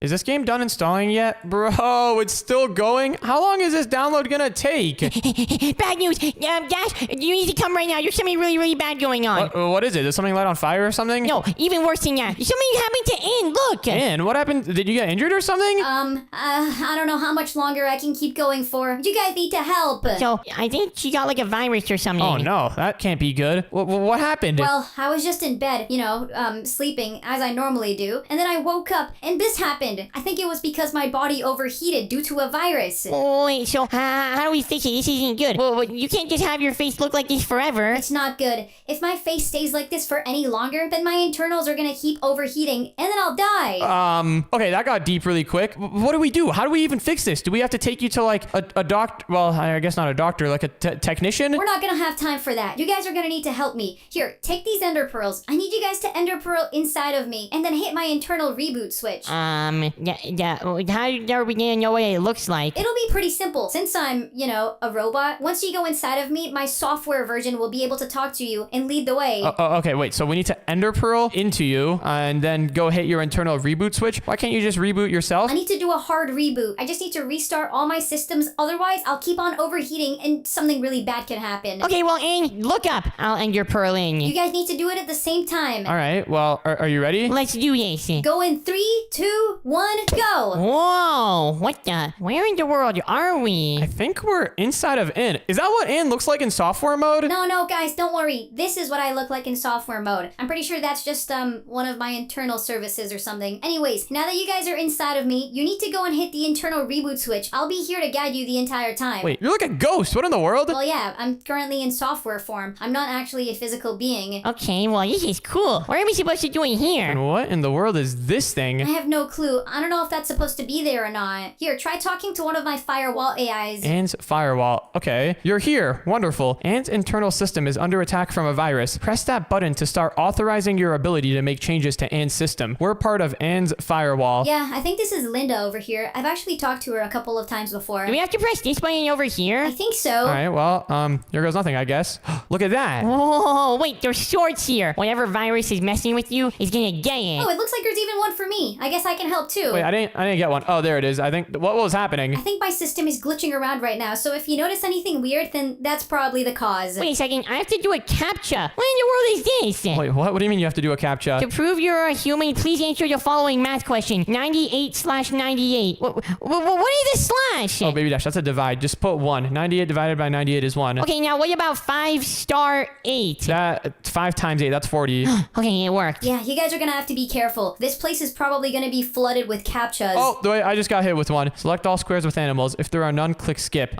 Is this game done installing yet? Bro, it's still going? How long is this download gonna take? Bad news. Dash, you need to come right now. There's something really, really bad going on. What is it? Is something light on fire or something? No, even worse than that. Something happened to Ann. Look. Ann, what happened? Did you get injured or something? I don't know how much longer I can keep going for. You guys need to help. So, I think she got like a virus or something. Oh no, that can't be good. What happened? Well, I was just in bed, sleeping as I normally do, and then I woke up and this happened. I think it was because my body overheated due to a virus. Oh, wait, so how do we fix it? This isn't good. Well, you can't just have your face look like this forever. It's not good. If my face stays like this for any longer, then my internals are gonna keep overheating, and then I'll die. Okay, that got deep really quick. What do we do? How do we even fix this? Do we have to take you to like a doctor? Well, I guess not a doctor, like a technician? We're not gonna have time for that. You guys are gonna need to help me. Here, take these ender pearls. I need you guys to ender pearl inside of me, and then hit my internal reboot switch. Yeah. How are we gonna know what it looks like? It'll be pretty simple. Since I'm, a robot, once you go inside of me, my software version will be able to talk to you and lead the way. Okay, wait. So we need to ender pearl into you and then go hit your internal reboot switch. Why can't you just reboot yourself? I need to do a hard reboot. I just need to restart all my systems. Otherwise, I'll keep on overheating and something really bad can happen. Okay, well, Ann, look up. I'll end your pearl in. You guys need to do it at the same time. All right. Well, are you ready? Let's do this. Go in 3, 2, 1, go. Whoa, what the? Where in the world are we? I think we're inside of Ann. Is that what Ann looks like in software mode? No, guys, don't worry. This is what I look like in software mode. I'm pretty sure that's just, one of my internal services or something. Anyways, now that you guys are inside of me, you need to go and hit the internal reboot switch. I'll be here to guide you the entire time. Wait, you're like a ghost. What in the world? Well, yeah, I'm currently in software form. I'm not actually a physical being. Okay, well, this is cool. What are we supposed to do in here? And what in the world is this thing? I have no clue. I don't know if that's supposed to be there or not. Here, try talking to one of my firewall AIs. Ann's firewall. Okay. You're here. Wonderful. Ann's internal system is under attack from a virus. Press that button to start authorizing your ability to make changes to Ann's system. We're part of Ann's firewall. Yeah, I think this is Linda over here. I've actually talked to her a couple of times before. Do we have to press this button over here? I think so. All right. Well, here goes nothing, I guess. Look at that. Whoa, wait, there's swords here. Whatever virus is messing with you is gonna get it. Oh, it looks like there's even one for me. I guess I can help too. Wait, I didn't get one. Oh, there it is. I think what was happening? I think my system is glitching around right now, so if you notice anything weird, then that's probably the cause. Wait a second, I have to do a CAPTCHA. What in the world is this? Wait, what? What do you mean you have to do a CAPTCHA? To prove you're a human, please answer the following math question. 98/98. What is this slash? Oh, baby dash, that's a divide. Just put 1. 98 divided by 98 is 1. Okay, now what about 5 star 8? That 5 times 8, that's 40. Okay, it worked. Yeah, you guys are gonna have to be careful. This place is probably gonna be flooded with CAPTCHAs. Oh, wait, I just got hit with one. Select all squares with animals. If there are none, click skip.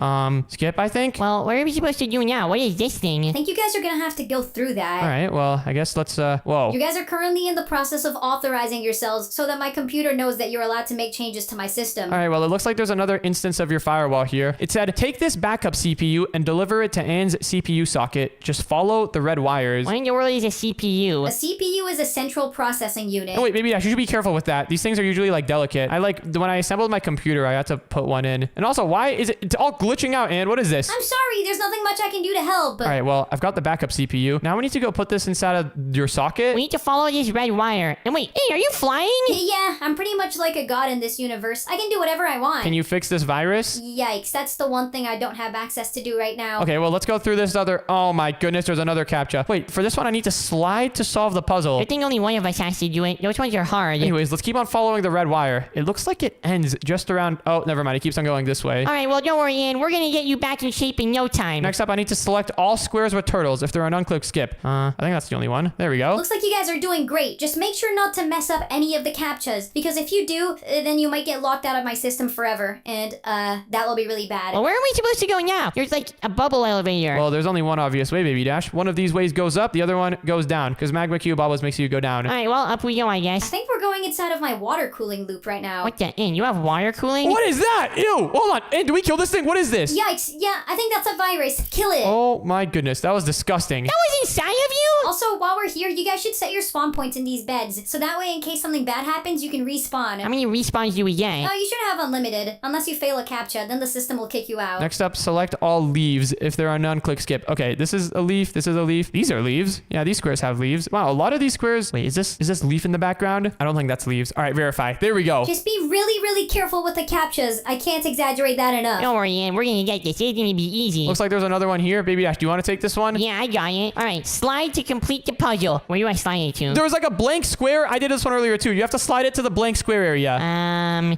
Skip, I think? Well, what are we supposed to do now? What is this thing? I think you guys are gonna have to go through that. All right, well, I guess let's, whoa. You guys are currently in the process of authorizing yourselves so that my computer knows that you're allowed to make changes to my system. All right, well, it looks like there's another instance of your firewall here. It said, take this backup CPU and deliver it to Ann's CPU socket. Just follow the red wires. What in the world is a CPU? A CPU is a central processing unit. Oh, wait, baby dash, you should be careful with that. These things are usually, like, delicate. When I assembled my computer, I had to put one in. And also, why is it's all glitching out, Ann? What is this? I'm sorry, there's nothing much I can do to help. All right, well, I've got the backup CPU. Now we need to go put this inside of your socket. We need to follow this red wire. And wait, hey, are you flying? Yeah, I'm pretty much like a god in this universe. I can do whatever I want. Can you fix this virus? Yikes, that's the one thing I don't have access to do right now. Okay, well, let's go through this other... Oh, my goodness, there's another CAPTCHA. Wait, for this one, I need to slide to solve the puzzle. I think only one of us has to do it. Those ones are hard. Anyways, let's keep on following the red wire. It looks like it ends just around... Oh, never mind. It keeps on going this way. All right, well, don't worry, Ann. We're gonna get you back in shape in no time. Next up, I need to select all squares with turtles. If there are none, click skip. I think that's the only one. There we go. Looks like you guys are doing great. Just make sure not to mess up any of the CAPTCHAs, because if you do, then you might get locked out of my system forever, and that will be really bad. Well, where are we supposed to go now? There's like a bubble elevator. Well, there's only one obvious way, baby dash. One of these ways goes up, the other one goes down, because magma cube always makes you go down. All right, well, up we go, I I guess. think we're going inside of my water cooling loop right now. What the? Ann, you have water water cooling? What is that? Ew. Hold on. And do we kill this thing? What is this? Yikes. Yeah, I think that's a virus. Kill it. Oh my goodness. That was disgusting. That was inside of you? Also, while we're here, you guys should set your spawn points in these beds. So that way, in case something bad happens, you can respawn. How many respawns do we get? Oh, you should have unlimited. Unless you fail a CAPTCHA, then the system will kick you out. Next up, select all leaves. If there are none, click skip. Okay, this is a leaf. This is a leaf. These are leaves. Yeah, these squares have leaves. Wow, a lot of these squares. Wait, is this leaf in the background? I don't think that's leaves. All right, verify. There we go. Just be really, really careful with the CAPTCHAs. I can't exaggerate that enough. Don't worry, Ann. We're gonna get this. It's gonna be easy. Looks like there's another one here. Baby Dash, do you want to take this one? Yeah, I got it. All right, slide to complete the puzzle. Where do I slide it to? There was like a blank square. I did this one earlier too. You have to slide it to the blank square area.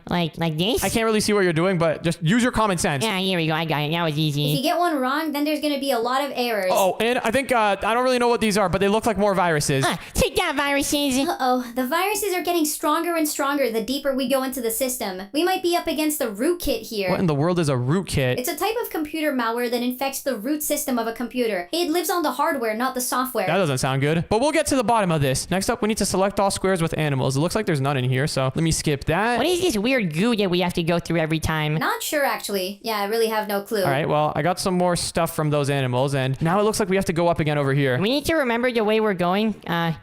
Like this? I can't really see what you're doing, but just use your common sense. Yeah, here we go. I got it. That was If you easy. get one wrong, then there's gonna be a lot of errors. Oh, and I think, I don't really know what these are, but they look like more viruses. Take that, viruses. Uh-oh, the viruses are getting stronger and stronger the deeper we go into the system. We might be up against the rootkit here. What in the world is a rootkit? It's a type of computer malware that infects the root system of a computer. It lives on the hardware, not the software. That doesn't sound good. But we'll get to the bottom of this. Next up, we need to select all squares with animals. It looks like there's none in here, so let me skip that. What is this weird goo that we have to go through every time? Not sure, actually. Yeah, I really have no clue. All right, well, I got some more stuff from those animals, and now it looks like we have to go up again over here. We need to remember the way we're going.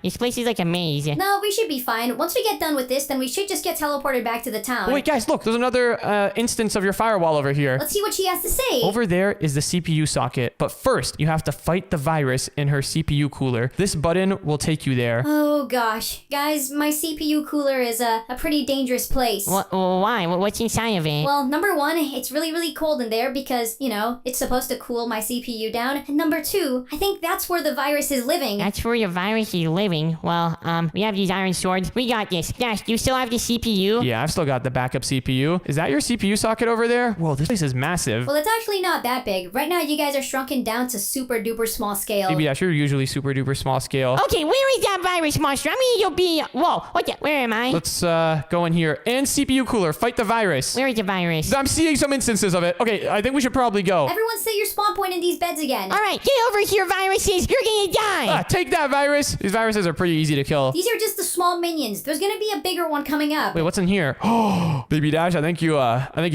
This place is like a maze. No, we should be fine. Once we get done with this, then we should just get teleported back to the town. Oh, wait, guys, look, there's another instance of your firewall over here. Let's see what she has to say. Over there is the CPU socket, but first you have to fight the virus in her CPU cooler. This button will take you there. Oh gosh. Guys, my CPU cooler is a pretty dangerous place. Why? What's inside of it? Well, number one, it's really, really cold in there because, you know, it's supposed to cool my CPU down. And number two, I think that's where the virus is living. That's where your virus is living. Well, we have these iron swords. We got this. Dash, do you still have the CPU? Yeah, I've still got the backup CPU. Is that your CPU socket over there? Whoa, this place is massive. Well, it's actually not that big. Right now, you guys are shrunken down to super duper small scale. Maybe you're usually super duper small scale. Okay, where is that virus monster? I mean, you'll be... Whoa, where am I? Let's go in here. And CPU cooler, fight the virus. Where is the virus? I'm seeing some instances of it. Okay, I think we should probably go. Everyone set your spawn point in these beds again. All right, get over here, viruses. You're gonna die. Take that, virus. These viruses are pretty easy to kill. These are just the small minions. There's gonna be a bigger one coming up. Wait, what's in here? Oh, Baby Dash, I think you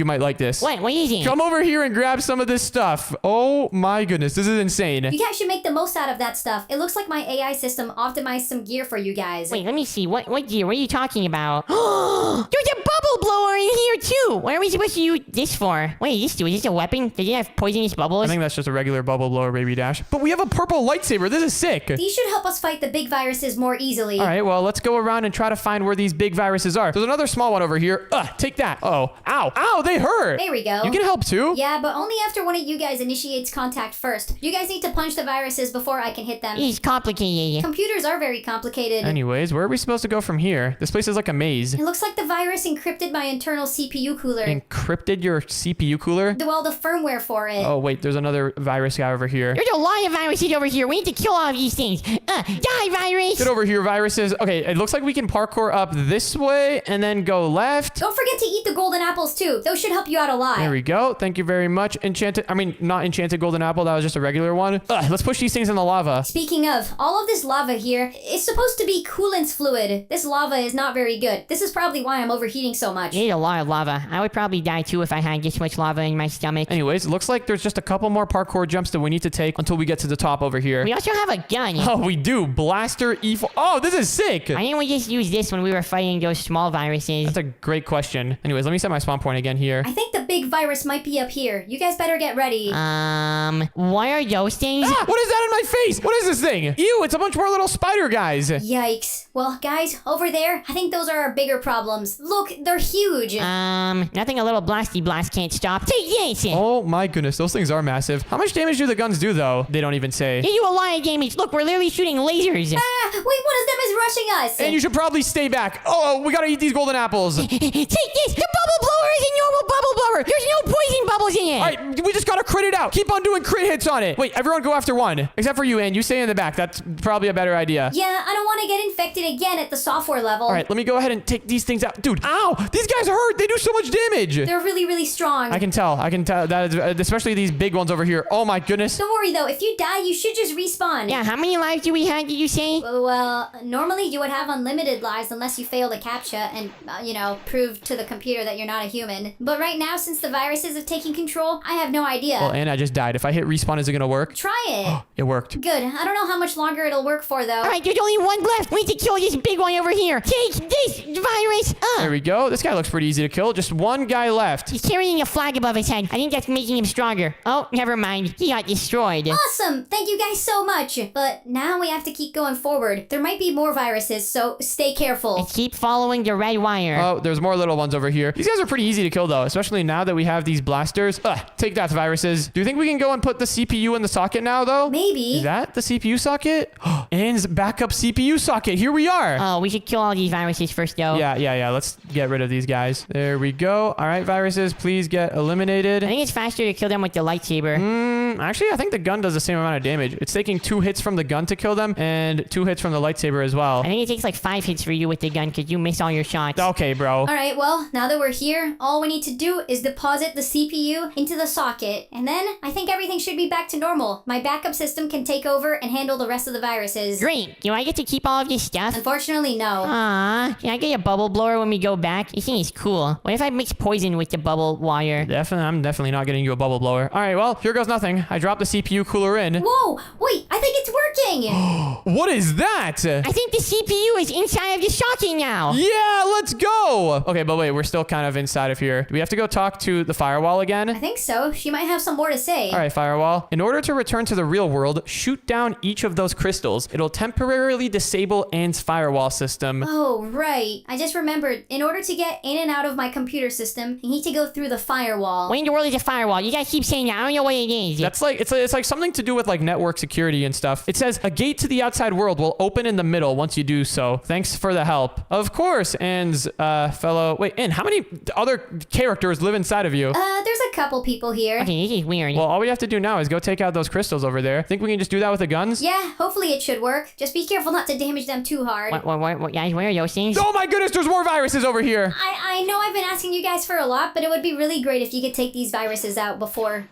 might like this. What is it? Come over here and grab some of this stuff. Oh my goodness, this is insane. You guys should make the most out of that stuff. It looks like my AI system optimized some gear for you guys. Wait, let me see. What gear? What are you talking about? There's a bubble blower in here too. What are we supposed to use this for? What does this do? Is this a weapon? Does it have poisonous bubbles? I think that's just a regular bubble blower, Baby Dash. But we have a purple lightsaber. This is sick. These should help us fight the big viruses more easily. All right, well, let's go around and try to find where these big viruses are. There's another small one over here. Take that. Oh, ow. Ow, they hurt. There we go. You can help too. Yeah, but only after one of you guys initiates contact first. You guys need to punch the viruses before I can hit them. It's complicated. Computers are very complicated. Anyways, where are we supposed to go from here? This place is like a maze. It looks like the virus encrypted my internal CPU cooler. Encrypted your CPU cooler? Well, the firmware for it. Oh, wait, there's another virus guy over here. There's a lot of viruses over here. We need to kill all of these things. Die, virus! Get over here, viruses. Okay, it looks like we can parkour up this way and then go left. Don't forget to eat the golden apples too. Those should help you out a lot. There we go. Thank you very much. Not enchanted golden apple. That was just a regular one. Let's push these things in the lava. Speaking of, all of this lava here is supposed to be coolant fluid. This lava is not very good. This is probably why I'm overheating so much. There's a lot of lava. I would probably die too if I had this much lava in my stomach. Anyways, it looks like there's just a couple more parkour jumps that we need to take until we get to the top over here. We also have a gun. Oh, we do. Blaster E4. Oh, this is sick. Why didn't we just use this when we were fighting those small viruses? That's a great question. Anyways, let me set my spawn point again here. I think the big virus might be up here. You guys better get ready. What are those things? What is that in my face? What is this thing? Ew, it's a bunch more little spider guys. Yikes. Well, guys, over there, I think those are our bigger problems. Look, they're huge. Nothing a little blasty blast can't stop. Take this! Oh my goodness, those things are massive. How much damage do the guns do though? They don't even say. They do a lot of damage. Look, we're literally shooting lasers. Wait, one of them is rushing us. And you should probably stay back. Oh, we gotta eat these golden apples. Take this! The bubble blower is a normal bubble blower! There's no poison bubbles in it! Alright, we just gotta crit it out. Keep on doing crit hits on it. Wait, everyone go after one. Except for you, Ann. You stay in the back. That's probably a better idea. Yeah, I don't want to get infected again at the software level. Alright, let me go ahead and take these things out. Dude, ow! These guys hurt! They do so much damage. They're really, really strong. I can tell that is, especially these big ones over here. Oh my goodness. Don't worry though, if you die, you should just respawn. Yeah, how many lives do we have, did you say? Well, normally you would have unlimited lives unless you fail the CAPTCHA and, prove to the computer that you're not a human. But right now, since the viruses have taken control, I have no idea. Well, and I just died. If I hit respawn, is it gonna work? Try it. It worked. Good. I don't know how much longer it'll work for, though. All right, there's only one left. We need to kill this big one over here. Take this virus. There we go. This guy looks pretty easy to kill. Just one guy left. He's carrying a flag above his head. I think that's making him stronger. Oh, never mind. He got destroyed. Awesome! Thank you guys so much. But now we have to keep going forward. There might be more viruses, so stay careful. Let's keep following the red wire. Oh, there's more little ones over here. These guys are pretty easy to kill, though, especially now that we have these blasters. Take that, viruses. Do you think we can go and put the CPU in the socket now, though? Maybe. Is that the CPU socket? Ann's backup CPU socket. Here we are. Oh, we should kill all these viruses first, though. Yeah. Let's get rid of these guys. There we go. All right, viruses, please get eliminated. I think it's faster to kill them with the lightsaber. Actually, I think the gun does the same amount of damage. It's taking 2 hits from the gun to kill them and 2 hits from the lightsaber as well. I think it takes like 5 hits for you with the gun because you miss all your shots. Okay, bro. Alright, well, now that we're here, all we need to do is deposit the CPU into the socket. And then, I think everything should be back to normal. My backup system can take over and handle the rest of the viruses. Great. Do I get to keep all of this stuff? Unfortunately, no. Can I get a bubble blower when we go back? This thing is cool. What if I mix poison with the bubble wire? I'm definitely not getting you a bubble blower. All right, well, here goes nothing. I dropped the CPU cooler in. Whoa! Wait, I think it's working! What is that? I think the CPU is inside of the socket now. Yeah, let's go. Okay, but wait, we're still kind of inside of here. Do we have to go talk to the firewall I again? think so. She might have some more to say. All right, firewall. In order to return to the real world, shoot down each of those crystals. It'll temporarily disable Ann's firewall system. Oh, right. I just remembered. In order to get in and out of my computer system, you need to go through the firewall. What in the world is a firewall? You guys keep saying that. I don't know what it is. That's like it's like something to do with like network security and stuff. It says a gate to the outside world will open in the middle once you do so. Thanks for the help. Of course, Ann's fellow. Wait, Ann, how many other characters live inside of you? There's a couple people here. Okay, this is weird. Well, all we have to do now is go take out those crystals over there. Think we can just do that with the guns? Yeah, hopefully it should work. Just be careful not to damage them too hard. What, guys, where are those things? Oh my goodness, there's more viruses over here. I know I've been asking you guys for a lot, but it would be really great if you could take these viruses out before,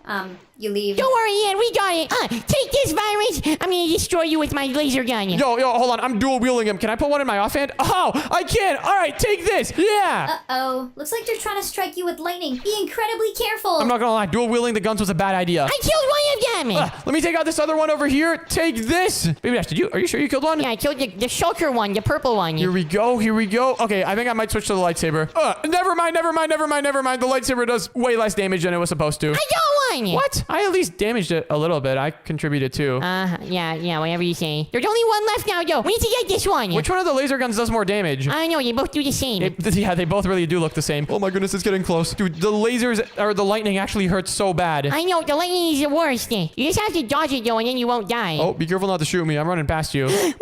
you leave. Don't worry, Ann, we got it. Take this virus. I'm gonna destroy you with my laser gun. Yo, hold on. I'm dual wielding him. Can I put one in my offhand? Oh, I can. All right, take this. Yeah. Uh-oh. Looks like they're trying to strike you with lightning. Be incredibly careful. I'm not gonna lie. Dual wielding the guns was a bad idea. I killed one of them. Let me take out this other one over here. Take this. Baby Dash, are you sure you killed one? Yeah, I killed the shulker one, the purple one. Here we go. Okay, I think I might switch to the lightsaber. Never mind. The lightsaber does way less damage than it was supposed to. I got one. What? I at least damaged it a little bit. I contributed too. Yeah, whatever you say. There's only one left now, yo. We need to get this one. Which one of the laser guns does more damage? I don't know, they both do the same. Yeah, they both really do look the same. Oh my goodness, it's getting close. Dude, the lasers, or the lightning actually hurts so bad. I know, the lightning is the worst. You just have to dodge it, though, and then you won't die. Oh, be careful not to shoot me. I'm running past you. We did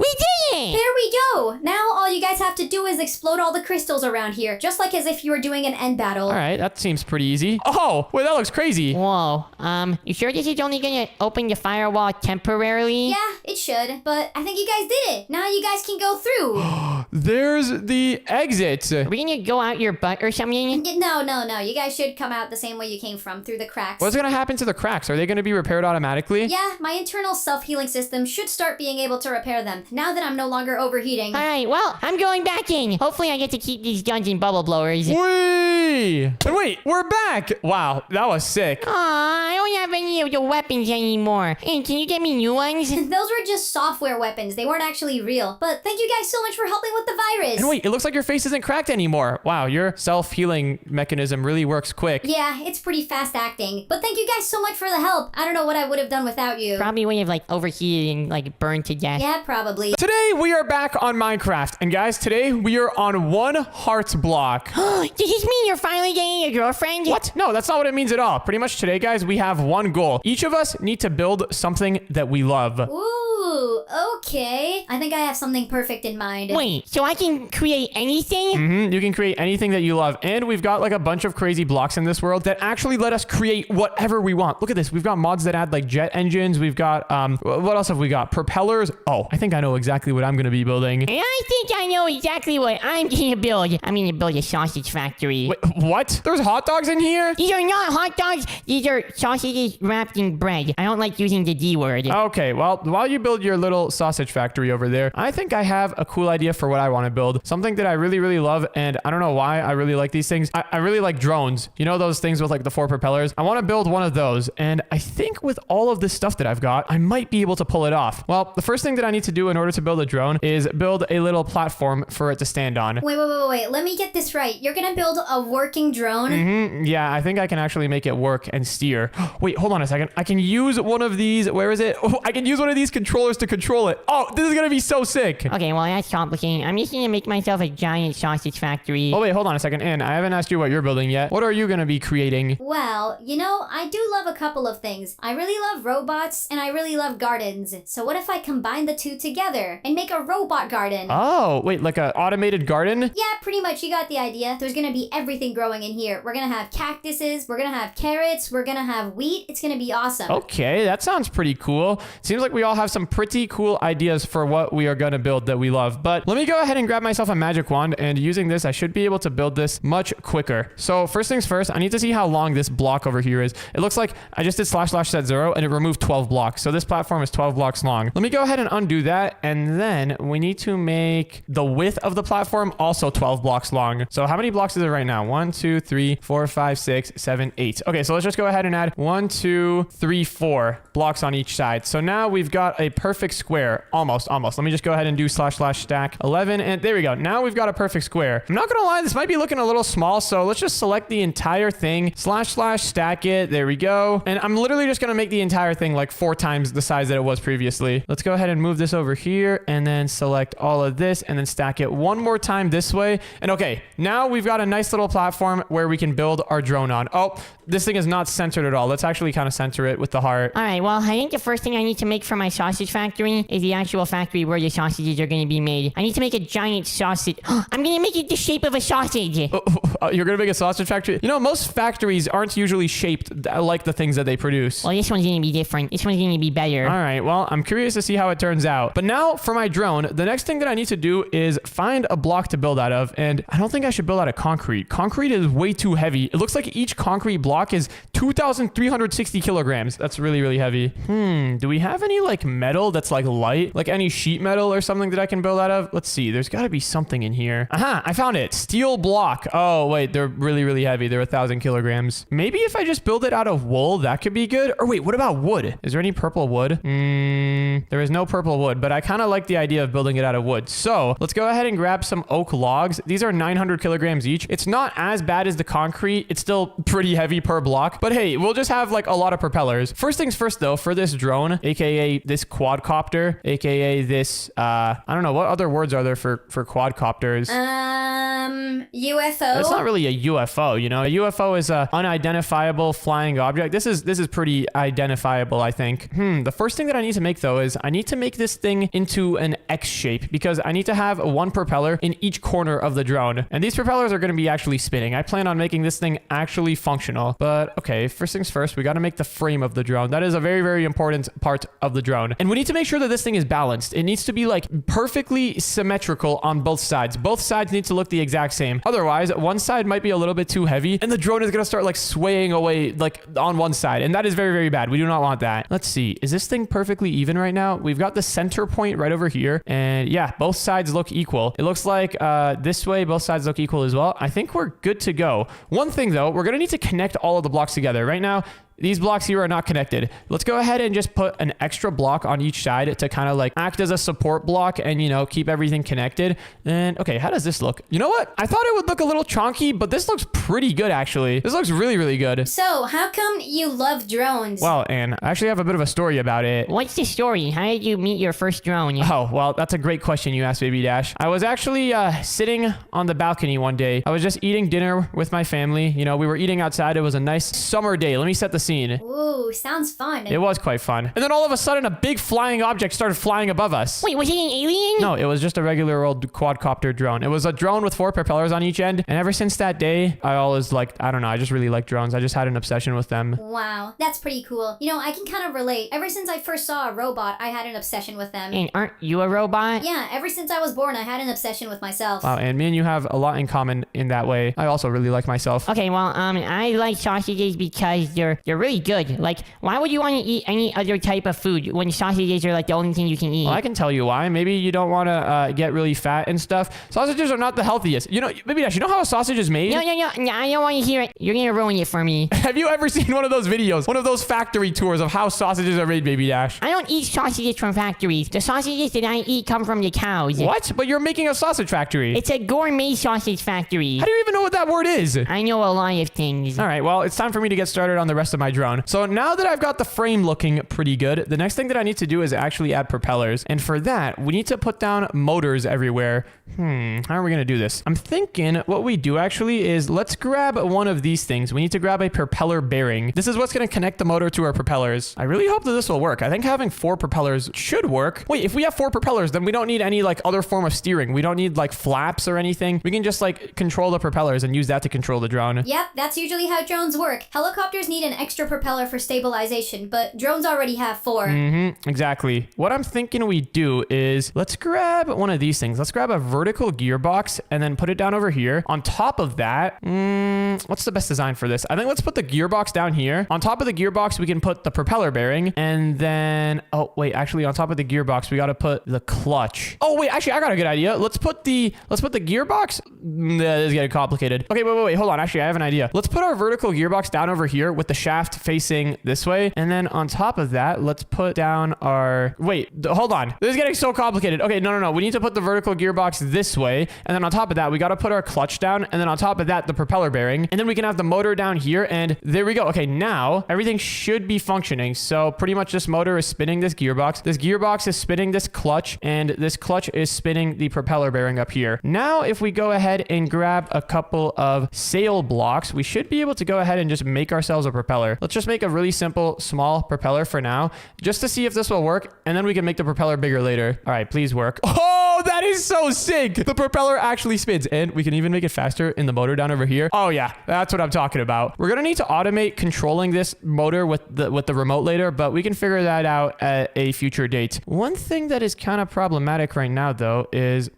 it! There we go. Now all you guys have to do is explode all the crystals around here, just like as if you were doing an end battle. All right, that seems pretty easy. Oh, wait, that looks crazy. Whoa, you sure this is only gonna open the firewall temporarily? Yeah, it should, but I think you guys did it. Now you guys can go through. There's the exit. Are we gonna go out your butt or something? No. You guys should come out the same way you came from, through the cracks. What's gonna happen to the cracks? Are they gonna be repaired automatically? Yeah, my internal self-healing system should start being able to repair them, now that I'm no longer overheating. Alright, well, I'm going back in. Hopefully I get to keep these guns and bubble blowers. Whee! And wait, we're back! Wow, that was sick. Aw, I don't have any of the weapons anymore. And can you get me new ones? Those were just software weapons. They weren't actually real. But thank you guys so much for helping with the virus. And wait, it looks like your face isn't cracked anymore. Wow, your self-healing mechanism really works quick. Yeah, it's pretty fast acting. But thank you guys so much for the help. I don't know what I would have done without you. Probably would have overheated and burned to death. Yeah, probably. Today, we are back on Minecraft. And guys, today we are on 1 heart block. Does this mean you're finally getting a girlfriend? What? No, that's not what it means at all. Pretty much today, guys, we have one goal. Each of us need to build something that we love. Ooh, Ooh, okay. I think I have something perfect in mind. Wait, so I can create anything? You can create anything that you love. And we've got like a bunch of crazy blocks in this world that actually let us create whatever we want. Look at this. We've got mods that add like jet engines. We've got, what else have we got? Propellers. Oh, I think I know exactly what I'm going to be building. And I think I know exactly what I'm gonna build. I'm gonna build a sausage factory. Wait, what? There's hot dogs in here? These are not hot dogs. These are sausages wrapped in bread. I don't like using the D word. Okay, well, while you build your little sausage factory over there, I think I have a cool idea for what I want to build. Something that I really, really love, and I don't know why I really like these things. I really like drones. You know those things with like the 4 propellers? I want to build one of those, and I think with all of this stuff that I've got, I might be able to pull it off. Well, the first thing that I need to do in order to build a drone is build a little platform for it to stand on. Wait. Let me get this right. You're gonna build a working drone? Yeah, I think I can actually make it work and steer. Wait, hold on a second. I can use one of these. Where is it? Oh, I can use one of these controllers to control it. Oh, this is gonna be so sick. Okay, well, that's complicated. I'm just gonna make myself a giant sausage factory. Oh, wait, hold on a second. Ann, I haven't asked you what you're building yet. What are you gonna be creating? Well, I do love a couple of things. I really love robots, and I really love gardens. So what if I combine the two together and make a robot garden? Oh, wait, like an automated garden? Yeah, pretty much. You got the idea. There's gonna be everything growing in here. We're gonna have cactuses. We're gonna have carrots. We're gonna have wheat. It's gonna be awesome. Okay, that sounds pretty cool. Seems like we all have some pretty cool ideas for what we are going to build that we love. But let me go ahead and grab myself a magic wand, and using this, I should be able to build this much quicker. So first things first, I need to see how long this block over here is. It looks like I just did // set 0 and it removed 12 blocks. So this platform is 12 blocks long. Let me go ahead and undo that. And then we need to make the width of the platform also 12 blocks long. So how many blocks is it right now? 1, 2, 3, 4, 5, 6, 7, 8. Okay, so let's just go ahead and add 1, 2, 3, 4 blocks on each side. So now we've got a perfect square. Almost. Let me just go ahead and do / stack 11. And there we go. Now we've got a perfect square. I'm not going to lie, this might be looking a little small. So let's just select the entire thing, / stack it. There we go. And I'm literally just going to make the entire thing like 4 times the size that it was previously. Let's go ahead and move this over here and then select all of this and then stack it one more time this way. And okay, now we've got a nice little platform where we can build our drone on. Oh, this thing is not centered at all. Let's actually kind of center it with the heart. All right, well, I think the first thing I need to make for my sausage factory is the actual factory where the sausages are going to be made. I need to make a giant sausage. I'm going to make it the shape of a sausage. You're going to make a sausage factory? You know, most factories aren't usually shaped like the things that they produce. Well, this one's going to be different. This one's going to be better. All right, well, I'm curious to see how it turns out. But now for my drone, the next thing that I need to do is find a block to build out of. And I don't think I should build out of concrete. Concrete is way too heavy. It looks like each concrete block is 2,360 kilograms. That's really, really heavy. Do we have any like metal that's like light? Like any sheet metal or something that I can build out of? Let's see. There's got to be something in here. Aha, I found it. Steel block. Oh, wait, they're really, really heavy. They're 1,000 kilograms. Maybe if I just build it out of wool, that could be good. Or wait, what about wood? Is there any purple wood? There is no purple wood, but I kind of like the idea of building it out of wood. So let's go ahead and grab some oak logs. These are 900 kilograms each. It's not as bad as the concrete. It's still pretty heavy per block, but hey, we'll just have like a lot of propellers. First things first though, for this drone, aka this quadcopter, aka this, I don't know, what other words are there for quadcopters? UFO. It's not really a UFO, you know. A UFO is a unidentifiable flying object. This is pretty identifiable, I think. The first thing that I need to make though is I need to make this thing into an X shape because I need to have one propeller in each corner of the drone. And these propellers are going to be actually spinning. I plan on making this thing actually functional. But okay, first things first, we got to make the frame of the drone. That is a very, very important part of the drone. And we need to make sure that this thing is balanced. It needs to be like perfectly symmetrical on both sides. Both sides need to look the exact same. Otherwise, one side might be a little bit too heavy and the drone is going to start like swaying away like on one side. And that is very, very bad. We do not want that. Let's see. Is this thing perfectly even right now? We've got the center point right over here. And yeah, both sides look equal. It looks like this way, both sides look equal as well. I think we're good to go. One thing though, we're going to need to connect all of the blocks together. Right now, these blocks here are not connected. Let's go ahead and just put an extra block on each side to kind of like act as a support block and, you know, keep everything connected. And okay, how does this look? You know what? I thought it would look a little chonky, but this looks pretty good actually. This looks really, really good. So, how come you love drones? Well, and I actually have a bit of a story about it. What's the story? How did you meet your first drone? Oh, well, that's a great question you asked, Baby Dash. I was actually sitting on the balcony one day. I was just eating dinner with my family. You know, we were eating outside. It was a nice summer day. Let me set the scene. Ooh, sounds fun. It was quite fun. And then all of a sudden, a big flying object started flying above us. Wait, was it an alien? No, it was just a regular old quadcopter drone. It was a drone with 4 propellers on each end. And ever since that day, I always I don't know, I just really like drones. I just had an obsession with them. Wow, that's pretty cool. You know, I can kind of relate. Ever since I first saw a robot, I had an obsession with them. And aren't you a robot? Yeah, ever since I was born, I had an obsession with myself. Wow, and me and you have a lot in common in that way. I also really like myself. Okay, well, I like sausages because they're really good. Like, why would you want to eat any other type of food when sausages are like the only thing you can eat? Well, I can tell you why. Maybe you don't want to get really fat and stuff. Sausages are not the healthiest. You know, maybe you know how a sausage is made? No, I don't want to hear it. You're gonna ruin it for me. Have you ever seen one of those videos? One of those factory tours of how sausages are made, Baby Dash? I don't eat sausages from factories. The sausages that I eat come from the cows. What? But you're making a sausage factory. It's a gourmet sausage factory. How do you even know what that word is? I know a lot of things. All right, well, it's time for me to get started on the rest of my drone. So now that I've got the frame looking pretty good, the next thing that I need to do is actually add propellers. And for that, we need to put down motors everywhere. How are we going to do this? I'm thinking what we do actually is let's grab one of these things. We need to grab a propeller bearing. This is what's going to connect the motor to our propellers. I really hope that this will work. I think having 4 propellers should work. Wait, if we have 4 propellers, then we don't need any other form of steering. We don't need flaps or anything. We can just control the propellers and use that to control the drone. Yep, that's usually how drones work. Helicopters need an extra propeller for stabilization, but drones already have 4. Exactly. What I'm thinking we do is let's grab one of these things. Let's grab a vertical gearbox and then put it down over here. On top of that, what's the best design for this? I think let's put the gearbox down here. On top of the gearbox, we can put the propeller bearing. And then, oh, wait, actually on top of the gearbox, we got to put the clutch. Oh, wait, actually, I got a good idea. Let's put the gearbox. This is getting complicated. Okay, wait, hold on. Actually, I have an idea. Let's put our vertical gearbox down over here with the shaft facing this way. And then on top of that, let's put down our, wait, hold on. This is getting so complicated. Okay, no. We need to put the vertical gearbox this way. And then on top of that, we got to put our clutch down. And then on top of that, the propeller bearing. And then we can have the motor down here. And there we go. Okay, now everything should be functioning. So pretty much this motor is spinning this gearbox. This gearbox is spinning this clutch. And this clutch is spinning the propeller bearing up here. Now, if we go ahead and grab a couple of sail blocks, we should be able to go ahead and just make ourselves a propeller. Let's just make a really simple, small propeller for now, just to see if this will work. And then we can make the propeller bigger later. All right, please work. Oh, that is so sick. The propeller actually spins, and we can even make it faster in the motor down over here. Oh yeah, that's what I'm talking about. We're gonna need to automate controlling this motor with the remote later, but we can figure that out at a future date. One thing that is kind of problematic right now though is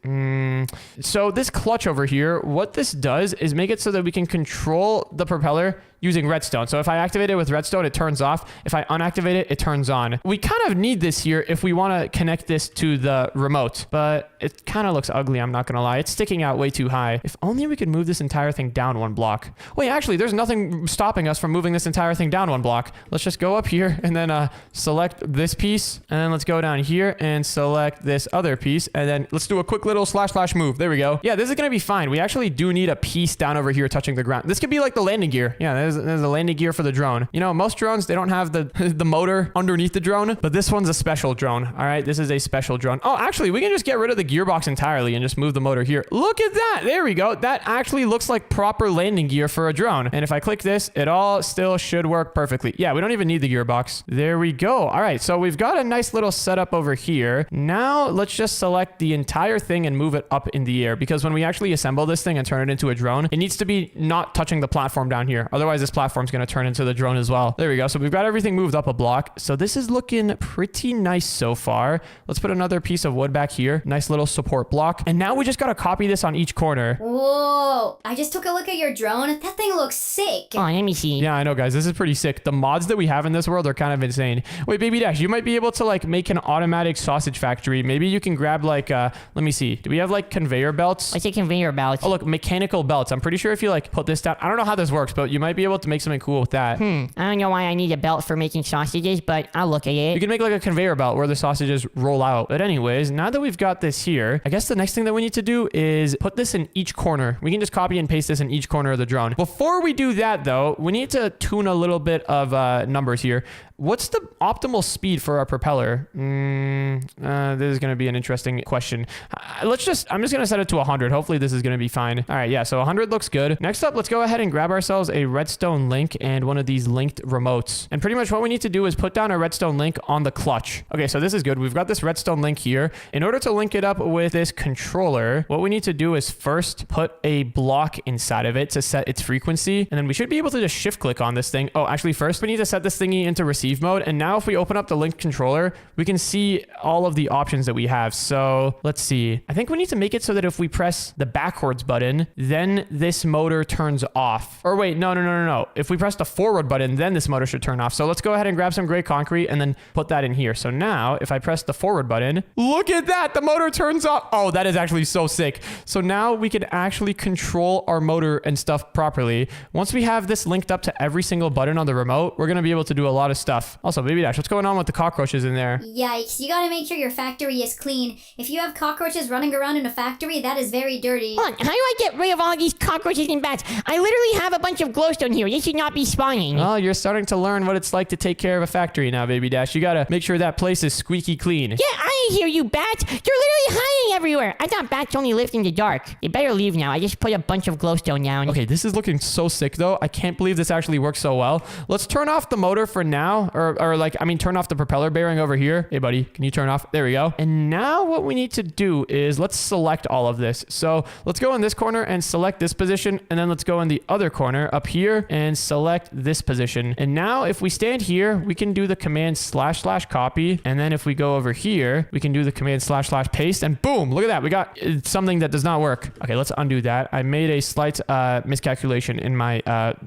so this clutch over here, what this does is make it so that we can control the propeller using redstone. So if I activate it with redstone, it turns off. If I unactivate it, it turns on. We kind of need this here if we want to connect this to the remote, but it kind of looks ugly, I'm not gonna lie. It's sticking out way too high. If only we could move this entire thing down 1 block. Wait, actually, there's nothing stopping us from moving this entire thing down 1 block. Let's just go up here and then select this piece, and then let's go down here and select this other piece, and then let's do a quick little / move. There we go. Yeah, this is gonna be fine. We actually do need a piece down over here touching the ground. This could be like the landing gear. Yeah, there's the landing gear for the drone. You know, most drones, they don't have the motor underneath the drone, but this one's a special drone. All right, this is a special drone. Oh, actually, we can just get rid of the gearbox entirely and just move the motor here. Look at that. There we go. That actually looks like proper landing gear for a drone. And if I click this, it all still should work perfectly. Yeah, we don't even need the gearbox. There we go. All right, so we've got a nice little setup over here. Now let's just select the entire thing and move it up in the air, because when we actually assemble this thing and turn it into a drone, it needs to be not touching the platform down here. Otherwise, this platform's going to turn into the drone as well. There we go. So we've got everything moved up a block. So this is looking pretty nice so far. Let's put another piece of wood back here. Nice little support block. And now we just got to copy this on each corner. Whoa, I just took a look at your drone. That thing looks sick. Oh, let me see. Yeah, I know, guys. This is pretty sick. The mods that we have in this world are kind of insane. Wait, Baby Dash, you might be able to make an automatic sausage factory. Maybe you can grab let me see. Do we have conveyor belts? What's a conveyor belt? Oh, look, mechanical belts. I'm pretty sure if you put this down, I don't know how this works, but you might be able to make something cool with that. I don't know why I need a belt for making sausages, but I'll look at it. You can make a conveyor belt where the sausages roll out. But anyways, now that we've got this here, I guess the next thing that we need to do is put this in each corner. We can just copy and paste this in each corner of the drone. Before we do that though, we need to tune a little bit of numbers here. What's the optimal speed for our propeller? This is going to be an interesting question. I'm just going to set it to 100. Hopefully this is going to be fine. All right, yeah, so 100 looks good. Next up, let's go ahead and grab ourselves a redstone link and one of these linked remotes. And pretty much what we need to do is put down a redstone link on the clutch. Okay, so this is good. We've got this redstone link here. In order to link it up with this controller, what we need to do is first put a block inside of it to set its frequency. And then we should be able to just shift click on this thing. Oh, actually first we need to set this thingy into receive mode. And now if we open up the linked controller, we can see all of the options that we have. So let's see. I think we need to make it so that if we press the backwards button, then this motor turns off. Or wait, no. If we press the forward button, then this motor should turn off. So let's go ahead and grab some gray concrete and then put that in here. So now if I press the forward button, look at that, the motor turns off. Oh, that is actually so sick. So now we can actually control our motor and stuff properly. Once we have this linked up to every single button on the remote, we're going to be able to do a lot of stuff. Also, Baby Dash, what's going on with the cockroaches in there? Yikes, you gotta make sure your factory is clean. If you have cockroaches running around in a factory, that is very dirty. Hold on, how do I get rid of all these cockroaches and bats? I literally have a bunch of glowstone here. They should not be spawning. Oh, you're starting to learn what it's like to take care of a factory now, Baby Dash. You gotta make sure that place is squeaky clean. Get out of here, you bats! You're literally hiding everywhere. I thought bats only lived in the dark. You better leave now. I just put a bunch of glowstone down. Okay, this is looking so sick though. I can't believe this actually works so well. Let's turn off the motor for now, turn off the propeller bearing over here. Hey buddy, can you turn off? There we go. And now what we need to do is let's select all of this. So let's go in this corner and select this position, and then let's go in the other corner up here and select this position. And now if we stand here, we can do the command / copy, and then if we go over here, we can do the command / paste, and boom, look at that, we got something that does not work. Okay, let's undo that. I made a slight miscalculation in my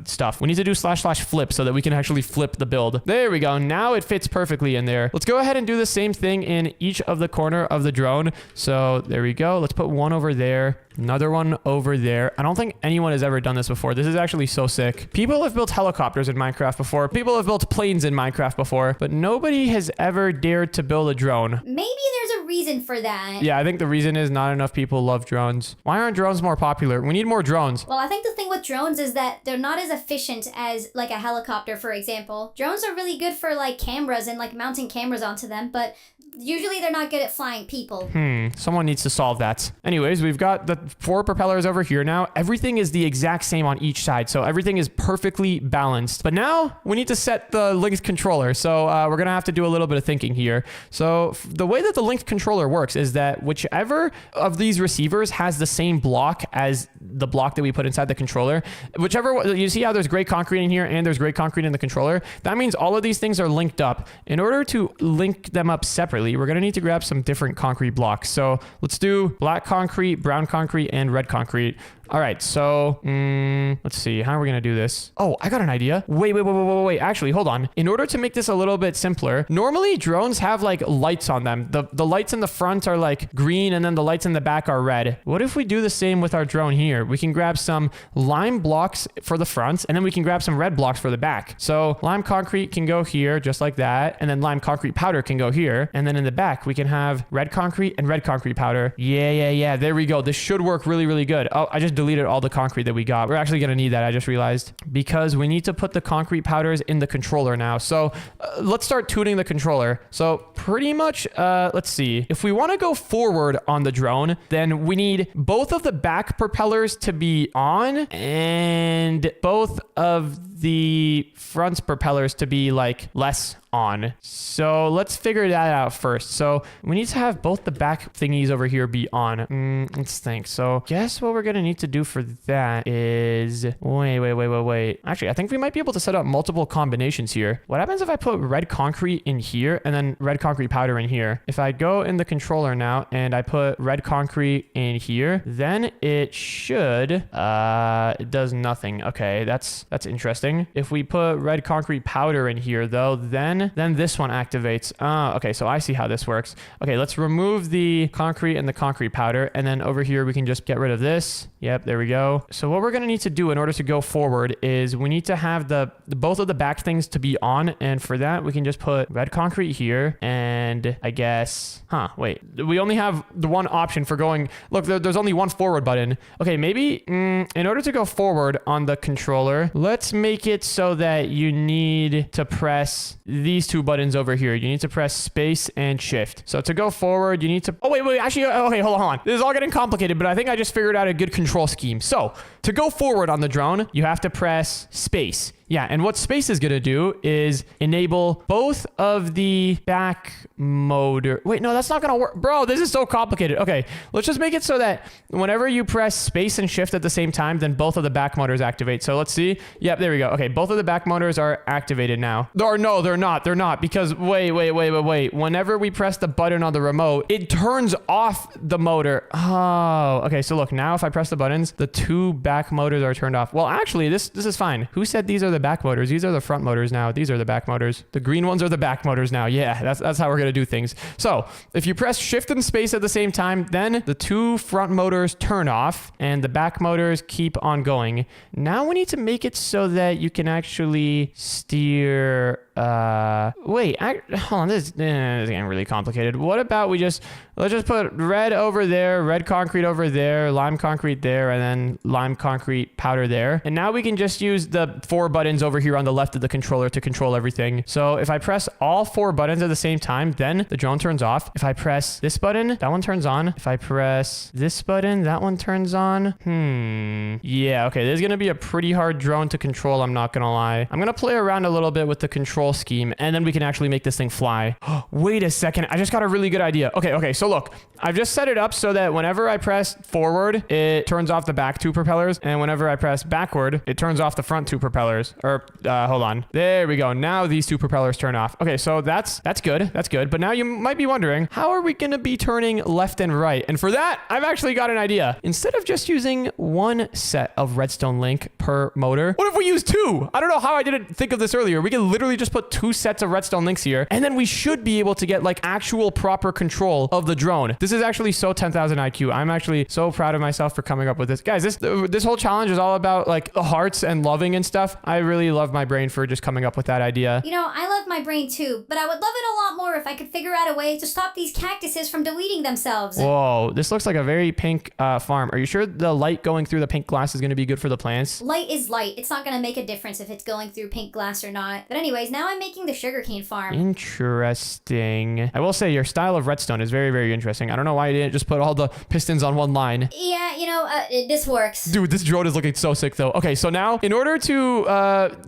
stuff. We need to do / flip so that we can actually flip the build. There we go. Now it fits perfectly in there. Let's go ahead and do the same thing in each of the corner of the drone. So there we go. Let's put one over there, another one over there. I don't think anyone has ever done this before. This is actually so sick. People have built helicopters in Minecraft before. People have built planes in Minecraft before, but nobody has ever dared to build a drone. Maybe there's a reason for that. Yeah, I think the reason is not enough people love drones. Why aren't drones more popular? We need more drones. Well, I think the thing with drones is that they're not as efficient as like a helicopter, for example. Drones are really good for like cameras and like mounting cameras onto them, but usually they're not good at flying people. Someone needs to solve that. Anyways, we've got the 4 propellers over here now. Everything is the exact same on each side, so everything is perfectly balanced. But now we need to set the linked controller, so we're gonna have to do a little bit of thinking here. So the way that the linked controller works is that whichever of these receivers has the same block as the block that we put inside the controller, whichever, you see how there's gray concrete in here and there's gray concrete in the controller? That means all of these things are linked up. In order to link them up separately, we're going to need to grab some different concrete blocks. So let's do black concrete, brown concrete, and red concrete. All right, so let's see. How are we going to do this? Oh, I got an idea. Wait. Actually, hold on. In order to make this a little bit simpler, normally drones have like lights on them. The lights in the front are like green, and then the lights in the back are red. What if we do the same with our drone here? We can grab some lime blocks for the front, and then we can grab some red blocks for the back. So lime concrete can go here just like that, and then lime concrete powder can go here. And then in the back, we can have red concrete and red concrete powder. Yeah. There we go. This should work really, really good. Oh, I just deleted all the concrete that we got. We're actually going to need that, I just realized, because we need to put the concrete powders in the controller now. So let's start tuning the controller. So pretty much, let's see. If we want to go forward on the drone, then we need both of the back propellers to be on and both of the front propellers to be like less on. So let's figure that out first. So we need to have both the back thingies over here be on. Let's think. So guess what we're going to need to do for that is... Wait. Actually, I think we might be able to set up multiple combinations here. What happens if I put red concrete in here and then red concrete powder in here? If I go in the controller now and I put red concrete in here, then it should... it does nothing. Okay, that's interesting. If we put red concrete powder in here though, then this one activates. Okay, so I see how this works. Okay, let's remove the concrete and the concrete powder, and then over here we can just get rid of this. Yep, there we go. So what we're gonna need to do in order to go forward is we need to have the both of the back things to be on, and for that we can just put red concrete here, and I guess, wait, we only have the one option for going, look, there's only one forward button. Okay, maybe in order to go forward on the controller, let's make make it so that you need to press these two buttons over here. You need to press space and shift. So to go forward, you need to... Oh, wait. Actually, okay, hold on. This is all getting complicated, but I think I just figured out a good control scheme. So to go forward on the drone, you have to press space. Yeah, and what space is going to do is enable both of the back motor. Wait, no, that's not going to work. Bro, this is so complicated. Okay, let's just make it so that whenever you press space and shift at the same time, then both of the back motors activate. So let's see. Yep, there we go. Okay, both of the back motors are activated now. Or no, they're not. They're not because wait. Whenever we press the button on the remote, it turns off the motor. Oh, okay. So look, now if I press the buttons, the two back motors are turned off. Well, actually, this is fine. Who said these are the back motors? These are the front motors now. These are the back motors. The green ones are the back motors now. Yeah, that's how we're going to do things. So if you press shift and space at the same time, then the two front motors turn off and the back motors keep on going. Now we need to make it so that you can actually steer... hold on, this is getting really complicated. What about let's just put red over there, red concrete over there, lime concrete there, and then lime concrete powder there. And now we can just use the 4 buttons over here on the left of the controller to control everything. So if I press all 4 buttons at the same time, then the drone turns off. If I press this button, that one turns on. If I press this button, that one turns on. Yeah, okay, this is gonna be a pretty hard drone to control, I'm not gonna lie. I'm gonna play around a little bit with the control scheme, and then we can actually make this thing fly. Wait a second, I just got a really good idea. Okay, so look, I've just set it up so that whenever I press forward, it turns off the back 2 propellers, and whenever I press backward, it turns off the front 2 propellers. Or, hold on. There we go. Now these 2 propellers turn off. Okay, so that's good. That's good. But now you might be wondering, how are we gonna be turning left and right? And for that, I've actually got an idea. Instead of just using 1 set of redstone link per motor, what if we use 2? I don't know how I didn't think of this earlier. We can literally just put 2 sets of redstone links here, and then we should be able to get like actual proper control of the drone. This is actually so 10,000 IQ. I'm actually so proud of myself for coming up with this. Guys, this whole challenge is all about like the hearts and loving and stuff. I really love my brain for just coming up with that idea. You know, I love my brain too, but I would love it a lot more if I could figure out a way to stop these cactuses from deleting themselves. Whoa, this looks like a very pink farm. Are you sure the light going through the pink glass is going to be good for the plants? Light is light. It's not going to make a difference if it's going through pink glass or not. But anyways, now I'm making the sugarcane farm. Interesting. I will say your style of redstone is very, very interesting. I don't know why you didn't just put all the pistons on one line. Yeah, you know, this works. Dude, this drone is looking so sick though. Okay, so now in order to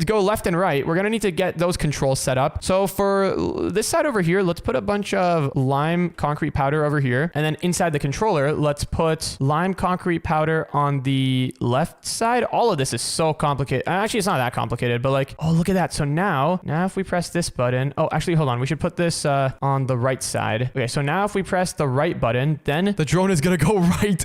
go left and right, we're going to need to get those controls set up. So for this side over here, let's put a bunch of lime concrete powder over here. And then inside the controller, let's put lime concrete powder on the left side. All of this is so complicated. Actually, it's not that complicated, but like, oh, look at that. So now if we press this button, oh, actually, hold on. We should put this on the right side. Okay, so now if we press the right button, then the drone is going to go right.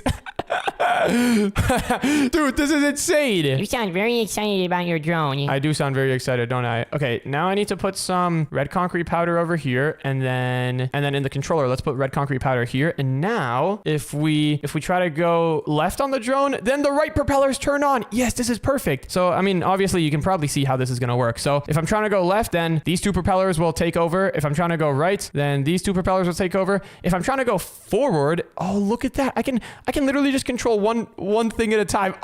Dude, this is insane. You sound very excited about your drone. I do sound very excited, don't I? Okay, now I need to put some red concrete powder over here, and then in the controller, let's put red concrete powder here. And now if we try to go left on the drone, then the right propellers turn on. Yes, this is perfect. So I mean, obviously you can probably see how this is going to work. So if I'm trying to go left, then these 2 propellers will take over. If I'm trying to go right, then these 2 propellers will take over. If I'm trying to go forward, oh, look at that. I can literally just control one thing at a time.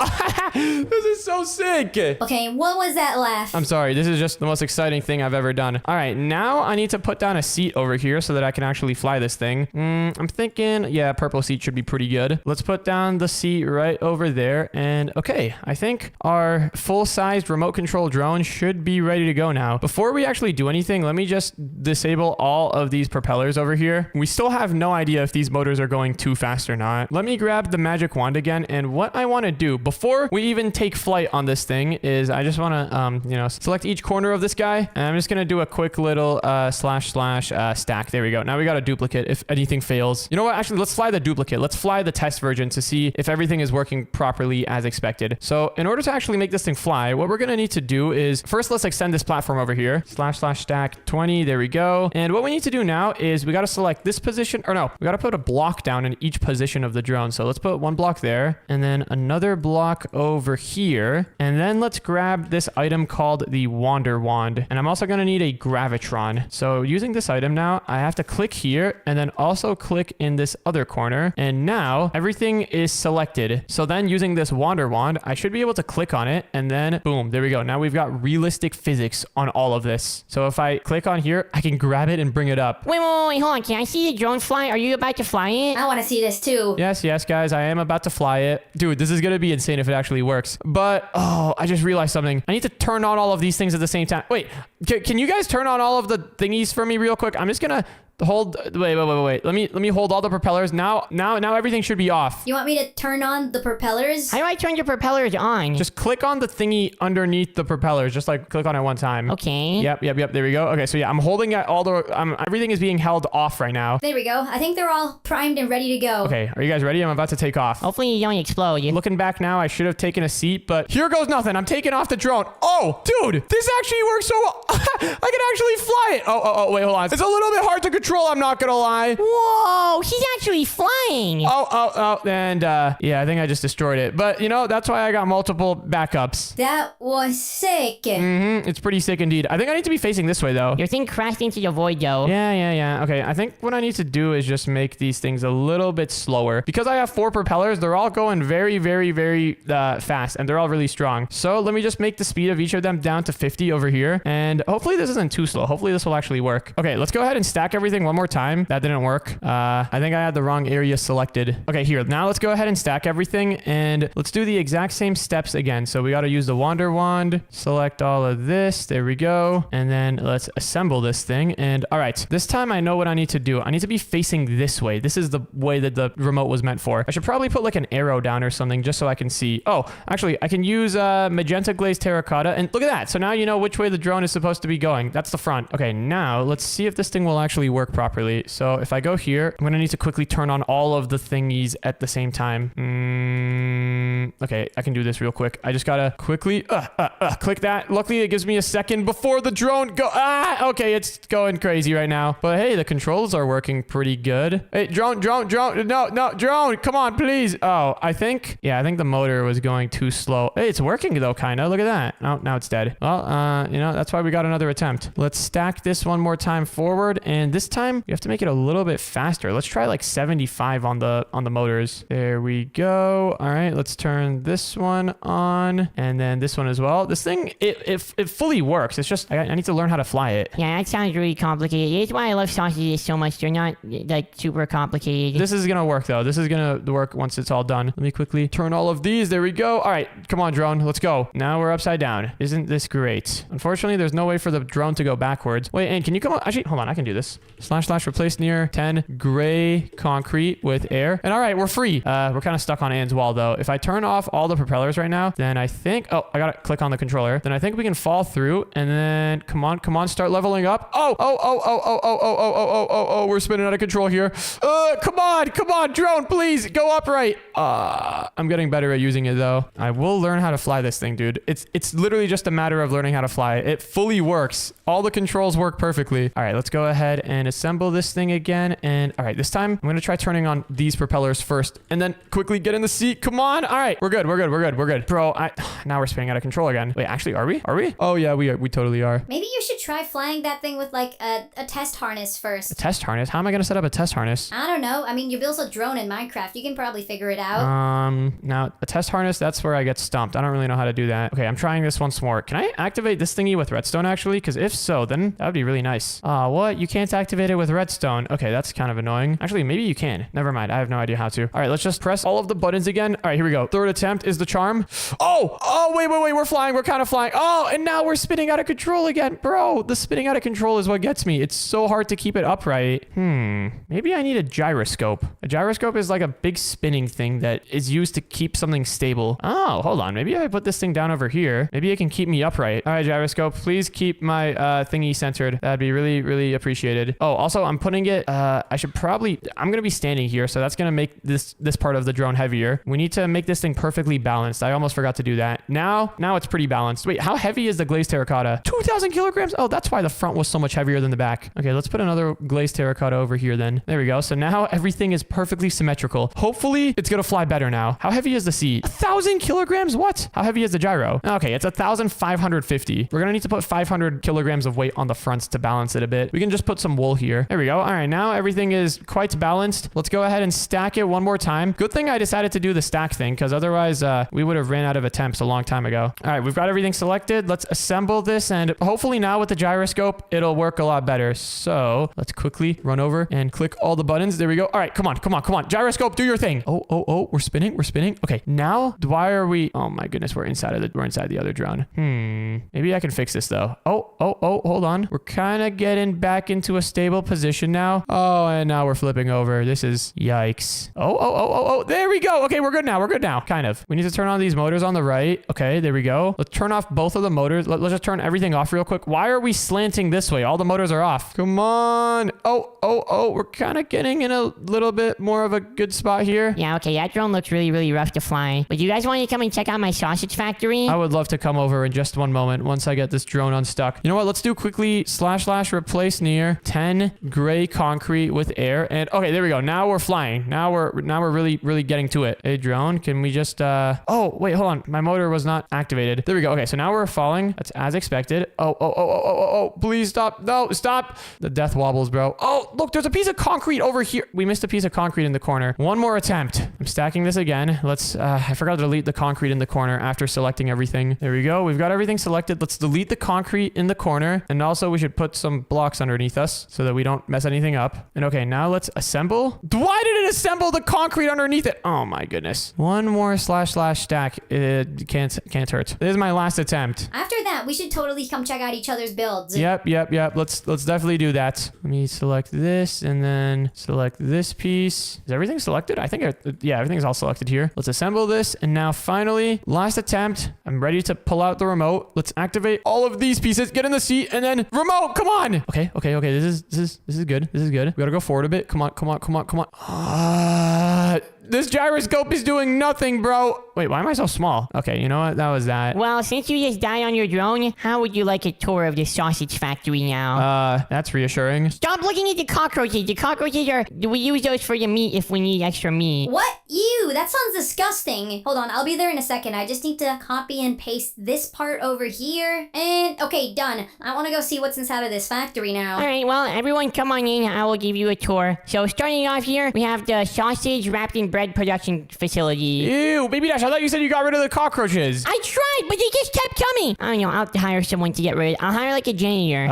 This is so sick. Okay, what was that laugh? I'm sorry. This is just the most exciting thing I've ever done. All right, now I need to put down a seat over here so that I can actually fly this thing. I'm thinking, yeah, purple seat should be pretty good. Let's put down the seat right over there. And okay, I think our full-sized remote control drone should be ready to go now. Before we actually do anything, let me just disable all of these propellers over here. We still have no idea if these motors are going too fast or not. Let me grab the magic wand again. And what I want to do before we even take flight on this thing is I just want to, select each corner of this guy. And I'm just going to do a quick little stack. There we go. Now we got a duplicate if anything fails. You know what? Actually, let's fly the duplicate. Let's fly the test version to see if everything is working properly as expected. So in order to actually make this thing fly, what we're going to need to do is first, let's extend this platform over here. /stack 20. There we go. And what we need to do now is we got to select this position, or no, we got to put a block down in each position of the drone. So let's put one block there. there. And then another block over here. And then let's grab this item called the Wander Wand. And I'm also going to need a Gravitron. So using this item now, I have to click here and then also click in this other corner. And now everything is selected. So then using this Wander Wand, I should be able to click on it and then boom, there we go. Now we've got realistic physics on all of this. So if I click on here, I can grab it and bring it up. Wait, hold on. Can I see the drone fly? Are you about to fly it? I want to see this too. Yes, guys, I am about to fly it. Dude, this is going to be insane if it actually works. But, oh, I just realized something. I need to turn on all of these things at the same time. Wait, can you guys turn on all of the thingies for me real quick? I'm just going to hold. Wait. Let me hold all the propellers. Now everything should be off. You want me to turn on the propellers? How do I turn the propellers on? Just click on the thingy underneath the propellers. Just like click on it one time. Okay. Yep. There we go. Okay, so yeah, I'm holding all the. Everything is being held off right now. There we go. I think they're all primed and ready to go. Okay, are you guys ready? I'm about to take off. Hopefully you don't explode. Looking back now, I should have taken a seat, but here goes nothing. I'm taking off the drone. Oh, dude, this actually works so well. I can actually fly it. Oh, wait, hold on. It's a little bit hard to control. I'm not gonna lie. Whoa, he's actually flying. And yeah, I think I just destroyed it. But you know, that's why I got multiple backups. That was sick. It's pretty sick indeed. I think I need to be facing this way though. Your thing crashed into the void though. Yeah. Okay, I think what I need to do is just make these things a little bit slower. Because I have 4 propellers, they're all going very, very, very fast, and they're all really strong. So let me just make the speed of each of them down to 50 over here. And hopefully this isn't too slow. Hopefully this will actually work. Okay, let's go ahead and stack everything one more time. That didn't work. I think I had the wrong area selected. Okay, here. Now let's go ahead and stack everything, and let's do the exact same steps again. So we got to use the Wander Wand, select all of this. There we go. And then let's assemble this thing. And all right, this time I know what I need to do. I need to be facing this way. This is the way that the remote was meant for. I should probably put like an arrow down or something just so I can see. Oh, actually, I can use magenta glazed terracotta. And look at that. So now you know which way the drone is supposed to be going. That's the front. Okay, now let's see if this thing will actually work properly. So if I go here, I'm going to need to quickly turn on all of the thingies at the same time. Okay, I can do this real quick. I just got to quickly click that. Luckily, it gives me a second before the drone go. Okay, it's going crazy right now. But hey, the controls are working pretty good. Hey, drone. No, drone. Come on, please. Oh, I think the motor was going too slow. Hey, it's working though, kind of. Look at that. Oh, now it's dead. Well, that's why we got another attempt. Let's stack this one more time forward. And this time, you have to make it a little bit faster. Let's try like 75 on the motors. There we go. All right, let's turn this one on, and then this one as well. This thing, it fully works. It's just I need to learn how to fly it. Yeah, that sounds really complicated. It's why I love sausages so much. They're not like super complicated. This is gonna work though. This is gonna work once it's all done. Let me quickly turn all of these. There we go. All right, come on, drone. Let's go. Now we're upside down. Isn't this great? Unfortunately, there's no way for the drone to go backwards. Wait, and can you come on? Actually, hold on. I can do this. / replace near 10 gray concrete with air. And all right, we're free. We're kind of stuck on Ann's wall though. If I turn off all the propellers right now, then I think, I gotta click on the controller. Then I think we can fall through, and then come on, start leveling up. Oh, we're spinning out of control here. Come on, drone, please go upright. I'm getting better at using it though. I will learn how to fly this thing, dude. It's literally just a matter of learning how to fly it. It fully works. All the controls work perfectly. All right, let's go ahead and assemble this thing again. And all right, this time I'm gonna try turning on these propellers first, and then quickly get in the seat. Come on. All right, we're good. Bro, now we're spinning out of control again. Wait, actually, are we? Oh yeah, we are. We totally are. Maybe you should try flying that thing with like a test harness first. A test harness? How am I gonna set up a test harness? I don't know. I mean, you built a drone in Minecraft. You can probably figure it out. Now a test harness, that's where I get stumped. I don't really know how to do that. Okay, I'm trying this once more. Can I activate this thingy with redstone actually? Because if so, then that would be really nice. What? You can't activate it with redstone. Okay, that's kind of annoying. Actually, maybe you can. Never mind. I have no idea how to. All right, let's just press all of the buttons again. All right, here we go. Third attempt is the charm. Oh, wait. We're flying. We're kind of flying. Oh, and now we're spinning out of control again. Bro, the spinning out of control is what gets me. It's so hard to keep it upright. Maybe I need a gyroscope. A gyroscope is like a big spinning thing that is used to keep something stable. Oh, hold on. Maybe if I put this thing down over here, maybe it can keep me upright. All right, gyroscope, please keep my thingy centered. That'd be really, really appreciated. Oh, also, I'm putting it, I'm going to be standing here, so that's going to make this part of the drone heavier. We need to make this thing everything perfectly balanced. I almost forgot to do that. Now it's pretty balanced. Wait, how heavy is the glazed terracotta? 2,000 kilograms? Oh, that's why the front was so much heavier than the back. Okay, let's put another glazed terracotta over here then. There we go. So now everything is perfectly symmetrical. Hopefully it's gonna fly better now. How heavy is the seat? 1,000 kilograms? What? How heavy is the gyro? Okay, it's 1,550. We're gonna need to put 500 kilograms of weight on the fronts to balance it a bit. We can just put some wool here. There we go. All right, now everything is quite balanced. Let's go ahead and stack it one more time. Good thing I decided to do the stack thing, because otherwise we would have ran out of attempts a long time ago. All right, we've got everything selected. Let's assemble this, and hopefully now with the gyroscope, it'll work a lot better. So let's quickly run over and click all the buttons. There we go. All right, come on. Gyroscope, do your thing. Oh, we're spinning. Okay, now why are we? Oh my goodness, we're inside the other drone. Maybe I can fix this though. Oh, hold on. We're kind of getting back into a stable position now. Oh, and now we're flipping over. This is yikes. Oh, there we go. Okay, we're good now. Kind of. We need to turn on these motors on the right. Okay, there we go. Let's turn off both of the motors. Let's just turn everything off real quick. Why are we slanting this way? All the motors are off. Come on. Oh, we're kind of getting in a little bit more of a good spot here. Yeah, okay, that drone looks really, really rough to fly. But you guys want to come and check out my sausage factory? I would love to come over in just one moment once I get this drone unstuck. You know what? Let's do quickly / replace near 10 gray concrete with air. And okay, there we go. Now we're flying. Now we're really, really getting to it. Hey, drone, can we just oh, wait, hold on. My motor was not activated. There we go. Okay, so now we're falling. That's as expected. Oh, please stop. No, stop. The death wobbles, bro. Oh, look, there's a piece of concrete over here. We missed a piece of concrete in the corner. One more attempt. I'm stacking this again. Let's I forgot to delete the concrete in the corner after selecting everything. There we go. We've got everything selected. Let's delete the concrete in the corner. And also we should put some blocks underneath us so that we don't mess anything up. And okay, now let's assemble. Why did it assemble the concrete underneath it? Oh my goodness. One more / stack. It can't hurt. This is my last attempt. After that, we should totally come check out each other's builds. Yep. Let's definitely do that. Let me select this and then select this piece. Is everything selected? I think, yeah, everything's all selected here. Let's assemble this. And now finally, last attempt. I'm ready to pull out the remote. Let's activate all of these pieces. Get in the seat and then remote. Come on. Okay. This is good. We gotta go forward a bit. Come on. This gyroscope is doing nothing, bro. Wait, why am I so small? Okay, you know what? That was that. Well, since you just died on your drone, how would you like a tour of the sausage factory now? That's reassuring. Stop looking at the cockroaches. The cockroaches we use those for the meat if we need extra meat. What? Ew, that sounds disgusting. Hold on, I'll be there in a second. I just need to copy and paste this part over here. And, okay, done. I want to go see what's inside of this factory now. All right, well, everyone come on in. I will give you a tour. So starting off here, we have the sausage wrapped in bread production facility. Ew, Baby Dash, I thought you said you got rid of the cockroaches. I tried, but they just kept coming. I don't know, I'll have to hire someone to get rid of it. I'll hire like a janitor.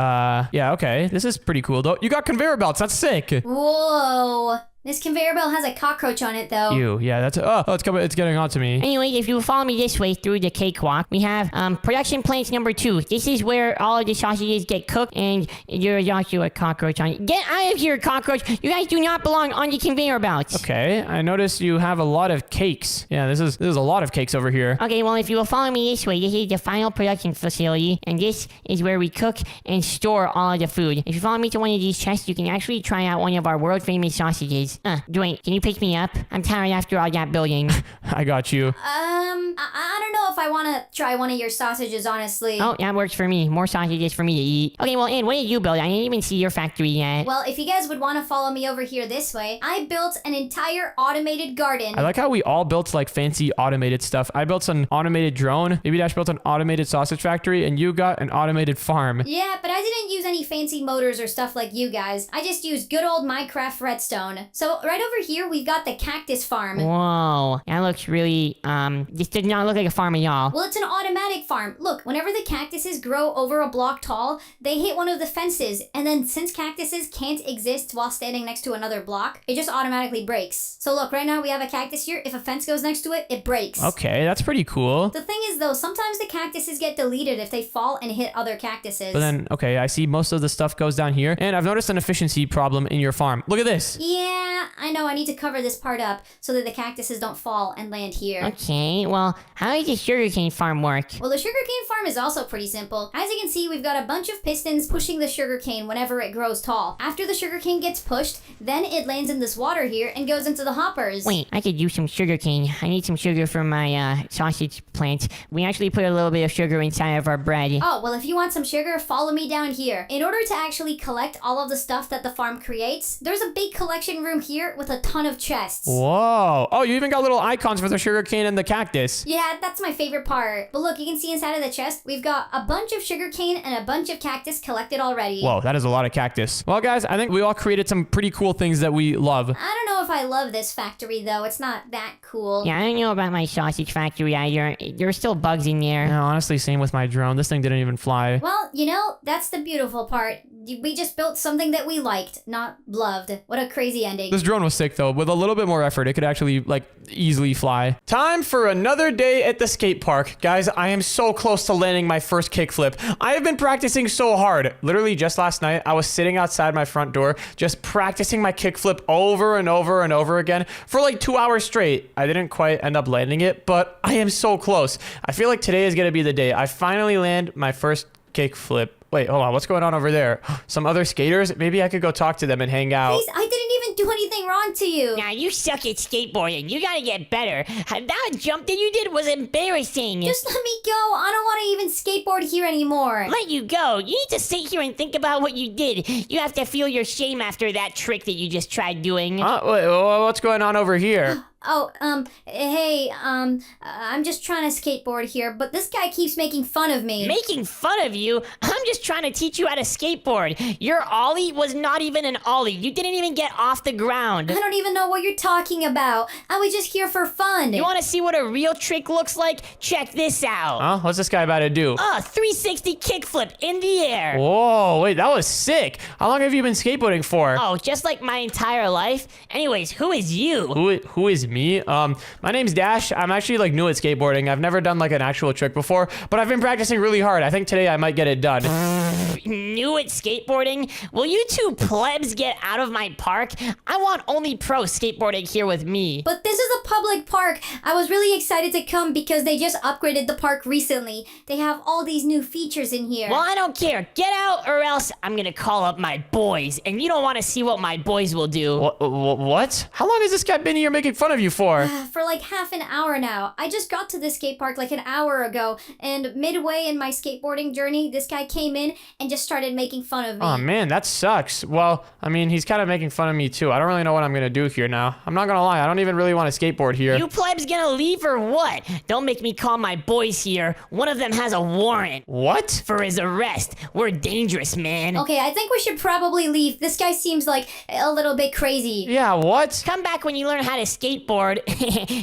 Yeah, okay. This is pretty cool, though. You got conveyor belts. That's sick. Whoa. This conveyor belt has a cockroach on it, though. Ew, yeah, that's... Oh, it's getting on to me. Anyway, if you follow me this way through the cakewalk, we have production plants number 2. This is where all of the sausages get cooked, and there's also a cockroach on it. Get out of here, cockroach! You guys do not belong on the conveyor belts. Okay, I notice you have a lot of cakes. Yeah, this is a lot of cakes over here. Okay, well, if you will follow me this way, this is the final production facility, and this is where we cook and store all of the food. If you follow me to one of these chests, you can actually try out one of our world-famous sausages. Dwayne, can you pick me up? I'm tired after all that building. I got you. I don't know if I want to try one of your sausages, honestly. Oh, that works for me. More sausages for me to eat. Okay, well, Ann, what did you build? I didn't even see your factory yet. Well, if you guys would want to follow me over here this way, I built an entire automated garden. I like how we all built like fancy automated stuff. I built an automated drone. Baby Dash built an automated sausage factory, and you got an automated farm. Yeah, but I didn't use any fancy motors or stuff like you guys. I just used good old Minecraft redstone. So right over here, we've got the cactus farm. Whoa, that looks really, this does not look like a farm at all. Well, it's an automatic farm. Look, whenever the cactuses grow over a block tall, they hit one of the fences. And then since cactuses can't exist while standing next to another block, it just automatically breaks. So look, right now we have a cactus here. If a fence goes next to it, it breaks. Okay, that's pretty cool. The thing is though, sometimes the cactuses get deleted if they fall and hit other cactuses. But then, okay, I see most of the stuff goes down here. And I've noticed an efficiency problem in your farm. Look at this. Yeah, Yeah, I know I need to cover this part up so that the cactuses don't fall and land here. Okay, well, how does the sugarcane farm work? Well, the sugarcane farm is also pretty simple. As you can see, we've got a bunch of pistons pushing the sugarcane whenever it grows tall. After the sugarcane gets pushed, then it lands in this water here and goes into the hoppers. Wait, I could use some sugarcane. I need some sugar for my sausage plant. We actually put a little bit of sugar inside of our bread. Oh, well, if you want some sugar, follow me down here. In order to actually collect all of the stuff that the farm creates, there's a big collection room here with a ton of chests. Whoa. Oh, you even got little icons for the sugarcane and the cactus. Yeah, that's my favorite part. But look, you can see inside of the chest, we've got a bunch of sugarcane and a bunch of cactus collected already. Whoa, that is a lot of cactus. Well, guys, I think we all created some pretty cool things that we love. I don't know if I love this factory, though. It's not that cool. Yeah, I don't know about my sausage factory either. There's still bugs in there. Yeah, honestly, same with my drone. This thing didn't even fly. Well, that's the beautiful part. We just built something that we liked, not loved. What a crazy ending. This drone was sick, though. With a little bit more effort, it could actually, easily fly. Time for another day at the skate park. Guys, I am so close to landing my first kickflip. I have been practicing so hard. Literally, just last night, I was sitting outside my front door, just practicing my kickflip over and over and over again for 2 hours straight. I didn't quite end up landing it, but I am so close. I feel like today is going to be the day I finally land my first kickflip. Wait, hold on. What's going on over there? Some other skaters? Maybe I could go talk to them and hang out. Please, I didn't even do anything wrong to you. Now, you suck at skateboarding. You gotta get better. That jump that you did was embarrassing. Just let me go. I don't want to even skateboard here anymore. Let you go. You need to sit here and think about what you did. You have to feel your shame after that trick that you just tried doing. Wait, what's going on over here? Oh, hey, I'm just trying to skateboard here, but this guy keeps making fun of me. Making fun of you? I'm just trying to teach you how to skateboard. Your ollie was not even an ollie. You didn't even get off the ground. I don't even know what you're talking about. I was just here for fun. You want to see what a real trick looks like? Check this out. Huh? What's this guy about to do? 360 kickflip in the air. Whoa, wait, that was sick. How long have you been skateboarding for? Oh, just like my entire life. Anyways, who is you? Who is me? My name's Dash. I'm actually new at skateboarding. I've never done an actual trick before, but I've been practicing really hard. I think today I might get it done. New at skateboarding? Will you two plebs get out of my park? I want only pro skateboarding here with me. But this is a public park. I was really excited to come because they just upgraded the park recently. They have all these new features in here. Well, I don't care. Get out or else I'm gonna call up my boys, and you don't want to see what my boys will do. What? How long has this guy been here making fun of you for? For half an hour now. I just got to the skate park an hour ago, and midway in my skateboarding journey, this guy came in and just started making fun of me. Oh man, that sucks. Well, I mean, he's kind of making fun of me too. I don't really know what I'm gonna do here now. I'm not gonna lie, I don't even really want to skateboard here. You plebs gonna leave or what? Don't make me call my boys here. One of them has a warrant. What? For his arrest. We're dangerous, man. Okay, I think we should probably leave. This guy seems like a little bit crazy. Yeah, what? Come back when you learn how to skateboard.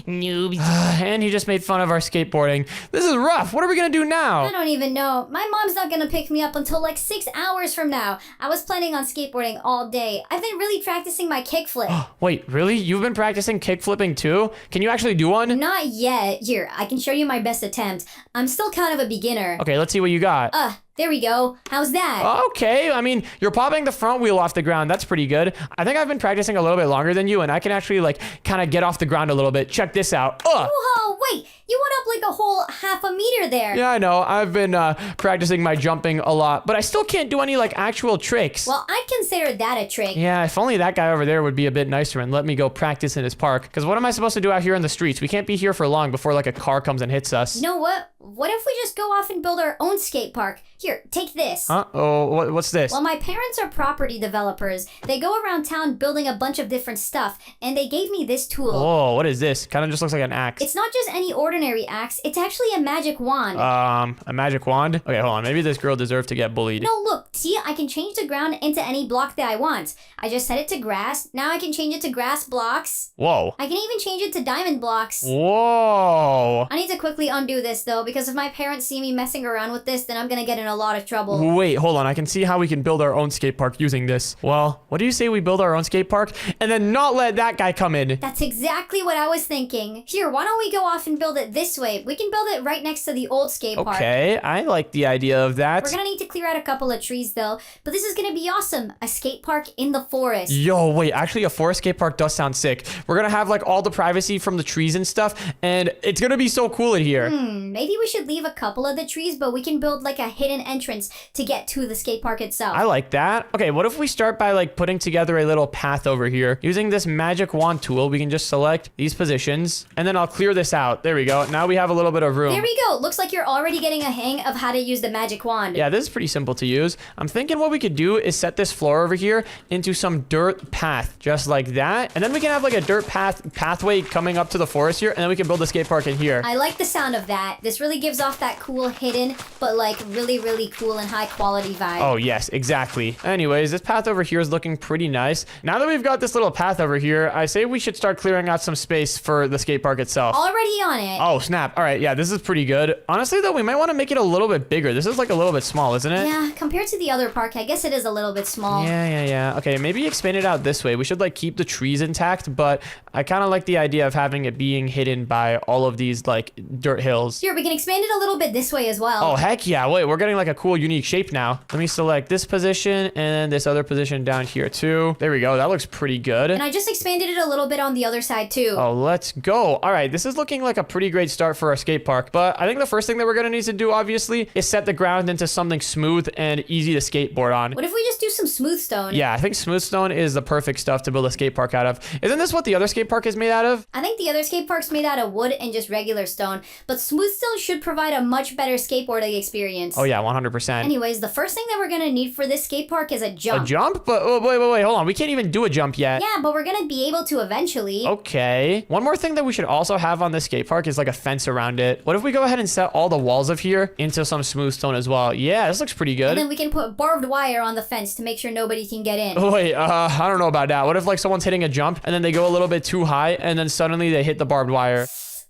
Noobs. And he just made fun of our skateboarding. This is rough. What are we gonna do I now? don't even know. My mom's not gonna pick me up until 6 hours from now. I was planning on skateboarding all day. I've been really practicing my kickflip. Wait, really? You've been practicing kickflipping too? Can you actually do one? Not yet. Here, I can show you my best attempt. I'm still kind of a beginner. Okay, let's see what you got. There we go. How's that? Okay, I mean, you're popping the front wheel off the ground. That's pretty good. I think I've been practicing a little bit longer than you, and I can actually, kind of get off the ground a little bit. Check this out. Whoa, wait. You went up a whole half a meter there. Yeah, I know. I've been practicing my jumping a lot, but I still can't do any, actual tricks. Well, I'd consider that a trick. Yeah, if only that guy over there would be a bit nicer and let me go practice in his park. Because what am I supposed to do out here in the streets? We can't be here for long before, a car comes and hits us. You know what? What if we just go off and build our own skate park? Here, take this. Huh? Oh, what's this? Well, my parents are property developers. They go around town building a bunch of different stuff, and they gave me this tool. Oh, what is this? Kind of just looks like an axe. It's not just any ordinary axe. It's actually a magic wand. A magic wand? Okay, hold on. Maybe this girl deserved to get bullied. No, look. See, I can change the ground into any block that I want. I just set it to grass. Now I can change it to grass blocks. Whoa. I can even change it to diamond blocks. Whoa. I need to quickly undo this, though, because because if my parents see me messing around with this, then I'm gonna get in a lot of trouble. Wait, hold on. I can see how we can build our own skate park using this. Well, what do you say we build our own skate park and then not let that guy come in? That's exactly what I was thinking. Here, why don't we go off and build it this way? We can build it right next to the old skate park. Okay, I like the idea of that. We're gonna need to clear out a couple of trees though, but this is gonna be awesome. A skate park in the forest. Yo, wait, actually a forest skate park does sound sick. We're gonna have like all the privacy from the trees and stuff, and it's gonna be so cool in here. Maybe we should leave a couple of the trees, but we can build like a hidden entrance to get to the skate park itself. I like that. Okay, what if we start by like putting together a little path over here? Using this magic wand tool, we can just select these positions, and then I'll clear this out. There we go. Now we have a little bit of room. There we go. Looks like you're already getting a hang of how to use the magic wand. Yeah, this is pretty simple to use. I'm thinking what we could do is set this floor over here into some dirt path, just like that. And then we can have like a dirt pathway coming up to the forest here, and then we can build a skate park in here. I like the sound of that. This really gives off that cool hidden, but like really, really cool and high quality vibe. Oh, yes, exactly. Anyways, this path over here is looking pretty nice. Now that we've got this little path over here, I say we should start clearing out some space for the skate park itself. Already on it. Oh, snap. All right, yeah, this is pretty good. Honestly, though, we might want to make it a little bit bigger. This is like a little bit small, isn't it? Yeah, compared to the other park, I guess it is a little bit small. Yeah. Okay, maybe expand it out this way. We should like keep the trees intact, but I kind of like the idea of having it being hidden by all of these like dirt hills. Here, we can expand it a little bit this way as well. Oh, heck yeah. Wait, we're getting like a cool, unique shape now. Let me select this position and this other position down here too. There we go. That looks pretty good. And I just expanded it a little bit on the other side too. Oh, let's go. All right, this is looking like a pretty great start for our skate park, but I think the first thing that we're going to need to do, obviously, is set the ground into something smooth and easy to skateboard on. What if we just do some smooth stone? Yeah, I think smooth stone is the perfect stuff to build a skate park out of. Isn't this what the other skate park is made out of? I think the other skate park's made out of wood and just regular stone, but smooth stone should provide a much better skateboarding experience. Oh yeah, 100%. Anyways, the first thing that we're gonna need for this skate park is a jump. A jump? But wait, hold on. We can't even do a jump yet. Yeah, but we're gonna be able to eventually. Okay. One more thing that we should also have on this skate park is like a fence around it. What if we go ahead and set all the walls of here into some smooth stone as well? Yeah, this looks pretty good. And then we can put barbed wire on the fence to make sure nobody can get in. Oh, wait, I don't know about that. What if like someone's hitting a jump and then they go a little bit too high and then suddenly they hit the barbed wire?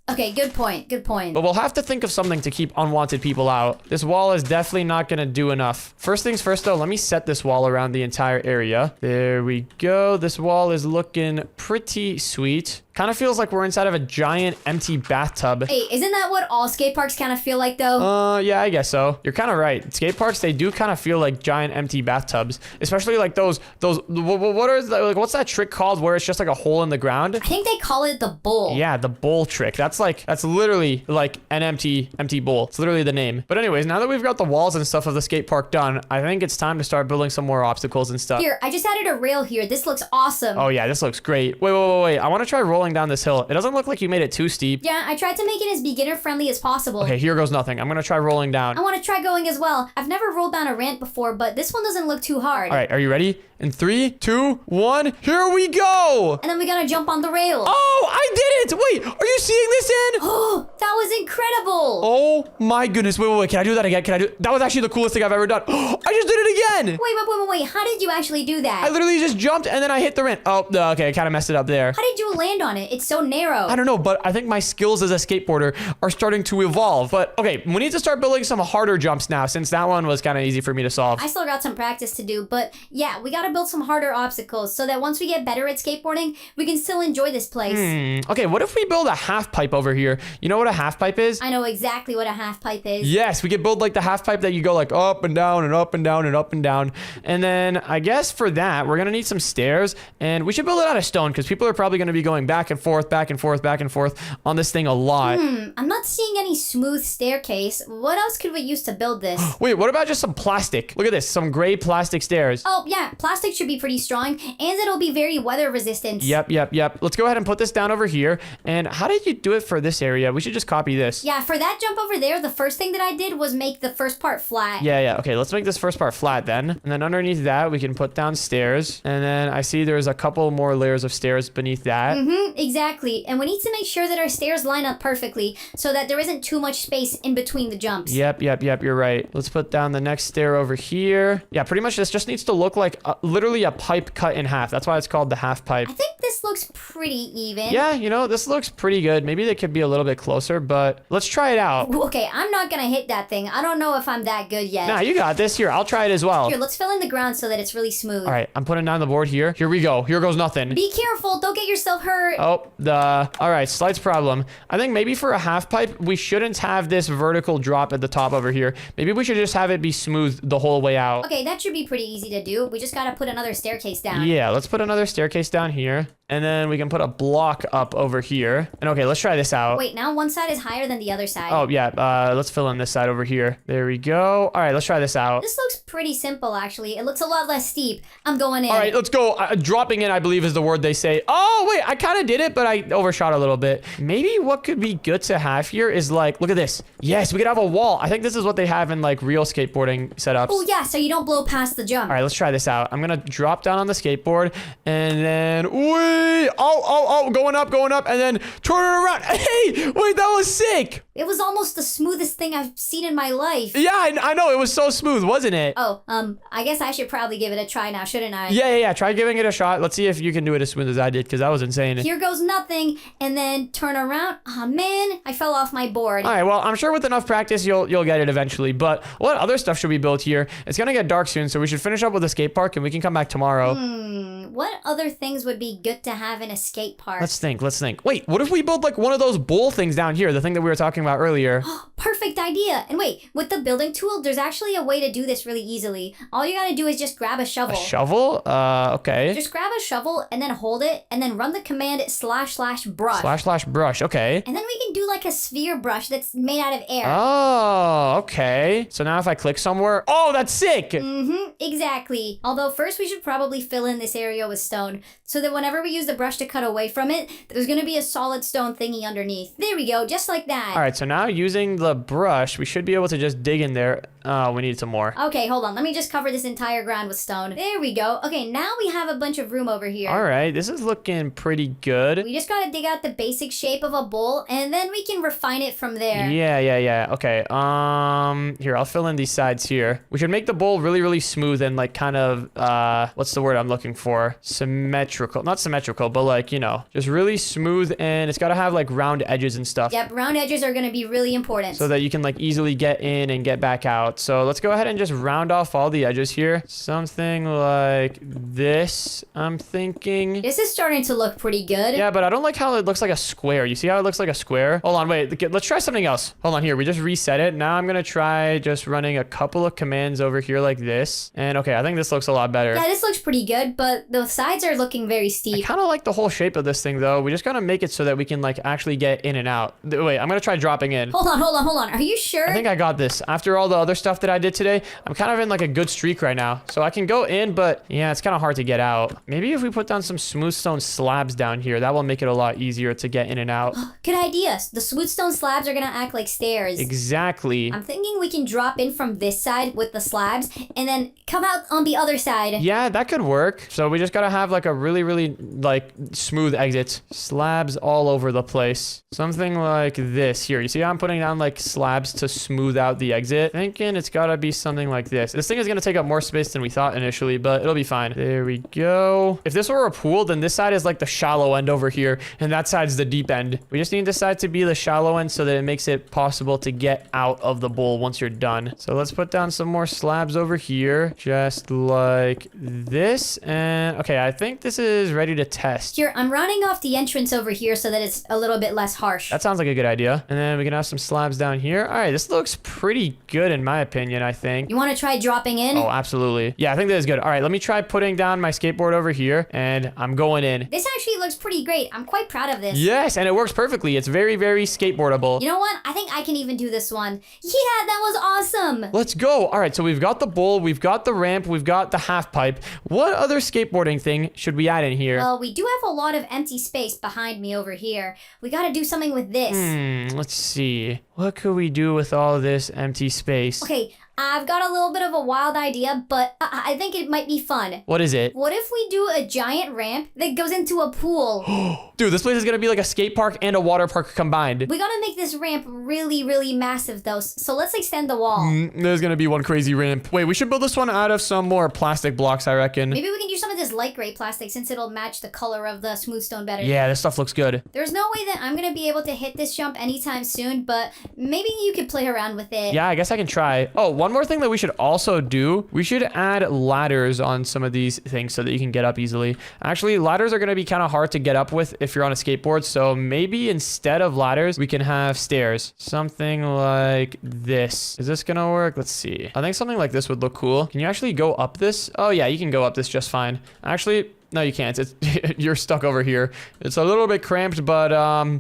Okay, good point. But we'll have to think of something to keep unwanted people out. This wall is definitely not gonna do enough. First things first though, let me set this wall around the entire area. There we go. This wall is looking pretty sweet. Kind of feels like we're inside of a giant empty bathtub. Hey, isn't that what all skate parks kind of feel like though? Yeah, I guess so. You're kind of right. Skate parks, they do kind of feel like giant empty bathtubs, especially like those, what are, like, what's that trick called where it's just like a hole in the ground? I think they call it the bowl. Yeah, the bowl trick. That's literally like an empty bowl. It's literally the name. But anyways, now that we've got the walls and stuff of the skate park done, I think it's time to start building some more obstacles and stuff. Here, I just added a rail here. This looks awesome. Oh yeah, this looks great. Wait. I want to try rolling down this hill. It doesn't look like you made it too steep. Yeah, I tried to make it as beginner friendly as possible. Okay, here goes nothing. I'm gonna try rolling down. I want to try going as well. I've never rolled down a ramp before, but this one doesn't look too hard. All right, are you ready? In 3, 2, 1, here we go! And then we gotta jump on the rail. Oh, I did it! Wait, are you seeing this in? Oh, that was incredible! Oh my goodness, wait, can I do that again? That was actually the coolest thing I've ever done. I just did it again! Wait, how did you actually do that? I literally just jumped and then I hit the ramp. Oh, okay, I kind of messed it up there. How did you land on it? It's so narrow. I don't know, but I think my skills as a skateboarder are starting to evolve. But okay, we need to start building some harder jumps now since that one was kind of easy for me to solve. I still got some practice to do, but yeah, we gotta build some harder obstacles so that once we get better at skateboarding, we can still enjoy this place. Okay, what if we build a half pipe over here? You know what a half pipe is? I know exactly what a half pipe is. Yes, we could build like the half pipe that you go like up and down and up and down and up and down. And then I guess for that, we're gonna need some stairs and we should build it out of stone because people are probably gonna be going back and forth on this thing a lot. I'm not seeing any smooth staircase. What else could we use to build this? Wait, what about just some plastic? Look at this, some gray plastic stairs. Oh yeah, plastic should be pretty strong and it'll be very weather resistant. Yep. Let's go ahead and put this down over here. And how did you do it for this area? We should just copy this. Yeah, for that jump over there, the first thing that I did was make the first part flat. Yeah. Okay, let's make this first part flat then. And then underneath that, we can put down stairs. And then I see there's a couple more layers of stairs beneath that. Exactly. And we need to make sure that our stairs line up perfectly so that there isn't too much space in between the jumps. Yep. You're right. Let's put down the next stair over here. Yeah, pretty much this just needs to look like literally a pipe cut in half. That's why it's called the half pipe. I think this looks pretty even. Yeah, you know, this looks pretty good. Maybe they could be a little bit closer, but let's try it out. Okay, I'm not gonna hit that thing. I don't know if I'm that good yet. Nah, you got this. Here, I'll try it as well. Here, let's fill in the ground so that it's really smooth. All right, I'm putting down the board here. Here we go. Here goes nothing. Be careful, don't get yourself hurt. Oh, all right, slight problem. I think maybe for a half pipe, we shouldn't have this vertical drop at the top over here. Maybe we should just have it be smooth the whole way out. Okay, that should be pretty easy to do. We just gotta put another staircase down. Yeah, let's put another staircase down here. And then we can put a block up over here. And okay, let's try this out. Wait, now one side is higher than the other side. Oh, yeah. Let's fill in this side over here. There we go. All right, let's try this out. This looks pretty simple, actually. It looks a lot less steep. I'm going in. All right, let's go. Dropping in, I believe, is the word they say. Oh, wait, I kind of did it, but I overshot a little bit. Maybe what could be good to have here is like, look at this. Yes, we could have a wall. I think this is what they have in like real skateboarding setups. Oh, yeah, so you don't blow past the jump. All right, let's try this out. I'm going to drop down on the skateboard and then, wait, going up, and then turn it around. Hey, wait, that was sick. It was almost the smoothest thing I've seen in my life. Yeah, I know. It was so smooth, wasn't it? Oh, I guess I should probably give it a try now, shouldn't I? Yeah. Try giving it a shot. Let's see if you can do it as smooth as I did, because that was insane. Here goes nothing, and then turn around. Oh man, I fell off my board. All right, well, I'm sure with enough practice, you'll get it eventually. But what other stuff should we build here? It's gonna get dark soon, so we should finish up with the skate park, and we can come back tomorrow. What other things would be good to have in a skate park? Let's think. Wait, what if we build like one of those bowl things down here? The thing that we were talking about earlier. Perfect idea. And wait, with the building tool, there's actually a way to do this really easily. All you gotta do is just grab a shovel. A shovel? Okay. Just grab a shovel and then hold it and then run the command //brush. //brush, okay. And then we can do like a sphere brush that's made out of air. Oh, okay. So now if I click somewhere, oh, that's sick. Exactly. Although first we should probably fill in this area with stone so that whenever we use the brush to cut away from it, there's gonna be a solid stone thingy underneath. There we go, just like that. All right, so now using the brush, we should be able to just dig in there. Oh, we need some more. Okay, hold on. Let me just cover this entire ground with stone. There we go. Okay, now we have a bunch of room over here. All right, this is looking pretty good. We just gotta dig out the basic shape of a bowl, and then we can refine it from there. Yeah. Okay, here, I'll fill in these sides here. We should make the bowl really, really smooth and like kind of, what's the word I'm looking for? Symmetrical. Not symmetrical, but like, you know, just really smooth, and it's gotta have like round edges and stuff. Yep, round edges are gonna be really important. So that you can like easily get in and get back out. So let's go ahead and just round off all the edges here. Something like this, I'm thinking. This is starting to look pretty good. Yeah, but I don't like how it looks like a square. You see how it looks like a square? Hold on, wait. Let's try something else. Hold on here. We just reset it. Now I'm going to try just running a couple of commands over here like this. And okay, I think this looks a lot better. Yeah, this looks pretty good, but the sides are looking very I steep. kind of like the whole shape of this thing, though. We just got to make it so that we can like actually get in and out. Wait, I'm going to try dropping in. Hold on. Are you sure? I think I got this. After all the other stuff that I did today, I'm kind of in like a good streak right now. So I can go in, but yeah, it's kind of hard to get out. Maybe if we put down some smooth stone slabs down here, that will make it a lot easier to get in and out. Good idea. The smooth stone slabs are gonna act like stairs. Exactly. I'm thinking we can drop in from this side with the slabs and then come out on the other side. Yeah, that could work. So we just gotta have like a really, really like smooth exit. Slabs all over the place. Something like this here. You see how I'm putting down like slabs to smooth out the exit? Thinking it's gotta be something like this. This thing is gonna take up more space than we thought initially, but it'll be fine. There we go. If this were a pool, then this side is like the shallow end over here, and that side's the deep end. We just need this side to be the shallow end so that it makes it possible to get out of the bowl once you're done. So let's put down some more slabs over here, just like this. And okay, I think this is ready to test. Here, I'm rounding off the entrance over here so that it's a little bit less harsh. That sounds like a good idea. And then we can have some slabs down here. All right, this looks pretty good in my opinion, I think. You want to try dropping in? Oh, absolutely. Yeah, I think that is good. All right, let me try putting down my skateboard over here, and I'm going in. This actually looks pretty great. I'm quite proud of this. Yes, and it works perfectly. It's very, very skateboardable. You know what? I think I can even do this one. Yeah, that was awesome. Let's go. All right, so we've got the bowl, we've got the ramp, we've got the half pipe. What other skateboarding thing should we add in here? Well, we do have a lot of empty space behind me over here. We gotta do something with this. Let's see. What could we do with all this empty space? Okay, I've got a little bit of a wild idea, but I think it might be fun. What is it? What if we do a giant ramp that goes into a pool? Dude, this place is gonna be like a skate park and a water park combined. We gotta make this ramp really, really massive though, so let's extend the wall. There's gonna be one crazy ramp. Wait, we should build this one out of some more plastic blocks, I reckon. Maybe we can do something with this light gray plastic since it'll match the color of the smooth stone better. Yeah, this stuff looks good. There's no way that I'm gonna be able to hit this jump anytime soon, but maybe you could play around with it. Yeah, I guess I can try. Oh, one more thing that we should also do. We should add ladders on some of these things so that you can get up easily. Actually, ladders are going to be kind of hard to get up with if you're on a skateboard. So maybe instead of ladders, we can have stairs. Something like this. Is this going to work? Let's see. I think something like this would look cool. Can you actually go up this? Oh, yeah, you can go up this just fine. Actually, no, you can't. It's you're stuck over here. It's a little bit cramped, but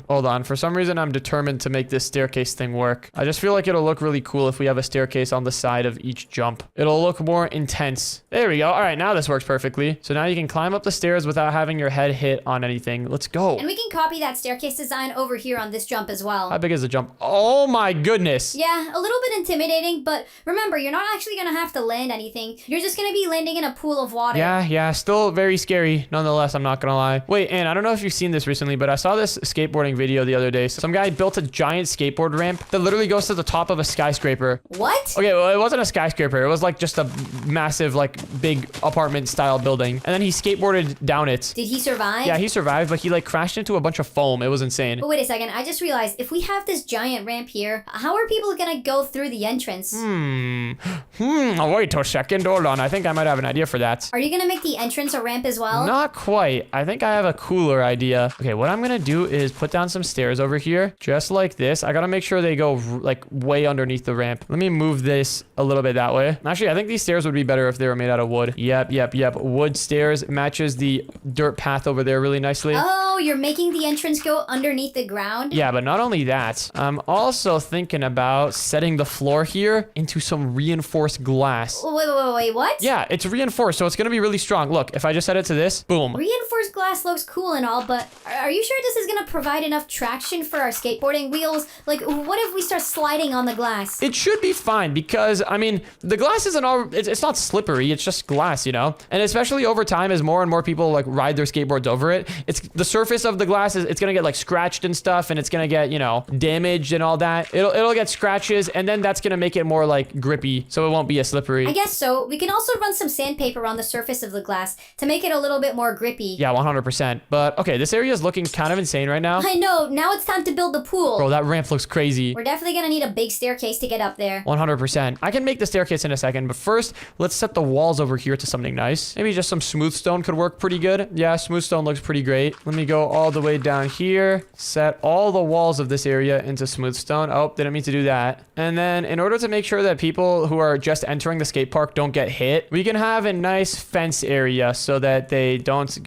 hold on. For some reason, I'm determined to make this staircase thing work. I just feel like it'll look really cool if we have a staircase on the side of each jump. It'll look more intense. There we go. All right, now this works perfectly. So now you can climb up the stairs without having your head hit on anything. Let's go. And we can copy that staircase design over here on this jump as well. How big is the jump? Oh my goodness. Yeah, a little bit intimidating, but remember, you're not actually gonna have to land anything. You're just gonna be landing in a pool of water. Yeah, still very scary. Nonetheless, I'm not gonna lie. Wait, and I don't know if you've seen this recently, but I saw this skateboarding video the other day. Some guy built a giant skateboard ramp that literally goes to the top of a skyscraper. What? Okay, well, it wasn't a skyscraper. It was like just a massive, like, big apartment style building. And then he skateboarded down it. Did he survive? Yeah, he survived, but he like crashed into a bunch of foam. It was insane. But wait a second, I just realized if we have this giant ramp here, how are people gonna go through the entrance? Wait a second. Hold on. I think I might have an idea for that. Are you gonna make the entrance a ramp as well? Not quite. I think I have a cooler idea. Okay, what I'm gonna do is put down some stairs over here, just like this. I gotta make sure they go like way underneath the ramp. Let me move this a little bit that way. Actually, I think these stairs would be better if they were made out of wood. Yep. Wood stairs matches the dirt path over there really nicely. Oh, you're making the entrance go underneath the ground? Yeah, but not only that, I'm also thinking about setting the floor here into some reinforced glass. Wait, what? Yeah, it's reinforced, so it's gonna be really strong. Look, if I just set it to this, boom. Reinforced glass looks cool and all, but are you sure this is gonna provide enough traction for our skateboarding wheels? Like, what if we start sliding on the glass? It should be fine because, I mean, the glass isn't all, it's not slippery, it's just glass, you know? And especially over time, as more and more people like ride their skateboards over it, it's the surface of the glass it's gonna get like scratched and stuff, and it's gonna get, you know, damaged and all that. It'll get scratches, and then that's gonna make it more like grippy, so it won't be as slippery. I guess so. We can also run some sandpaper on the surface of the glass to make it a little bit more grippy. Yeah, 100%. But okay, this area is looking kind of insane right now. I know. Now it's time to build the pool. Bro, that ramp looks crazy. We're definitely gonna need a big staircase to get up there. 100%. I can make the staircase in a second, but first, let's set the walls over here to something nice. Maybe just some smooth stone could work pretty good. Yeah, smooth stone looks pretty great. Let me go all the way down here, set all the walls of this area into smooth stone. Oh, didn't mean to do that. And then in order to make sure that people who are just entering the skate park don't get hit, we can have a nice fence area so that they don't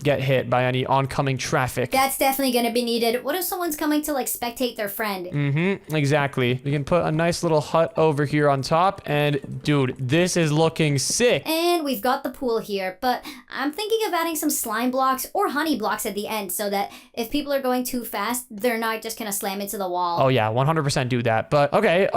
get hit by any oncoming traffic. That's definitely gonna be needed. What if someone's coming to like spectate their friend? Exactly. We can put a nice little hut over here on top, and dude, this is looking sick. And we've got the pool here, but I'm thinking of adding some slime blocks or honey blocks at the end so that if people are going too fast, they're not just gonna slam into the wall. Oh yeah, 100% do that. But okay, it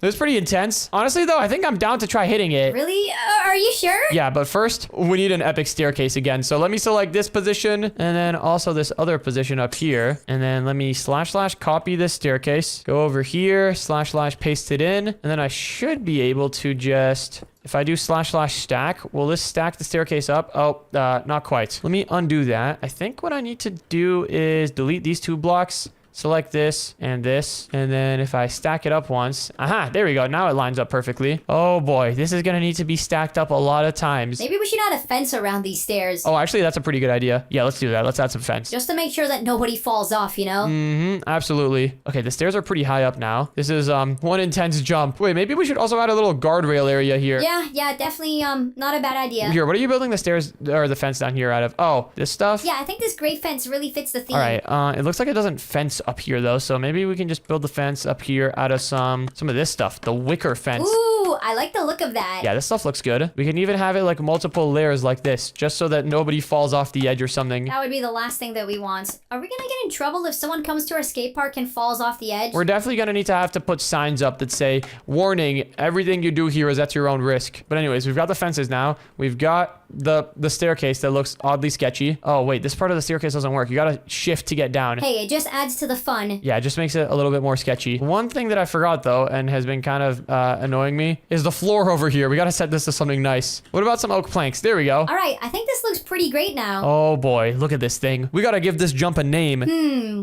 was pretty intense. Honestly though, I think I'm down to try hitting it. Really? Are you sure? Yeah, but first, we need an epic staircase again. So let me select this position, and then also this other position up here. And then let me / copy this staircase. Go over here, / paste it in. And then I should be able to just... If I do / stack, will this stack the staircase up? Oh, not quite. Let me undo that. I think what I need to do is delete these 2 blocks. Select this, and then if I stack it up once, aha, there we go. Now it lines up perfectly. Oh boy, this is gonna need to be stacked up a lot of times. Maybe we should add a fence around these stairs. Oh, actually, that's a pretty good idea. Yeah, let's do that. Let's add some fence. Just to make sure that nobody falls off, you know? Absolutely. Okay, the stairs are pretty high up now. This is one intense jump. Wait, maybe we should also add a little guardrail area here. Yeah, definitely not a bad idea. Here, what are you building the stairs or the fence down here out of? Oh, this stuff? Yeah, I think this gray fence really fits the theme. All right, it looks like it doesn't fence up here though, so maybe we can just build the fence up here out of some of this stuff, the wicker fence. Ooh, I like the look of that. Yeah, this stuff looks good. We can even have it like multiple layers like this, just so that nobody falls off the edge or something. That would be the last thing that we want. Are we gonna get in trouble if someone comes to our skate park and falls off the edge? We're definitely gonna need to have to put signs up that say, warning, everything you do here is at your own risk. But anyways, we've got the fences now. We've got the staircase that looks oddly sketchy. Oh, wait, this part of the staircase doesn't work. You gotta shift to get down. Hey, it just adds to the fun. Yeah, it just makes it a little bit more sketchy. One thing that I forgot, though, and has been kind of annoying me, is the floor over here. We gotta set this to something nice. What about some oak planks? There we go. All right, I think this looks pretty great now. Oh, boy. Look at this thing. We gotta give this jump a name.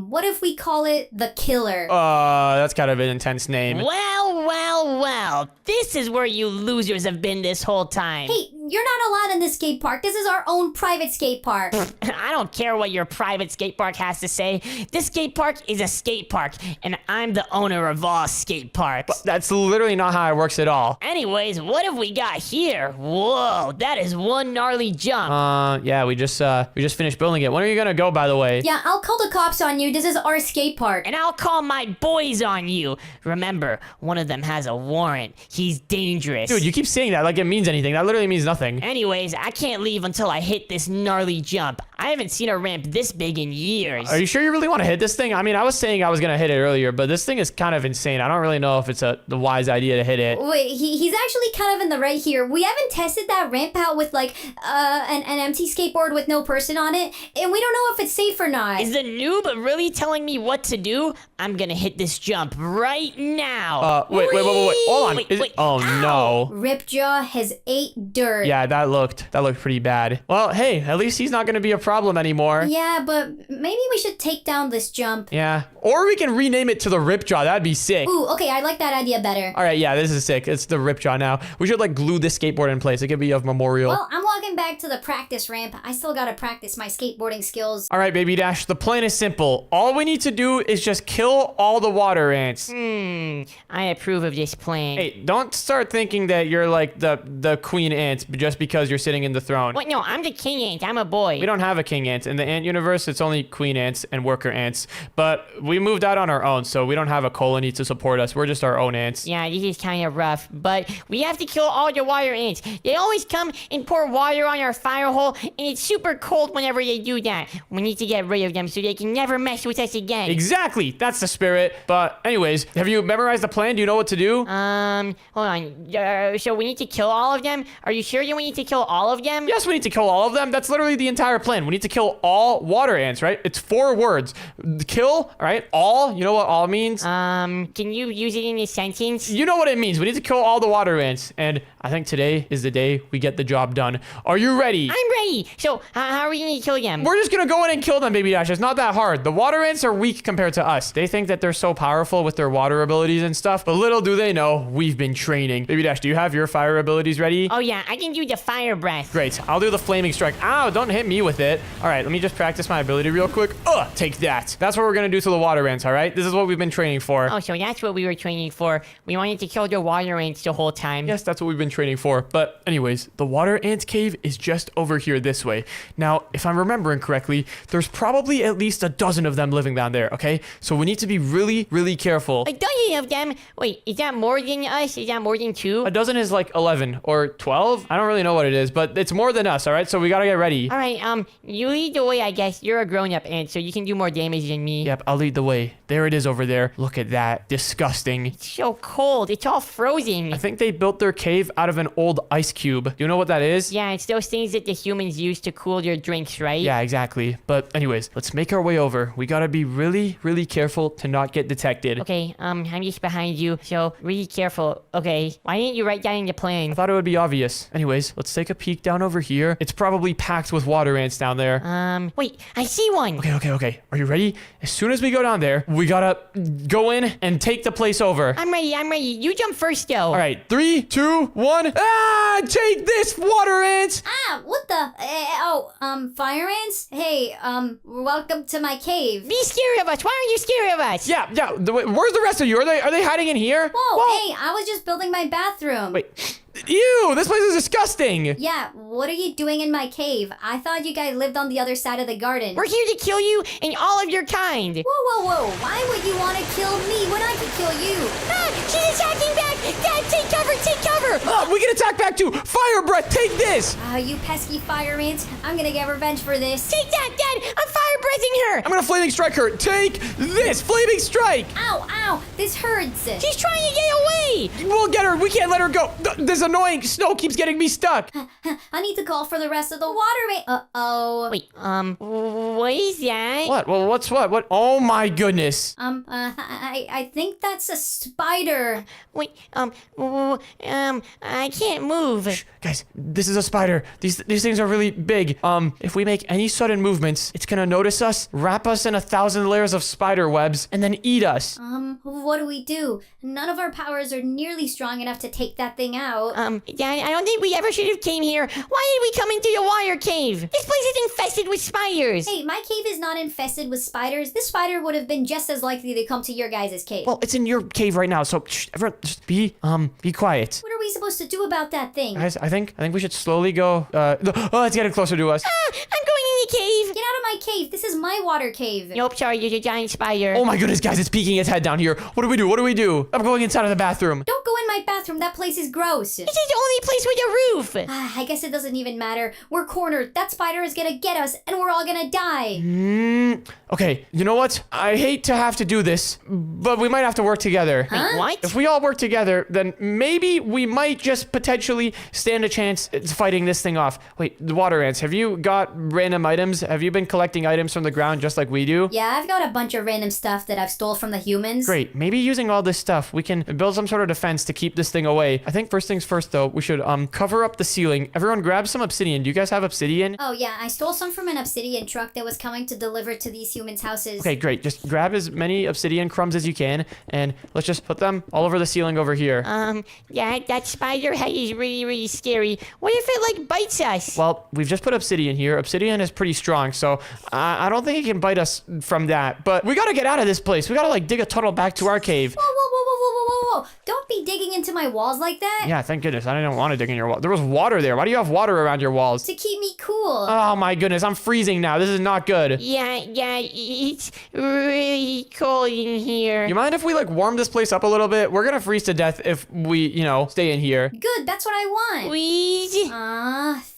What if we call it the Killer? That's kind of an intense name. Well. This is where you losers have been this whole time. Hey, you're not allowed in this skate park. This is our own private skate park. I don't care what your private skate park has to say. This skate park is a skate park, and I'm the owner of all skate parks. That's literally not how it works at all. Anyways, what have we got here? Whoa, that is one gnarly jump. Yeah, we just finished building it. When are you gonna go, by the way? Yeah, I'll call the cops on you. This is our skate park. And I'll call my boys on you. Remember, one of them has a warrant. He's dangerous. Dude, you keep saying that like it means anything. That literally means nothing. Anyways, I can't leave until I hit this gnarly jump. I haven't seen a ramp this big in years. Are you sure you really want to hit this thing? I mean, I was saying I was gonna hit it earlier, but this thing is kind of insane. I don't really know if it's the wise idea to hit it. Wait, he's actually kind of in the right here. We haven't tested that ramp out with like an empty skateboard with no person on it, and we don't know if it's safe or not. Is the noob really telling me what to do? I'm gonna hit this jump right now. Wait. Hold on. Wait. Oh, no. Ripjaw has ate dirt. Yeah, that looked pretty bad. Well, hey, at least he's not gonna be a problem anymore. Yeah, but maybe we should take down this jump. Yeah. Or we can rename it to the Ripjaw. That'd be sick. Ooh, okay, I like that idea better. All right, yeah, this is sick. It's the Ripjaw now. We should like glue this skateboard in place. It could be of memorial. Well, I'm walking back to the practice ramp. I still gotta practice my skateboarding skills. All right, Baby Dash, the plan is simple. All we need to do is just kill all the water ants. I approve of this plan. Hey, don't start thinking that you're like the queen ant just because you're sitting in the throne. Wait, no, I'm the king ant. I'm a boy. We don't have a king ant. In the ant universe, it's only queen ants and worker ants. But we moved out on our own, so we don't have a colony to support us. We're just our own ants. Yeah, this is kind of rough, but we have to kill all the water ants. They always come and pour water on our fire hole, and it's super cold whenever they do that. We need to get rid of them so they can never mess with us again. Exactly. That's the spirit. But anyways, have you memorized the plan? Do you know what to do? Hold on. So we need to kill all of them? Are you sure we need to kill all of them? Yes, we need to kill all of them. That's literally the entire plan. We need to kill all water ants, right? It's 4 words. Kill, all right? All. You know what all means? Can you use it in a sentence? You know what it means. We need to kill all the water ants. And I think today is the day we get the job done. Are you ready? I'm ready. So how are we going to kill them? We're just going to go in and kill them, Baby Dash. It's not that hard. The water ants are weak compared to us. They think that they're so powerful with their water abilities and stuff. But little do they know, we've been training. Baby Dash, do you have your fire abilities ready? Oh, yeah. I can do the fire breath. Great. I'll do the flaming strike. Ow, don't hit me with it. All right, let me just practice my ability real quick. Take that. That's what we're going to do to the water ants, all right? This is what we've been training for. Oh, so that's what we were training for. We wanted to kill the water ants the whole time. Yes, that's what we've been training for. But anyways, the water ant cave is just over here this way. Now, if I'm remembering correctly, there's probably at least a dozen of them living down there, okay? So we need to be really, really careful. A dozen of them? Wait, is that more than us? Is that more than 2? A dozen is like 11 or 12. I don't really know what it is, but it's more than us, all right? So we gotta get ready. All right, you lead the way, I guess. You're a grown-up ant, so you can do more damage than me. Yep, I'll lead the way. There it is over there. Look at that. Disgusting. It's so cold. It's all frozen. I think they built their cave out of an old ice cube. Do you know what that is? Yeah, it's those things that the humans use to cool their drinks, right? Yeah, exactly. But anyways, let's make our way over. We gotta be really, really careful to not get detected. Okay, I'm just behind you, so really careful. Okay, why didn't you write that in the plan? I thought it would be obvious. Anyways, let's take a peek down over here. It's probably packed with water ants down there. Wait, I see one. Okay. Are you ready? As soon as we go down there, we gotta go in and take the place over. I'm ready. You jump first, though. All right, 3, 2, 1. Ah, take this, water ants! Ah, what the? Fire ants? Hey, welcome to my cave. Be scared of us. Why aren't you scared of us? Yeah. Where's the rest of you? Are they hiding in here? Whoa, hey, I was just building my bathroom. Wait. Ew, this place is disgusting. Yeah, what are you doing in my cave? I thought you guys lived on the other side of the garden. We're here to kill you and all of your kind. Whoa. Why would you want to kill me when I could kill you? Ah, she's attacking back. Dad, take cover. We can attack back too. Fire breath, take this. You pesky fire ants. I'm gonna get revenge for this. Take that, Dad. I'm fire breathing her. I'm gonna flaming strike her. Take this, flaming strike. Ow, this hurts. She's trying to get away. We'll get her. We can't let her go. There's annoying. Snow keeps getting me stuck. I need to call for the rest of the water. Uh-oh. Wait, what is that? What? Well, what's what? What? Oh my goodness. I think that's a spider. Wait, I can't move. Shh, guys, this is a spider. These things are really big. If we make any sudden movements, it's gonna notice us, wrap us in 1,000 layers of spider webs, and then eat us. What do we do? None of our powers are nearly strong enough to take that thing out. Dad, I don't think we ever should have came here. Why did we come into the water cave? This place is infested with spiders. Hey, my cave is not infested with spiders. This spider would have been just as likely to come to your guys' cave. Well, it's in your cave right now, so shh, everyone, just be quiet. What are we supposed to do about that thing? Guys, I think we should slowly go. Oh, it's getting closer to us. I'm going in the cave. Get out of my cave. This is my water cave. Nope, sorry, there's a giant spider. Oh my goodness, guys, it's peeking its head down here. What do we do? What do we do? I'm going inside of the bathroom. Don't go in my bathroom. That place is gross. This is the only place with a roof. I guess it doesn't even matter. We're cornered. That spider is gonna get us, and we're all gonna die. Okay, you know what? I hate to have to do this, but we might have to work together. Wait, what? If we all work together, then maybe we might just potentially stand a chance at fighting this thing off. Wait, the water ants, have you got random items? Have you been collecting items from the ground just like we do? Yeah, I've got a bunch of random stuff that I've stole from the humans. Great. Maybe using all this stuff, we can build some sort of defense to keep this thing away. I think first things first, though, we should cover up the ceiling. Everyone grab some obsidian. Do you guys have obsidian? Oh yeah, I stole some from an obsidian truck that was coming to deliver to these humans' houses. Okay, great. Just grab as many obsidian crumbs as you can, and let's just put them all over the ceiling over here. Yeah, that spider head is really, really scary. What if it, like, bites us? Well, we've just put obsidian here. Obsidian is pretty strong, so I don't think it can bite us from that. But we gotta get out of this place. We gotta, like, dig a tunnel back to our cave. Whoa, whoa, whoa, whoa, whoa, whoa, whoa, whoa. Don't be digging into my walls like that. Yeah, thank goodness. I didn't want to dig in your wall. There was water there. Why do you have water around your walls? To keep me cool. Oh my goodness, I'm freezing now. This is not good. Yeah, it's really cold in here. You mind if we, like, warm this place up a little bit? We're gonna freeze to death if we, stay in here. Good, that's what I want. Please?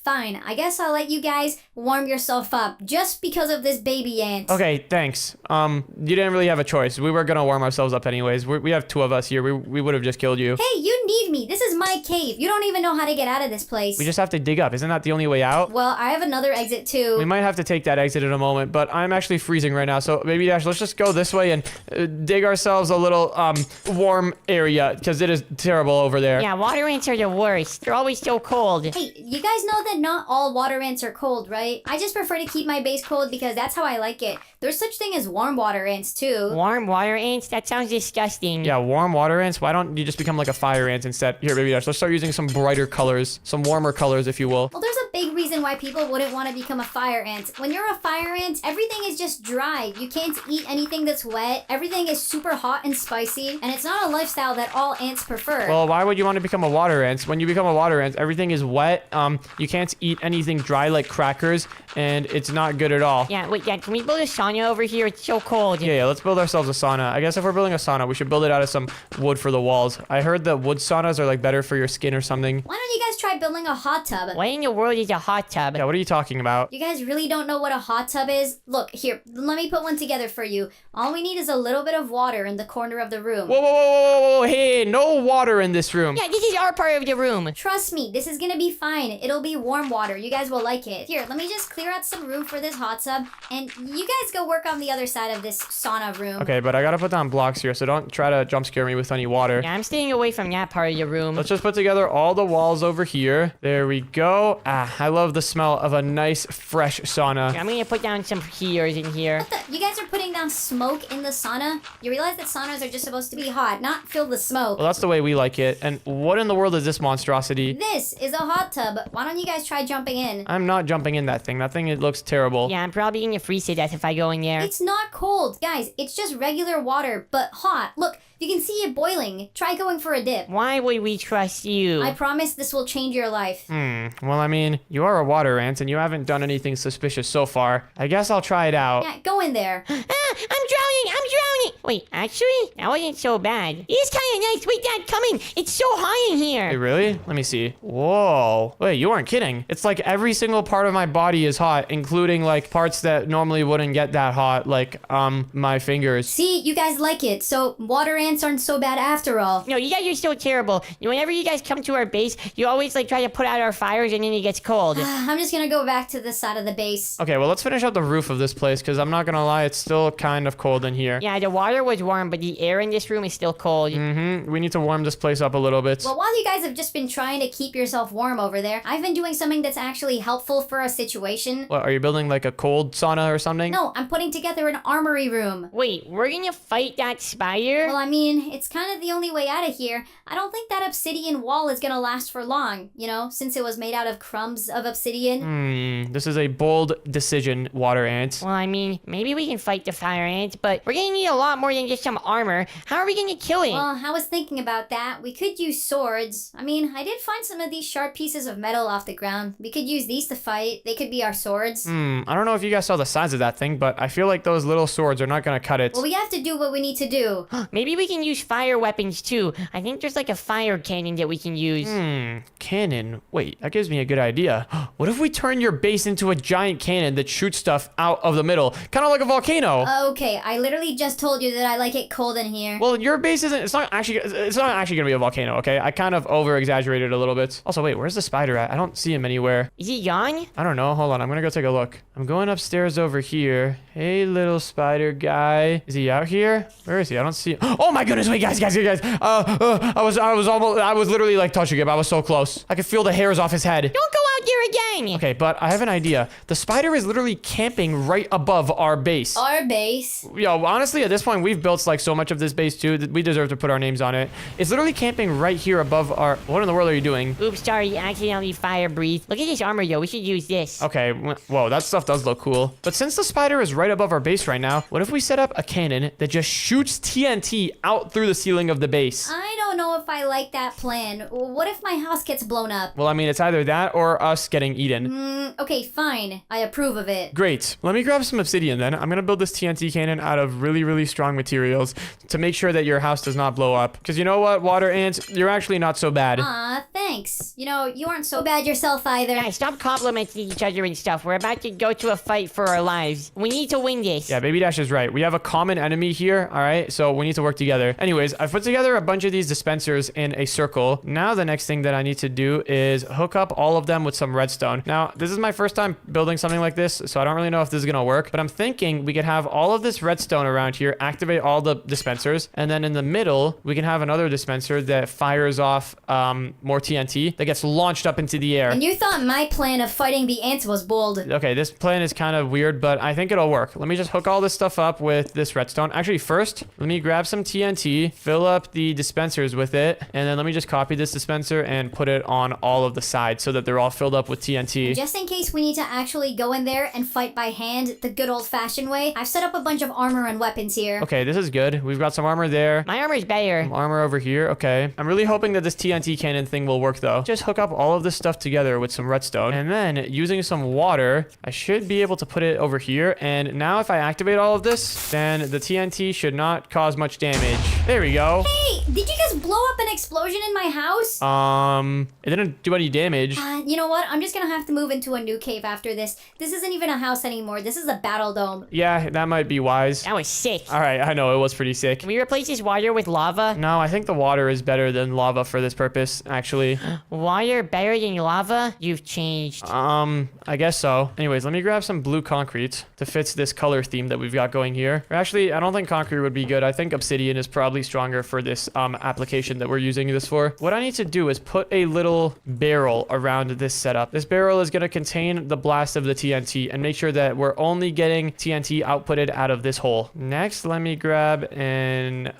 Fine. I guess I'll let you guys warm yourself up just because of this baby ant. Okay, thanks. You didn't really have a choice. We were gonna warm ourselves up anyways. We have 2 of us here. We would have just killed you. Hey, you need me. This is my cave. You don't even know how to get out of this place. We just have to dig up. Isn't that the only way out? Well, I have another exit too. We might have to take that exit in a moment, but I'm actually freezing right now. So Baby Dash, let's just go this way and dig ourselves a little warm area because it is terrible over there. Yeah, water ants are the worst. They're always so cold. Hey, you guys know that not all water ants are cold, right? I just prefer to keep my base cold because that's how I like it. There's such thing as warm water ants too. Warm water ants? That sounds disgusting. Yeah, warm water ants. Why don't you just become like a fire ant instead? Here, Baby Dash, let's start using some brighter colors, some warmer colors, if you will. Well, there's a big reason why people wouldn't want to become a fire ant. When you're a fire ant, everything is just dry. You can't eat anything that's wet. Everything is super hot and spicy, and it's not a lifestyle that all ants prefer. Well, why would you want to become a water ant? When you become a water ant, everything is wet. You can't eat anything dry like crackers, and it's not good at all. Yeah, wait, Dad, can we build a sauna over here? It's so cold. Yeah, let's build ourselves a sauna. I guess if we're building a sauna, we should build it out of some wood for the walls. I heard that wood saunas are like better for your skin or something. Why don't you guys try building a hot tub? What in the world is a hot tub? Yeah, what are you talking about? You guys really don't know what a hot tub is? Look, here, let me put one together for you. All we need is a little bit of water in the corner of the room. Whoa, whoa, whoa, whoa, whoa, whoa, hey, no water in this room. Yeah, this is our part of the room. Trust me, this is gonna be fine. It'll be warm water. You guys will like it. Here, let me just clear out some room for this hot tub, and you guys go work on the other side of this sauna room. Okay, but I gotta put down blocks here, so don't try to jump scare me with any water. Yeah, I'm staying away from that part of the room. Let's just put together all the walls over here. There we go. I love the smell of a nice, fresh sauna. Yeah, I'm gonna put down some heaters in here. You guys are putting down smoke in the sauna? You realize that saunas are just supposed to be hot, not filled with smoke. Well, that's the way we like it. And what in the world is this monstrosity? This is a hot tub. Why don't you guys try jumping in? I'm not jumping in that thing. That thing, it looks terrible. Yeah, I'm probably gonna freeze to death if I go in there. It's not cold. Guys, it's just regular water, but hot. Look, you can see it boiling. Try going for a dip. Why would we trust you? I promise this will change your life. Well, I mean, you are a water ant and you haven't done anything suspicious so far. I guess I'll try it out. Yeah, go in there. I'm drowning! Wait, actually, that wasn't so bad. It is kind of nice. Wait, Dad, come in. It's so high in Hey, here. really? Let me see. Whoa. Wait, you aren't kidding. It's like every single part of my body is hot, including like parts that normally wouldn't get that hot, like my fingers. See, you guys like it. So water ants ants aren't so bad after all. No, you guys are still terrible. Whenever you guys come to our base, you always like try to put out our fires and then it gets cold. I'm just gonna go back to this side of the base. Okay, well, let's finish out the roof of this place because I'm not gonna lie, it's still kind of cold in here. Yeah, the water was warm, but the air in this room is still cold. We need to warm this place up a little bit. Well, while you guys have just been trying to keep yourself warm over there, I've been doing something that's actually helpful for our situation. What, are you building like a cold sauna or something? No, I'm putting together an armory room. Wait, we're gonna fight that spider? Well, I mean, it's kind of the only way out of here. I don't think that obsidian wall is gonna last for long, you know, since it was made out of crumbs of obsidian. This is a bold decision, water ant. Well, I mean, maybe we can fight the fire ants, but we're gonna need a lot more than just some armor. How are we gonna kill it? Well, I was thinking about that. We could use swords. I mean, I did find some of these sharp pieces of metal off the ground. We could use these to fight. They could be our swords. I don't know if you guys saw the size of that thing, but I feel like those little swords are not gonna cut it. Well, we have to do what we need to do. Maybe we can use fire weapons too. I think there's like a fire cannon that we can use. Cannon. Wait, that gives me a good idea. What if we turn your base into a giant cannon that shoots stuff out of the middle? Kind of like a volcano. Okay, I literally just told you that I like it cold in here. Well, your base isn't, it's not actually gonna be a volcano, okay? I kind of over-exaggerated a little bit. Also, wait, where's the spider at? I don't see him anywhere. Is he gone? I don't know. Hold on. I'm gonna go take a look. I'm going upstairs over here. Hey, little spider guy. Is he out here? Where is he? I don't see. Oh my goodness! Wait, guys. I was literally like touching him. I was so close. I could feel the hairs off his head. Don't go out there again! Okay, but I have an idea. The spider is literally camping right above our base. Our base? Yo, honestly, at this point, we've built like so much of this base too that we deserve to put our names on it. It's literally camping right here above our. What in the world are you doing? Oops, sorry, accidentally fire breathed. Look at this armor, yo. We should use this. Okay, whoa, that stuff does look cool. But since the spider is right above our base right now, what if we set up a cannon that just shoots TNT out through the ceiling of the base? I don't know if I like that plan. What if my house gets blown up? Well, I mean, it's either that or us getting eaten. Okay, fine. I approve of it. Great. Let me grab some obsidian then. I'm gonna build this TNT cannon out of really, really strong materials to make sure that your house does not blow up. Because you know what, water ants, you're actually not so bad. Aw, thanks. You know, you aren't so bad yourself either. Guys, stop complimenting each other and stuff. We're about to go to a fight for our lives. We need to win this. Yeah, Baby Dash is right. We have a common enemy here, all right? So we need to work together. Anyways, I've put together a bunch of these dispensers in a circle. Now the next thing that I need to do is hook up all of them with some redstone. Now, this is my first time building something like this, so I don't really know if this is gonna work, but I'm thinking we could have all of this redstone around here, activate all the dispensers, and then in the middle, we can have another dispenser that fires off more TNT that gets launched up into the air. And you thought my plan of fighting the ants was bold. Okay, this plan is kind of weird, but I think it'll work. Let me just hook all this stuff up with this redstone. Actually, first, let me grab some TNT, fill up the dispensers with it, and then let me just copy this dispenser and put it on all of the sides so that they're all filled up with TNT. Just in case we need to actually go in there and fight by hand the good old-fashioned way, I've set up a bunch of armor and weapons here. Okay, this is good. We've got some armor there. My armor's better. Some armor over here. Okay. I'm really hoping that this TNT cannon thing will work, though. Just hook up all of this stuff together with some redstone, and then using some water, I should be able to put it over here. And now if I activate all of this, then the TNT should not cause much damage. There we go. Hey, did you guys blow up an explosion in my house? It didn't do any damage. You know what? I'm just gonna have to move into a new cave after this. This isn't even a house anymore. This is a battle dome. Yeah, that might be wise. That was sick. All right, I know, it was pretty sick. Can we replace this water with lava? No, I think the water is better than lava for this purpose, actually. Water better than lava? You've changed. I guess so. Anyways, let me grab some blue concrete to fit this color theme that we've got going here. Or actually, I don't think concrete would be good. I think obsidian is probably stronger for this application that we're using this for. What I need to do is put a little barrel around this setup. This barrel is going to contain the blast of the TNT and make sure that we're only getting TNT outputted out of this hole. Next, let me grab an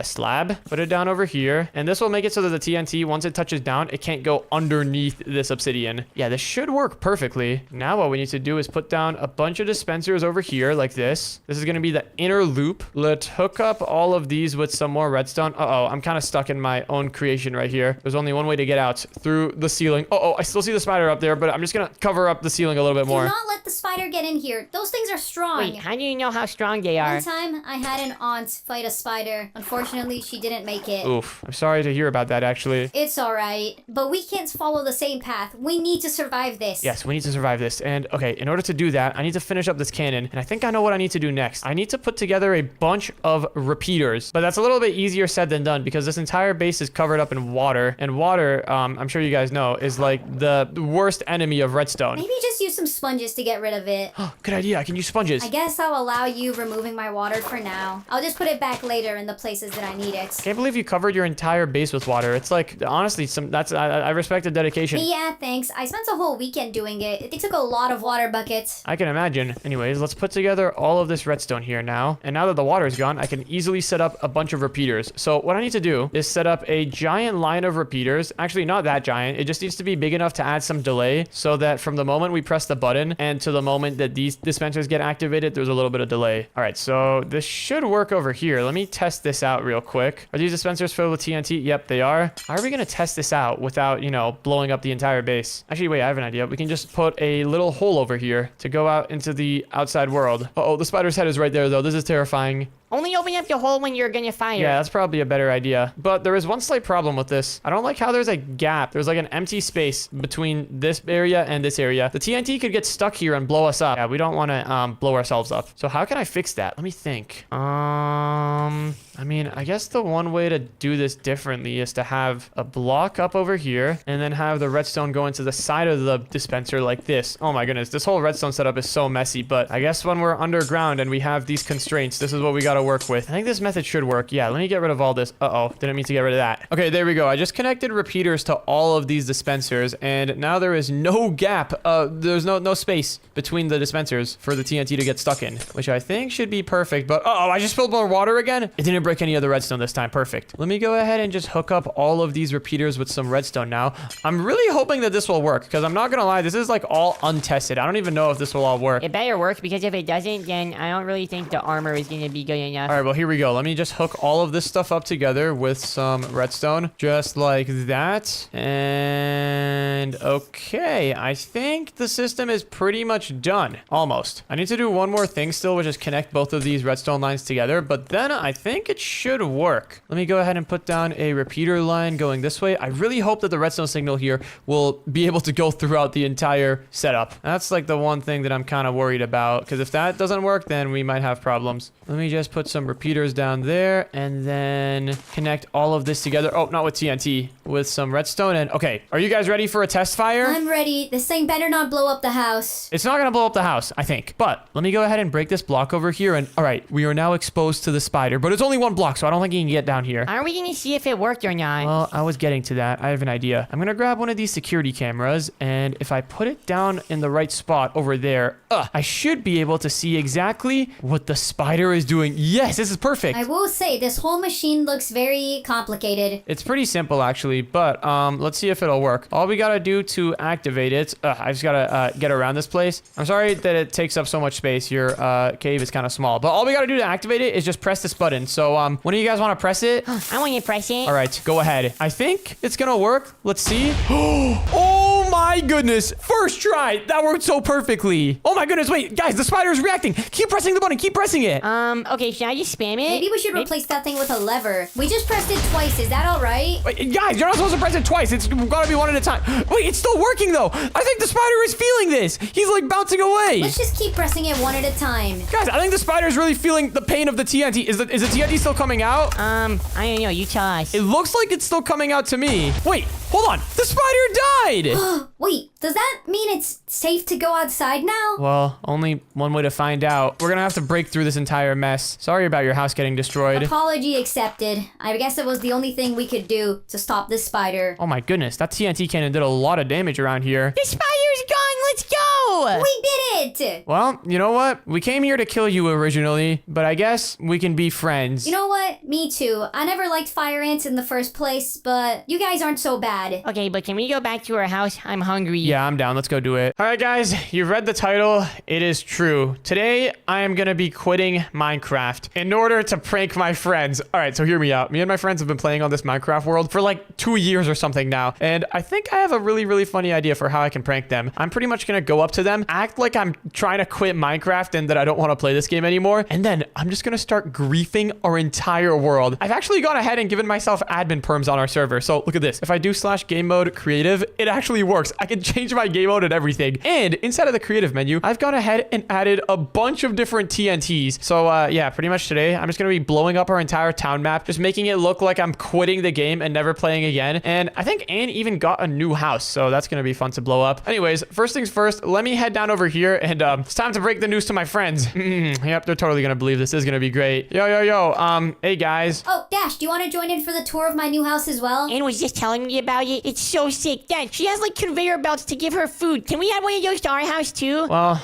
slab, put it down over here, and this will make it so that the TNT, once it touches down, it can't go underneath this obsidian. Yeah, this should work perfectly. Now what we need to do is put down a bunch of dispensers over here like this. This is going to be the inner loop. Let's hook up all of these with some more redstone. Uh-oh, I'm kind kind of stuck in my own creation right here. There's only one way to get out, through the ceiling. Oh, I still see the spider up there, but I'm just gonna cover up the ceiling a little bit more. Do not let the spider get in here. Those things are strong. Wait, how do you know how strong they are? One time, I had an aunt fight a spider. Unfortunately, she didn't make it. Oof, I'm sorry to hear about that, actually. It's alright. But we can't follow the same path. We need to survive this. Yes, we need to survive this. And okay, in order to do that, I need to finish up this cannon. And I think I know what I need to do next. I need to put together a bunch of repeaters. But that's a little bit easier said than done because this entire base is covered up in water. And water, I'm sure you guys know, is like the worst enemy of redstone. Maybe just use some sponges to get rid of it. Good idea. I can use sponges. I guess I'll allow you removing my water for now. I'll just put it back later in the places that I need it. Can't believe you covered your entire base with water. It's like, honestly, I respect the dedication. Yeah, thanks. I spent a whole weekend doing it. It took a lot of water buckets. I can imagine. Anyways, let's put together all of this redstone here now. And now that the water is gone, I can easily set up a bunch of repeaters. So what I need to do is set up a giant line of repeaters. Actually, not that giant. It just needs to be big enough to add some delay so that from the moment we press the button and to the moment that these dispensers get activated, there's a little bit of delay. All right, so this should work over here. Let me test this out real quick. Are these dispensers filled with TNT? Yep, they are. How are we going to test this out without, blowing up the entire base? Actually, wait, I have an idea. We can just put a little hole over here to go out into the outside world. Uh-oh, the spider's head is right there, though. This is terrifying. Only open up the hole when you're gonna fire. Yeah, that's probably a better idea. But there is one slight problem with this. I don't like how there's a gap. There's like an empty space between this area and this area. The TNT could get stuck here and blow us up. Yeah, we don't want to blow ourselves up. So how can I fix that? Let me think. I mean, I guess the one way to do this differently is to have a block up over here and then have the redstone go into the side of the dispenser like this. Oh my goodness, this whole redstone setup is so messy, but I guess when we're underground and we have these constraints, this is what we gotta work with. I think this method should work. Yeah, let me get rid of all this. Uh-oh, didn't mean to get rid of that. Okay, there we go. I just connected repeaters to all of these dispensers and now there is no gap. There's no space between the dispensers for the TNT to get stuck in, which I think should be perfect, but I just spilled more water again. It didn't break any of the redstone this time. Perfect. Let me go ahead and just hook up all of these repeaters with some redstone now. I'm really hoping that this will work because I'm not gonna lie, this is like all untested. I don't even know if this will all work. It better work because if it doesn't, then I don't really think the armor is gonna be good enough. All right, well, here we go. Let me just hook all of this stuff up together with some redstone, just like that. And okay, I think the system is pretty much done. Almost. I need to do one more thing still, which is connect both of these redstone lines together, but then I think it should work. Let me go ahead and put down a repeater line going this way. I really hope that the redstone signal here will be able to go throughout the entire setup. That's like the one thing that I'm kind of worried about, because if that doesn't work, then we might have problems. Let me just put some repeaters down there and then connect all of this together. Oh, not with TNT, with some redstone. And okay, are you guys ready for a test fire? I'm ready. This thing better not blow up the house. It's not gonna blow up the house, I think. But let me go ahead and break this block over here. And all right, we are now exposed to the spider, but it's only one block, so I don't think he can get down here. Are we gonna see if it worked or not? Well, I was getting to that. I have an idea. I'm gonna grab one of these security cameras, and if I put it down in the right spot over there, I should be able to see exactly what the spider is doing. Yes, this is perfect. I will say, this whole machine looks very complicated. It's pretty simple, actually, but let's see if it'll work. All we gotta do to activate it, I just gotta get around this place. I'm sorry that it takes up so much space. Your cave is kind of small, but all we gotta do to activate it is just press this button. So when do you guys want to press it? I want you to press it. All right, go ahead. I think it's gonna work. Let's see. Oh my goodness. First try. That worked so perfectly. Oh my goodness. Wait, guys, the spider is reacting. Keep pressing the button. Keep pressing it. Okay, should I just spam it? Maybe we should replace that thing with a lever. We just pressed it twice. Is that all right? Wait, guys, you're not supposed to press it twice. It's gotta be one at a time. Wait, it's still working though. I think the spider is feeling this. He's like bouncing away. Let's just keep pressing it one at a time. Guys, I think the spider is really feeling the pain of the TNT. Is the TNT still coming out? I don't know. You tell us. It looks like it's still coming out to me. Wait, hold on. The spider died. Wait, does that mean it's safe to go outside now? Well, only one way to find out. We're gonna have to break through this entire mess. Sorry about your house getting destroyed. Apology accepted. I guess it was the only thing we could do to stop this spider. Oh my goodness, that TNT cannon did a lot of damage around here. The spider's gone. Let's go. We did it. Well, you know what? We came here to kill you originally, but I guess we can be friends. You know what? Me too. I never liked fire ants in the first place, but you guys aren't so bad. Okay, but can we go back to our house? I'm hungry. Yeah, I'm down. Let's go do it. All right, guys, you've read the title. It is true. Today, I am going to be quitting Minecraft in order to prank my friends. All right, so hear me out. Me and my friends have been playing on this Minecraft world for like 2 years or something now. And I think I have a really, really funny idea for how I can prank them. I'm pretty much going to go up to them, act like I'm trying to quit Minecraft and that I don't want to play this game anymore. And then I'm just going to start griefing our entire world. I've actually gone ahead and given myself admin perms on our server. So look at this. If I do /game mode creative, it actually works. I can change my game mode and everything. And inside of the creative menu, I've gone ahead and added a bunch of different TNTs. So yeah, pretty much today, I'm just going to be blowing up our entire town map, just making it look like I'm quitting the game and never playing again. And I think Anne even got a new house. So that's going to be fun to blow up. Anyways, first things first, let me head down over here and it's time to break the news to my friends. Yep, they're totally going to believe this is going to be great. Yo, hey guys. Oh, Dash, do you want to join in for the tour of my new house as well? Anne was just telling me about it. It's so sick. Dad, she has like conveyor belts to give her food. Can we add one of those to our house too? Well,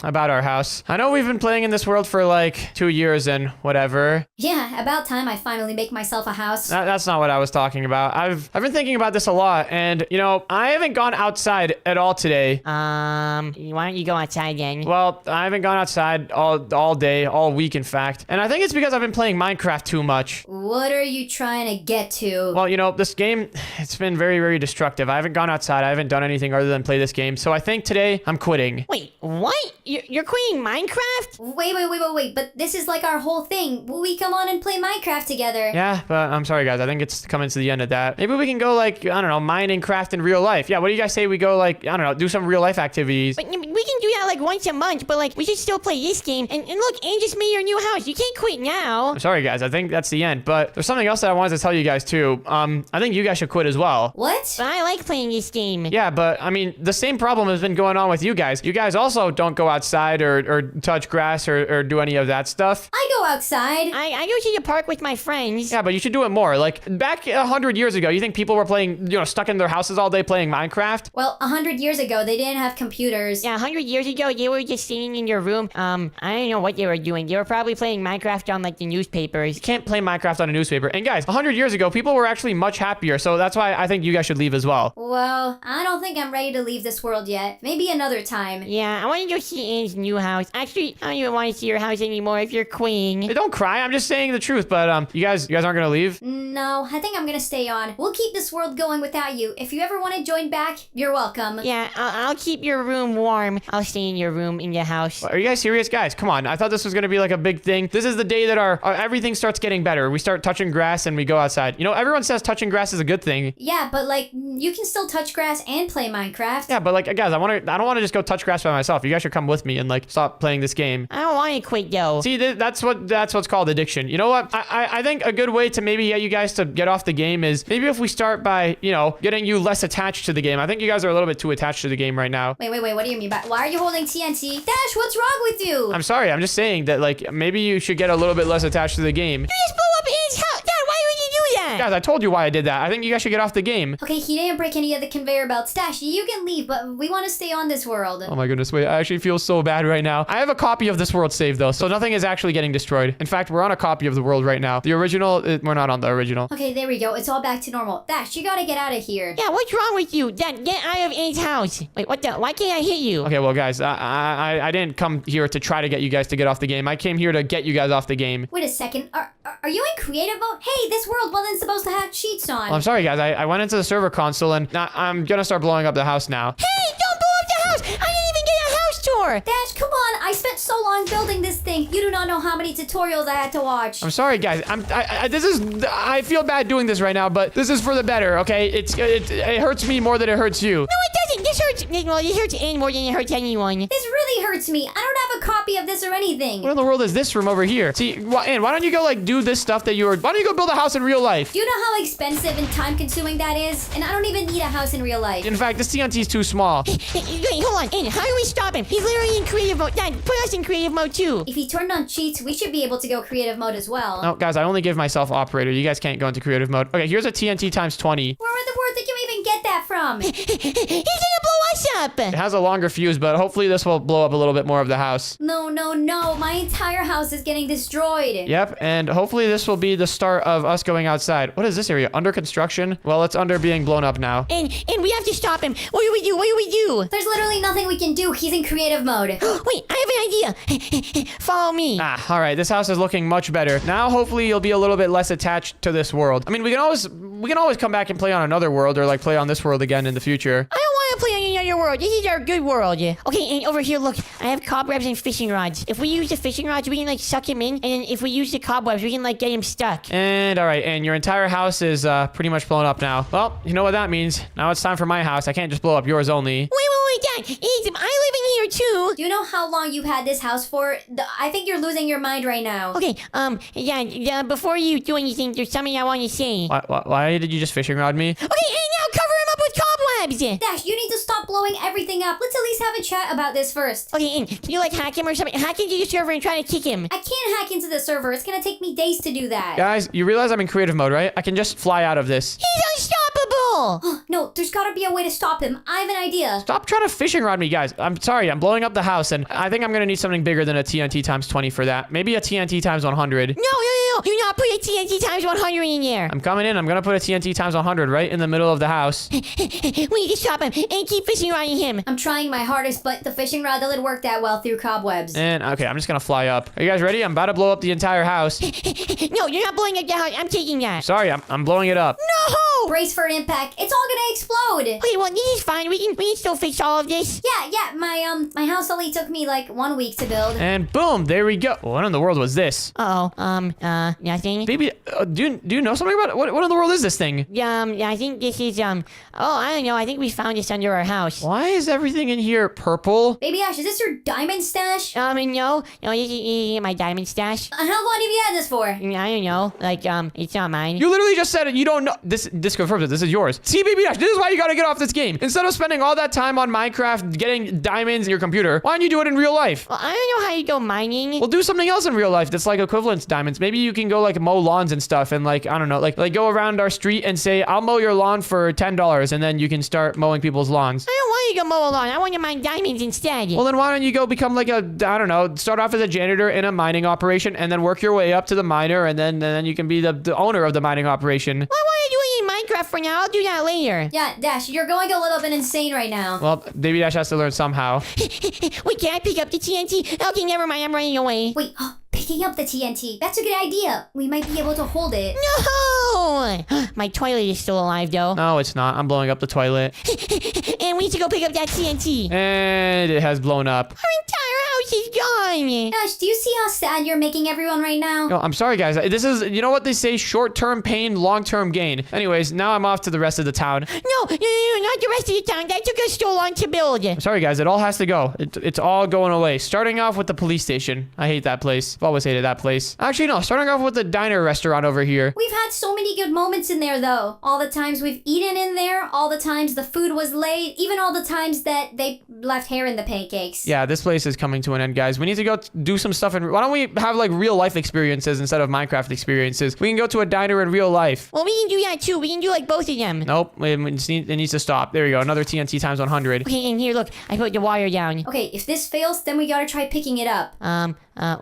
about our house. I know we've been playing in this world for like 2 years and whatever. Yeah, about time I finally make myself a house. That's not what I was talking about. I've been thinking about this a lot, and you know, I haven't gone outside at all today. Why don't you go outside then? Well, I haven't gone outside all day, all week, in fact. And I think it's because I've been playing Minecraft too much. What are you trying to get to? Well, you know, this game, it's been very, very destructive. I haven't gone outside. I haven't done anything other than play this game. So I think today I'm quitting. Wait, what? You're quitting Minecraft? Wait, but this is like our whole thing. We come on and play Minecraft together. Yeah, but I'm sorry, guys. I think it's coming to the end of that. Maybe we can go, like, I don't know, mine and craft in real life. Yeah, what do you guys say we go, like, I don't know, do some real life activities? But we can do that like once a month, but like we should still play this game. And look, Anne just made your new house. You can't quit now. I'm sorry, guys. I think that's the end. But there's something else that I wanted to tell you guys, too. I think you guys should quit as well. What? But I like playing this game. Yeah, but I mean, the same problem has been going on with you guys. You guys also don't go outside or touch grass or do any of that stuff. I go outside. I go to the park with my friends. Yeah, but you should do it more. Like, back 100 years ago, you think people were playing, you know, stuck in their houses all day playing Minecraft? Well, 100 years ago, they didn't have computers. Yeah, 100 years ago, they were just sitting in your room. I don't know what they were doing. They were probably playing Minecraft on like the newspapers. You can't play Minecraft on a newspaper. And guys, 100 years ago, people were actually much happier. So that's why I think you guys should leave as well. Well, I don't think I'm ready to leave this world yet. Maybe another time. Yeah, I want to go see Anne's new house. Actually, I don't even want to see your house anymore if you're quitting. Hey, don't cry. I'm just saying the truth. But you guys aren't gonna leave? No, I think I'm gonna stay on. We'll keep this world going without you. If you ever want to join back, you're welcome. Yeah, I'll keep your room warm. I'll stay in your room in your house. Are you guys serious, guys? Come on. I thought this was gonna be like a big thing. This is the day that our everything starts getting better. We start touching grass and we go outside. You know, everyone says touching grass is a good thing. Yeah, but like you can still touch grass and play Minecraft. Yeah, but like guys, I don't want to just go touch grass by myself. You guys should come with me and like stop playing this game. I don't want to quit though. See, that's what's called addiction. You know what? I think a good way to maybe get you guys to get off the game is maybe if we start by, you know, getting you less attached to the game. I think you guys are a little bit too attached to the game right now. Wait, what do you mean by why are you holding TNT? Dash, what's wrong with you? I'm sorry. I'm just saying that like maybe you should get a little bit less attached to the game. You just blew up Anne's house. Dad, why would you do that? Guys, I told you why I did that. I think you guys should get off the game. Okay, he didn't break any of the conveyor belts. Dash, you can leave, but we want to stay on this world. Oh my goodness, wait, I actually feel so bad right now. I have a copy of this world saved though, so nothing is actually getting destroyed. In fact, we're on a copy of the world right now. The original, we're not on the original. Okay, there we go. It's all back to normal. Dash, you gotta get out of here. Yeah, what's wrong with you? Dad, get out of Anne's house. Wait, what the? Why can't I hit you? Okay, well guys, I didn't come here to try to get you guys to get off the game. I came here to get you guys off the game. Wait a second. Are you in creative mode? Hey, this world wasn't supposed to have cheats on. Well, I'm sorry guys, I went into the server console and I'm gonna start blowing up the house now. Hey, don't blow up the house! I didn't even get a house tour! Dash, come on. I spent so long building this thing. You do not know how many tutorials I had to watch. I'm sorry guys. I feel bad doing this right now, but this is for the better, okay? It hurts me more than it hurts you. No, it doesn't. This hurts. Well, this hurts Anne more than it hurts anyone. This really hurts me. I don't have a copy of this or anything. What in the world is this room over here? See, Anne, why don't you go like do this stuff that why don't you go build a house in real life? Do you know how expensive and time consuming that is? And I don't even need a house in real life. In fact, this TNT is too small. Wait, hold on. Anne, how do we stop him? He's literally in creative mode. Dad, put us in creative mode too. If he turned on cheats, we should be able to go creative mode as well. No, guys, I only give myself operator. You guys can't go into creative mode. Okay, here's a TNT times 20. Where in the world did you even get that from? from? He's gonna blow us up. It has a longer fuse, but hopefully this will blow up a little bit more of the house. No, no, no. My entire house is getting destroyed. Yep, and hopefully this will be the start of us going outside. What is this area? Under construction? Well, it's under being blown up now. And we have to stop him. What do we do? What do we do? There's literally nothing we can do. He's in creative mode. Wait, I have an idea. Follow me. All right, this house is looking much better. Now, hopefully you'll be a little bit less attached to this world. I mean, we can always come back and play on another world or like play on this world again in the future. I don't want to play on another world. This is our good world. Okay, and over here, look. I have cobwebs and fishing rods. If we use the fishing rods, we can like suck him in. And then if we use the cobwebs, we can like get him stuck. And all right, and your entire house is pretty much blown up now. Well, you know what that means. Now it's time for my house. I can't just blow up yours only. Wait, Dad. I live in here too. Do you know how long you've had this house for? I think you're losing your mind right now. Okay, yeah, before you do anything, there's something I want to say. Why did you just fishing rod me? Okay, and now cover him up with cobwebs. Dash, you need to stop blowing everything up. Let's at least have a chat about this first. Okay, and can you like hack him or something? Hack into your server and try to kick him. I can't hack into the server. It's gonna take me days to do that. Guys, you realize I'm in creative mode, right? I can just fly out of this. He's unstoppable. No, there's gotta be a way to stop him. I have an idea. Stop trying to fishing rod me, guys. I'm sorry, I'm blowing up the house, and I think I'm gonna need something bigger than a TNT times 20 for that. Maybe a TNT times 100. No. Do not put a TNT times 100 in there. I'm coming in. I'm gonna put a TNT times 100 right in the middle of the house. We need to stop him and keep fishing rodding him. I'm trying my hardest, but the fishing rod doesn't work that well through cobwebs. And okay, I'm just gonna fly up. Are you guys ready? I'm about to blow up the entire house. No, you're not blowing it down. I'm taking that. Sorry, I'm blowing it up. No! Brace for impact. It's all gonna explode. Okay, well, this is fine. We can still fix all of this. Yeah. My house only took me like 1 week to build. And boom, there we go. What in the world was this? Nothing. Baby, do you know something about it? What in the world is this thing? Yeah, I think this is, I don't know. I think we found this under our house. Why is everything in here purple? Baby Ash, is this your diamond stash? No, this is my diamond stash. And how long have you had this for? I don't know. Like, it's not mine. You literally just said it. You don't know. This confirms it. This is yours. See, Baby Dash, this is why you gotta get off this game. Instead of spending all that time on Minecraft getting diamonds in your computer, why don't you do it in real life? Well, I don't know how you go mining. Well, do something else in real life that's like equivalent to diamonds. Maybe you can go like mow lawns and stuff and like, I don't know, like go around our street and say, I'll mow your lawn for $10 and then you can start mowing people's lawns. I don't want you to mow a lawn. I want to mine diamonds instead. Well, then why don't you go become like a, I don't know, start off as a janitor in a mining operation and then work your way up to the miner and then you can be the owner of the mining operation. Well, I want to do it in Minecraft for now. I'll do that later. Yeah, Dash, you're going a little bit insane right now. Well, Baby Dash has to learn somehow. Wait, can I pick up the TNT? Okay, never mind. I'm running away. Wait, picking up the TNT. That's a good idea. We might be able to hold it. No! My toilet is still alive, though. No, it's not. I'm blowing up the toilet. And we need to go pick up that TNT. And it has blown up. Our entire house is gone. Dash, do you see how sad you're making everyone right now? No, I'm sorry, guys. This is, you know what they say? Short-term pain, long-term gain. Anyways, now I'm off to the rest of the town. No, not the rest of the town. That took us so long to build. I'm sorry, guys. It all has to go. It's all going away. Starting off with the police station. I hate that place. I've always hated that place. Actually, no. Starting off with the diner restaurant over here. We've had so many good moments in there, though. All the times we've eaten in there, all the times the food was late, even all the times that they left hair in the pancakes. Yeah, this place is coming to an end, guys. We need to go do some stuff. Why don't we have like real life experiences instead of Minecraft experiences? We can go to a diner in real life. Well, we can do that too. We can do like both of them. Nope. It needs to stop. There we go. Another TNT times 100. Okay, and here, look. I put the wire down. Okay, if this fails, then we gotta try picking it up.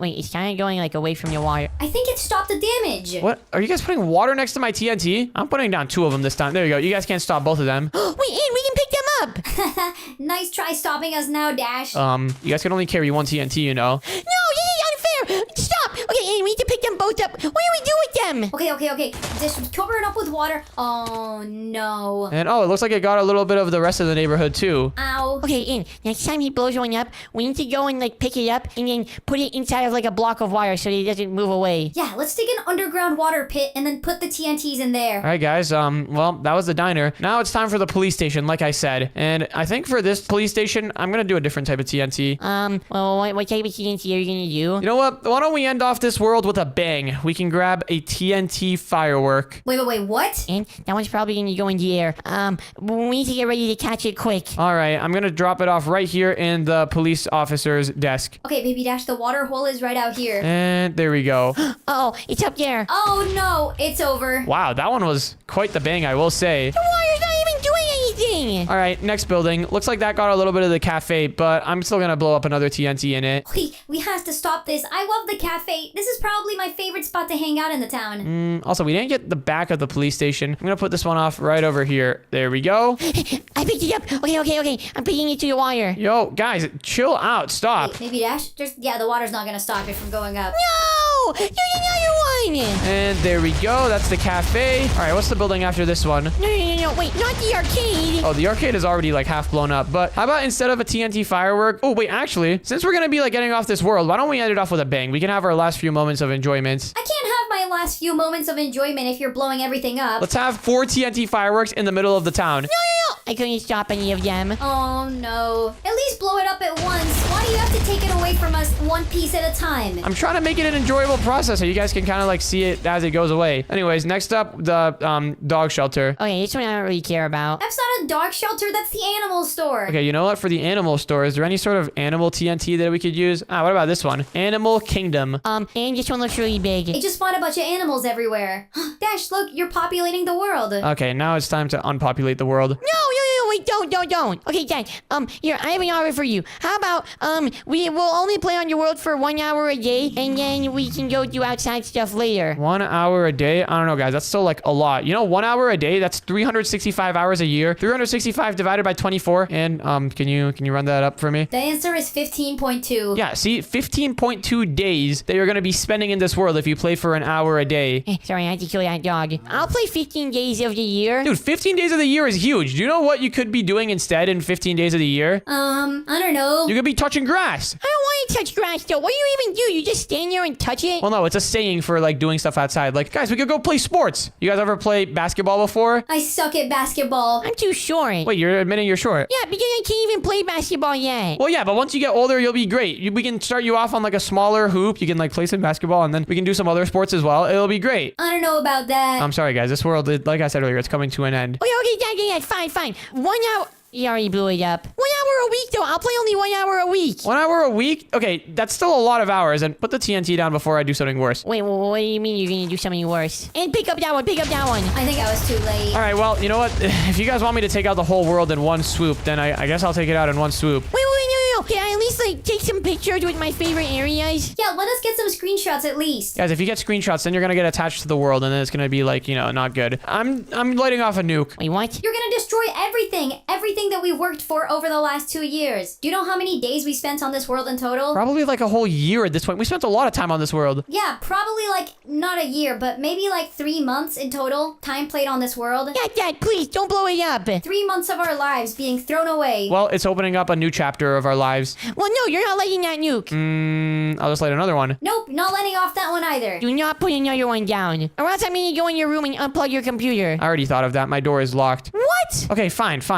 Wait. It's kind of going like away from the wire. I think it stopped the damage. What? Are you guys putting water next to my TNT? I'm putting down 2 of them this time. There you go. You guys can't stop both of them. Wait, and we can pick them up. Nice try stopping us now, Dash. You guys can only carry 1 TNT, you know. No, this is unfair. Stop. Okay, and we need to pick them both up. What do we do with them? Okay. Just cover it up with water. Oh, no. And oh, it looks like it got a little bit of the rest of the neighborhood too. Ow. Okay, and next time he blows one up, we need to go and like pick it up and then put it inside of like a block of wire so that it doesn't move away. Yeah, let's dig an underground water pit and then put the TNTs in there. All right, guys. Well, that was the diner. Now it's time for the police station, like I said. And I think for this police station, I'm gonna do a different type of TNT. Well, what type of TNT are you gonna do? You know what? Why don't we end off this world with a bang? We can grab a TNT firework. Wait, what? And that one's probably gonna go in the air. We need to get ready to catch it quick. All right, I'm gonna drop it off right here in the police officer's desk. Okay, Baby Dash, the water hole is right out here. And there we go. Oh, it's up there. Oh no, it's over. Wow, that one was quite the bang, I will say. The wire's not even doing amazing. All right, next building. Looks like that got a little bit of the cafe, but I'm still gonna blow up another TNT in it. We have to stop this. I love the cafe. This is probably my favorite spot to hang out in the town. Also, we didn't get the back of the police station. I'm gonna put this one off right over here. There we go. I picked it up. Okay. I'm putting it to the wire. Yo, guys, chill out. Stop. Maybe Dash? The water's not gonna stop it from going up. No! There's another one! And there we go. That's the cafe. All right, what's the building after this one? No. Wait, not the arcade. Oh, the arcade is already like half blown up. But how about instead of a TNT firework? Oh, wait, actually, since we're gonna be like getting off this world, why don't we end it off with a bang? We can have our last few moments of enjoyment. I can't have my last few moments of enjoyment if you're blowing everything up. Let's have 4 TNT fireworks in the middle of the town. No. I couldn't stop any of them. Oh no. At least blow it up at once. Why do you have to take it away from us one piece at a time? I'm trying to make it an enjoyable process so you guys can kind of like see it as it goes away. Anyways, next up, the dog shelter. Okay, this one I don't really care about. That's not a dog shelter, that's the animal store. Okay, you know what? For the animal store, is there any sort of animal TNT that we could use? What about this one? Animal Kingdom. And this one looks really big. It just spawned a bunch of animals everywhere. Dash, look, you're populating the world. Okay, now it's time to unpopulate the world. No, wait, don't. Okay, Dad, here, I have an offer for you. How about, we will only play on your world for 1 hour a day, and then we can go do outside stuff later. 1 hour a day? I don't know, guys. That's still like a lot. You know, 1 hour a day, that's 365 hours a year. 365 divided by 24. And, can you run that up for me? The answer is 15.2. Yeah, see, 15.2 days that you're going to be spending in this world if you play for an hour a day. Sorry, I had to kill that dog. I'll play 15 days of the year. Dude, 15 days of the year is huge. Do you know what you could be doing instead in 15 days of the year? I don't know. You could be touching grass. I don't want to touch grass, though. What do you even do? You just stand there and touch it? Well, no, it's a saying for like doing stuff outside. Like, guys, we could go play sports. You guys ever play basketball before? I suck at basketball. I'm too short. Wait, you're admitting you're short? Yeah, because I can't even play basketball yet. Well, yeah, but once you get older, you'll be great. We can start you off on like a smaller hoop. You can like play some basketball, and then we can do some other sports as well. It'll be great. I don't know about that. I'm sorry, guys. This world, like I said earlier, it's coming to an end. Okay, Dad, fine. 1 hour. You already blew it up. 1 hour a week, though. I'll play only 1 hour a week. 1 hour a week? Okay, that's still a lot of hours. And put the TNT down before I do something worse. Wait, what do you mean you're gonna do something worse? And pick up that one. I think I was too late. All right, well, you know what? If you guys want me to take out the whole world in one swoop, then I guess I'll take it out in one swoop. Wait, no. Can I at least, like, take some pictures with my favorite areas? Yeah, let us get some screenshots at least. Guys, if you get screenshots, then you're gonna get attached to the world, and then it's gonna be like, you know, not good. I'm lighting off a nuke. Wait, what? You're gonna destroy everything that we worked for over the last 2 years. Do you know how many days we spent on this world in total? Probably like a whole year at this point. We spent a lot of time on this world. Yeah, probably like not a year, but maybe like 3 months in total. Time played on this world. Dad, please, don't blow it up. 3 months of our lives being thrown away. Well, it's opening up a new chapter of our lives. Well, no, you're not lighting that nuke. I'll just light another one. Nope, not letting off that one either. Do not put another one down. Or else I'm gonna go in your room and unplug your computer. I already thought of that. My door is locked. What? Okay, fine.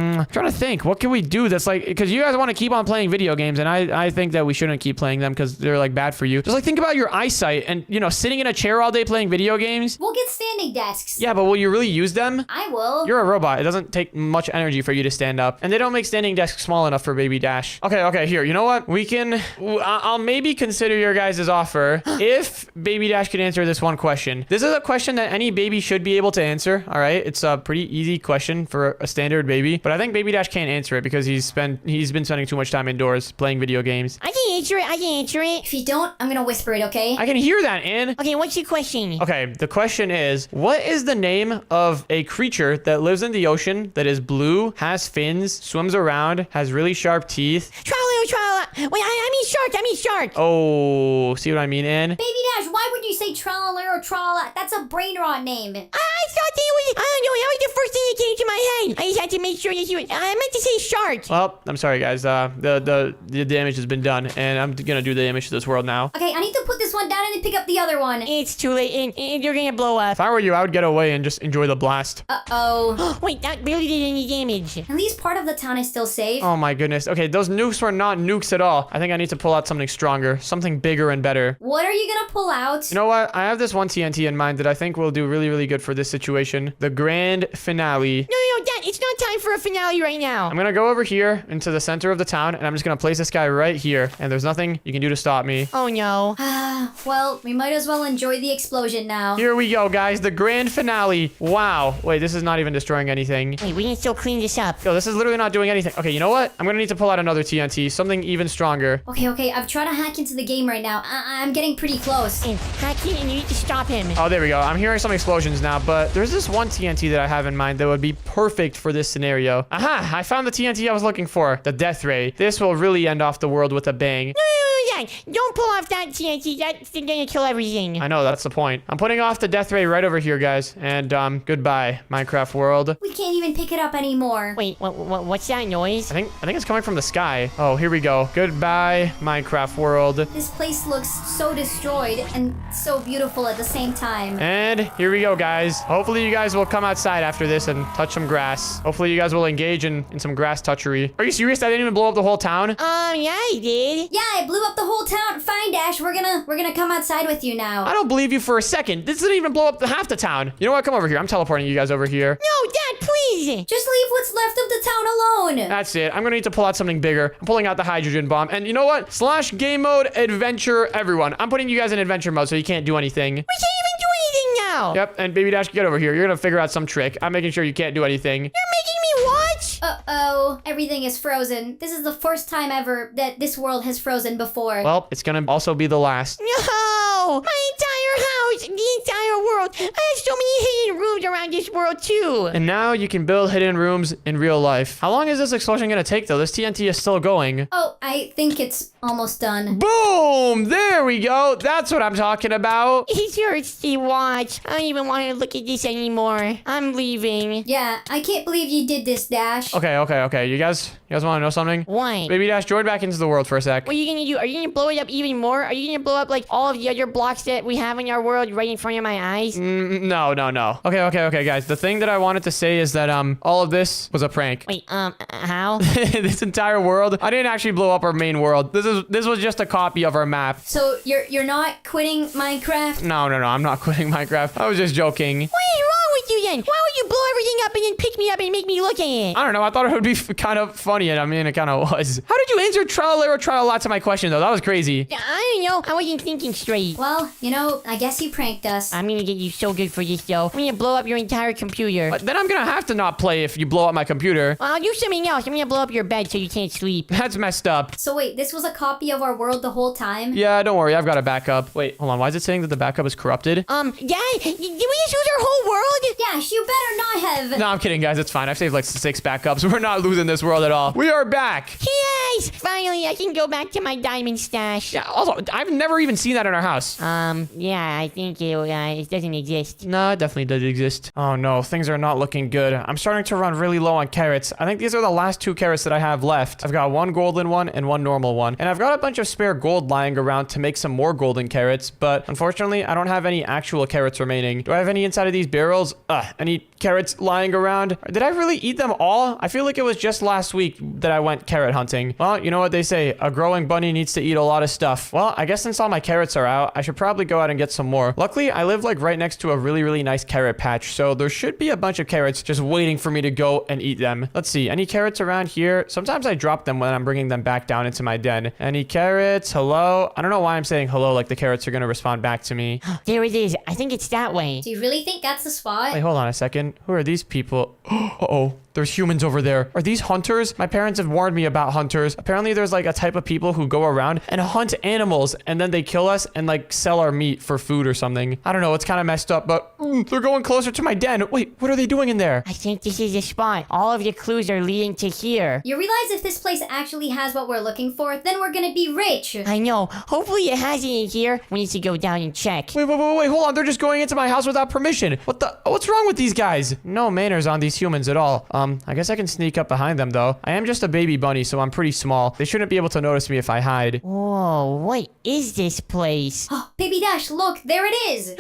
I'm trying to think. What can we do that's like... Because you guys want to keep on playing video games, and I think that we shouldn't keep playing them because they're like bad for you. Just like think about your eyesight and, you know, sitting in a chair all day playing video games. We'll get standing desks. Yeah, but will you really use them? I will. You're a robot. It doesn't take much energy for you to stand up. And they don't make standing desks small enough for Baby Dash. Okay, here. You know what? We can... I'll maybe consider your guys' offer if Baby Dash can answer this one question. This is a question that any baby should be able to answer, all right? It's a pretty easy question for a standard baby. But I think Baby Dash can't answer it because he's been spending too much time indoors playing video games. I can answer it. If you don't, I'm gonna whisper it, okay? I can hear that, Ann. Okay, what's your question? Okay, the question is, what is the name of a creature that lives in the ocean that is blue, has fins, swims around, has really sharp teeth? Wait, I mean shark. Oh, see what I mean, Ann? Baby Dash, why would you say tralala or tralala? That's a brain rot name. I thought that was, I don't know, that was the first thing that came to my head. I just had to make sure that I meant to say shark. Well, I'm sorry, guys. The damage has been done, and I'm gonna do the damage to this world now. Okay, I need to put this one down and then pick up the other one. It's too late, and you're gonna blow up. If I were you, I would get away and just enjoy the blast. Uh-oh. Wait, that barely did any damage. At least part of the town is still safe. Oh my goodness. Okay, those nukes were not nukes at all. I think I need to pull out something stronger, something bigger and better. What are you gonna pull out? You know what? I have this one TNT in mind that I think will do really, really good for this situation. The grand finale. No, Dad, it's not time for a finale right now. I'm gonna go over here into the center of the town, and I'm just gonna place this guy right here, and there's nothing you can do to stop me. Oh no. Well, well, we might as well enjoy the explosion now. Here we go, guys. The grand finale. Wow. Wait, this is not even destroying anything. Wait, we can still clean this up. Yo, this is literally not doing anything. Okay, you know what? I'm gonna need to pull out another TNT. Something even stronger. Okay, I've tried to hack into the game right now. I'm getting pretty close. And Hacky, and you need to stop him. Oh, there we go. I'm hearing some explosions now, but there's this one TNT that I have in mind that would be perfect for this scenario. Aha! I found the TNT I was looking for. The death ray. This will really end off the world with a bang. No, don't pull off that TNT. That's gonna kill everything. I know, that's the point. I'm putting off the death ray right over here, guys. And, goodbye, Minecraft world. We can't even pick it up anymore. Wait, what's that noise? I think it's coming from the sky. Oh, here we go. Goodbye, Minecraft world. This place looks so destroyed and so beautiful at the same time. And here we go, guys. Hopefully you guys will come outside after this and touch some grass. Hopefully you guys will engage in some grass touchery. Are you serious? I didn't even blow up the whole town? Yeah, I did. Yeah, I blew up the whole town. Fine, Dash. We're gonna come outside with you now. I don't believe you for a second. This didn't even blow up half the town. You know what? Come over here. I'm teleporting you guys over here. No, Dad, please. Just leave what's left of the town alone. That's it. I'm gonna need to pull out something bigger. I'm pulling out the hydrogen bomb. And you know what? / game mode adventure everyone. I'm putting you guys in adventure mode so you can't do anything. We can't even do anything now. Yep. And Baby Dash, get over here. You're gonna figure out some trick. I'm making sure you can't do anything. You're making me watch. Uh-oh. Everything is frozen. This is the first time ever that this world has frozen before. Well, it's gonna also be the last. No, my entire house, the entire world. I have so many hidden rooms around this world too. And now you can build hidden rooms in real life. How long is this explosion gonna take though? This TNT is still going. Oh, I think it's almost done. Boom! There we go. That's what I'm talking about. It hurts to watch. I don't even want to look at this anymore. I'm leaving. Yeah, I can't believe you did this, Dash. Okay. You guys want to know something? What? Baby Dash, join back into the world for a sec. What are you gonna do? Are you gonna blow it up even more? Are you gonna blow up like all of the other blocks that we have in our world right in front of my eyes? No. Okay, guys. The thing that I wanted to say is that all of this was a prank. Wait, how? This entire world, I didn't actually blow up our main world. This was just a copy of our map. So you're not quitting Minecraft? No, I'm not quitting Minecraft. I was just joking. What is wrong with you then? Why would you blow everything up and then pick me up and make me look at it? I don't know. I thought it would be kind of funny, and I mean, it kind of was. How did you answer trial to my question, though? That was crazy. I don't know. I wasn't thinking straight. Well, I guess you pranked us. I'm gonna get you so good for this, though. I'm gonna blow up your entire computer. But then I'm gonna have to not play if you blow up my computer. Well, I'll do something else. I'm gonna blow up your bed so you can't sleep. That's messed up. So wait, this was a copy of our world the whole time? Yeah, don't worry. I've got a backup. Wait, hold on. Why is it saying that the backup is corrupted? Dad, did we just lose our whole world? Dash, you better not have. No, I'm kidding, guys. It's fine. I've saved like 6 backups. We're not losing this world at all. We are back. Yes! Finally, I can go back to my diamond stash. Yeah, also, I've never even seen that in our house. Yeah, I think it doesn't exist. No, it definitely does exist. Oh no, things are not looking good. I'm starting to run really low on carrots. I think these are the last 2 carrots that I have left. I've got 1 golden one and 1 normal one. And I've got a bunch of spare gold lying around to make some more golden carrots, but unfortunately, I don't have any actual carrots remaining. Do I have any inside of these barrels? Any carrots lying around? Did I really eat them all? I feel like it was just last week that I went carrot hunting. Well, you know what they say, a growing bunny needs to eat a lot of stuff. Well, I guess since all my carrots are out, I should probably go out and get some more. Luckily, I live like right next to a really nice carrot patch, so there should be a bunch of carrots just waiting for me to go and eat them. Let's see, any carrots around here? Sometimes I drop them when I'm bringing them back down into my den. Any carrots? Hello? I don't know why I'm saying hello like the carrots are gonna respond back to me. There it is. I think it's that way. Do you really think that's the spot? Wait, hold on a second. Who are these people? Uh-oh. There's humans over there. Are these hunters? My parents have warned me about hunters. Apparently there's like a type of people who go around and hunt animals and then they kill us and like sell our meat for food or something. I don't know. It's kind of messed up, but they're going closer to my den. Wait, what are they doing in there? I think this is the spot. All of the clues are leading to here. You realize if this place actually has what we're looking for, then we're gonna be rich. I know. Hopefully it has it in here. We need to go down and check. Wait, hold on. They're just going into my house without permission. What's wrong with these guys? No manners on these humans at all. I guess I can sneak up behind them though. I am just a baby bunny, so I'm pretty small. They shouldn't be able to notice me if I hide. Whoa, what is this place? Oh, Baby Dash, look, there it is.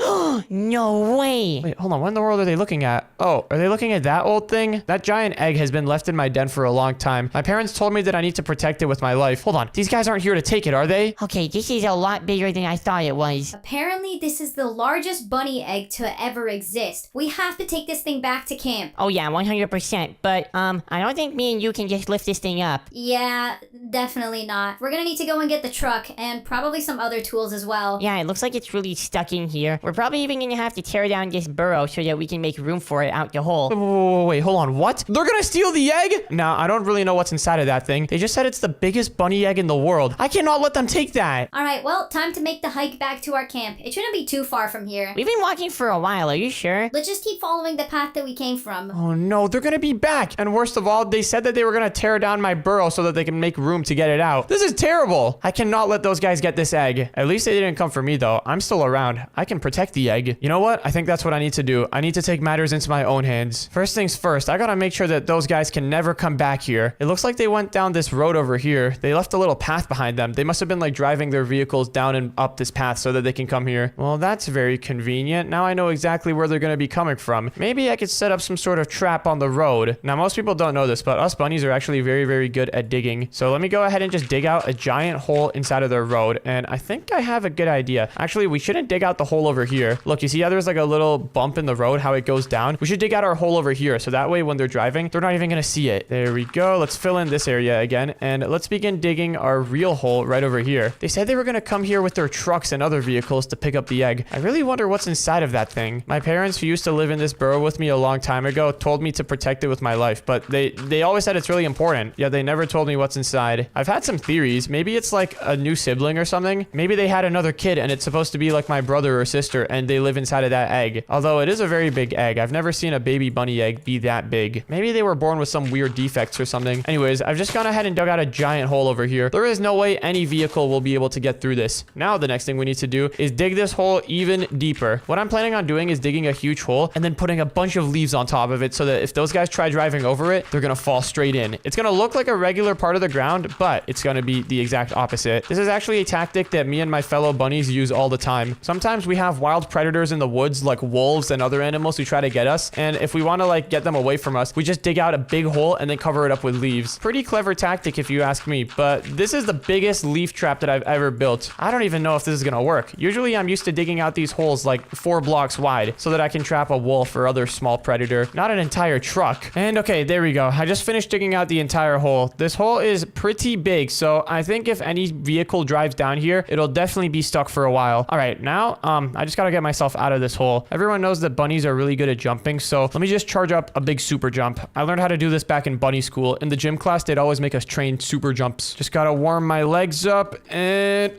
No way. Wait, hold on. What in the world are they looking at? Oh, are they looking at that old thing? That giant egg has been left in my den for a long time. My parents told me that I need to protect it with my life. Hold on. These guys aren't here to take it, are they? Okay, this is a lot bigger than I thought it was. Apparently, this is the largest bunny egg to ever exist. We have to take this thing back to camp. Oh yeah, 100%. But I don't think me and you can just lift this thing up. Yeah, Definitely not. We're gonna need to go and get the truck and probably some other tools as well. Yeah, it looks like it's really stuck in here. We're probably even gonna have to tear down this burrow so that we can make room for it out the hole. Wait, hold on. What? They're gonna steal the egg? Now, I don't really know what's inside of that thing. They just said it's the biggest bunny egg in the world. I cannot let them take that. Alright, well, time to make the hike back to our camp. It shouldn't be too far from here. We've been walking for a while, are you sure? Let's just keep following the path that we came from. Oh no, they're gonna be back. And worst of all, they said that they were gonna tear down my burrow so that they can make room to get it out. This is terrible. I cannot let those guys get this egg. At least they didn't come for me though. I'm still around. I can protect the egg. You know what? I think that's what I need to do. I need to take matters into my own hands. First things first, I gotta make sure that those guys can never come back here. It looks like they went down this road over here. They left a little path behind them. They must have been like driving their vehicles down and up this path so that they can come here. Well, that's very convenient. Now I know exactly where they're gonna be coming from. Maybe I could set up some sort of trap on the road. Now, most people don't know this, but us bunnies are actually very, very good at digging. So let me go ahead and just dig out a giant hole inside of their road. And I think I have a good idea. Actually, we shouldn't dig out the hole over here. Look, you see how there's like a little bump in the road, how it goes down? We should dig out our hole over here. So that way, when they're driving, they're not even gonna see it. There we go. Let's fill in this area again. And let's begin digging our real hole right over here. They said they were gonna come here with their trucks and other vehicles to pick up the egg. I really wonder what's inside of that thing. My parents, who used to live in this burrow with me a long time ago, told me to protect it with my life, but they always said it's really important. Yeah, they never told me what's inside. I've had some theories. Maybe it's like a new sibling or something. Maybe they had another kid and it's supposed to be like my brother or sister and they live inside of that egg. Although it is a very big egg. I've never seen a baby bunny egg be that big. Maybe they were born with some weird defects or something. Anyways, I've just gone ahead and dug out a giant hole over here. There is no way any vehicle will be able to get through this. Now the next thing we need to do is dig this hole even deeper. What I'm planning on doing is digging a huge hole and then putting a bunch of leaves on top of it so that if those guys try driving over it, they're gonna fall straight in. It's gonna look like a regular part of the ground, but it's gonna be the exact opposite. This is actually a tactic that me and my fellow bunnies use all the time. Sometimes we have wild predators in the woods like wolves and other animals who try to get us, and if we want to like get them away from us, we just dig out a big hole and then cover it up with leaves. Pretty clever tactic if you ask me, but this is the biggest leaf trap that I've ever built. I don't even know if this is gonna work. Usually I'm used to digging out these holes like 4 blocks wide so that I can trap a wolf or other small predator, not an entire truck. And okay, there we go. I just finished digging out the entire hole. This hole is pretty big, so I think if any vehicle drives down here, it'll definitely be stuck for a while. All right, now I just gotta get myself out of this hole. Everyone knows that bunnies are really good at jumping, so let me just charge up a big super jump. I learned how to do this back in bunny school. In the gym class, they'd always make us train super jumps. Just gotta warm my legs up and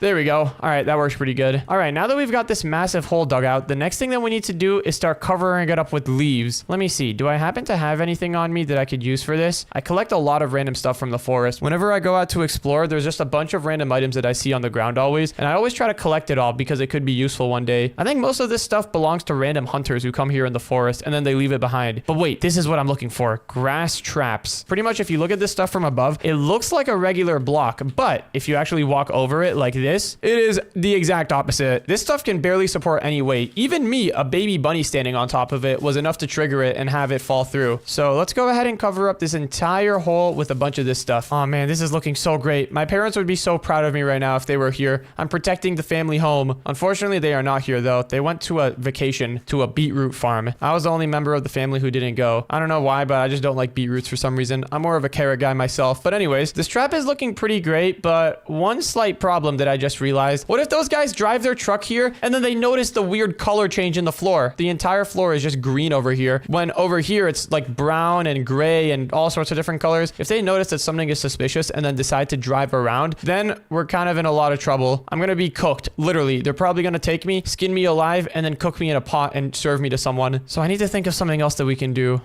there we go. All right, that works pretty good. All right, now that we've got this massive hole dug out, the next thing that we need to do is start covering it up with leaves. Let me see. Do I happen to have anything on me that I could use for this? I collect a lot of random stuff from the forest. Whenever I go out to explore, there's just a bunch of random items that I see on the ground always, and I always try to collect it all because it could be useful one day. I think most of this stuff belongs to random hunters who come here in the forest and then they leave it behind. But wait, this is what I'm looking for. Grass traps. Pretty much if you look at this stuff from above, it looks like a regular block, but if you actually walk over it like this, it is the exact opposite. This stuff can barely support any weight. Even me, a baby bunny standing on top of it, was enough to trigger it and have it fall through. So let's go ahead and cover up this entire hole with a bunch of this stuff. Oh man, this is looking so great. My parents would be so proud of me right now if they were here. I'm protecting the family home. Unfortunately, they are not here though. They went to a vacation to a beetroot farm. I was the only member of the family who didn't go. I don't know why, but I just don't like beetroots for some reason. I'm more of a carrot guy myself. But anyways, this trap is looking pretty great, but one slight problem that I just realized. What if those guys drive their truck here and then they notice the weird color change in the floor? The entire floor is just green over here, when over here it's like brown and gray and all sorts of different colors. If they notice that something is suspicious and then decide to drive around, then we're kind of in a lot of trouble. I'm gonna be cooked. Literally, they're probably gonna take me, skin me alive, and then cook me in a pot and serve me to someone. So I need to think of something else that we can do.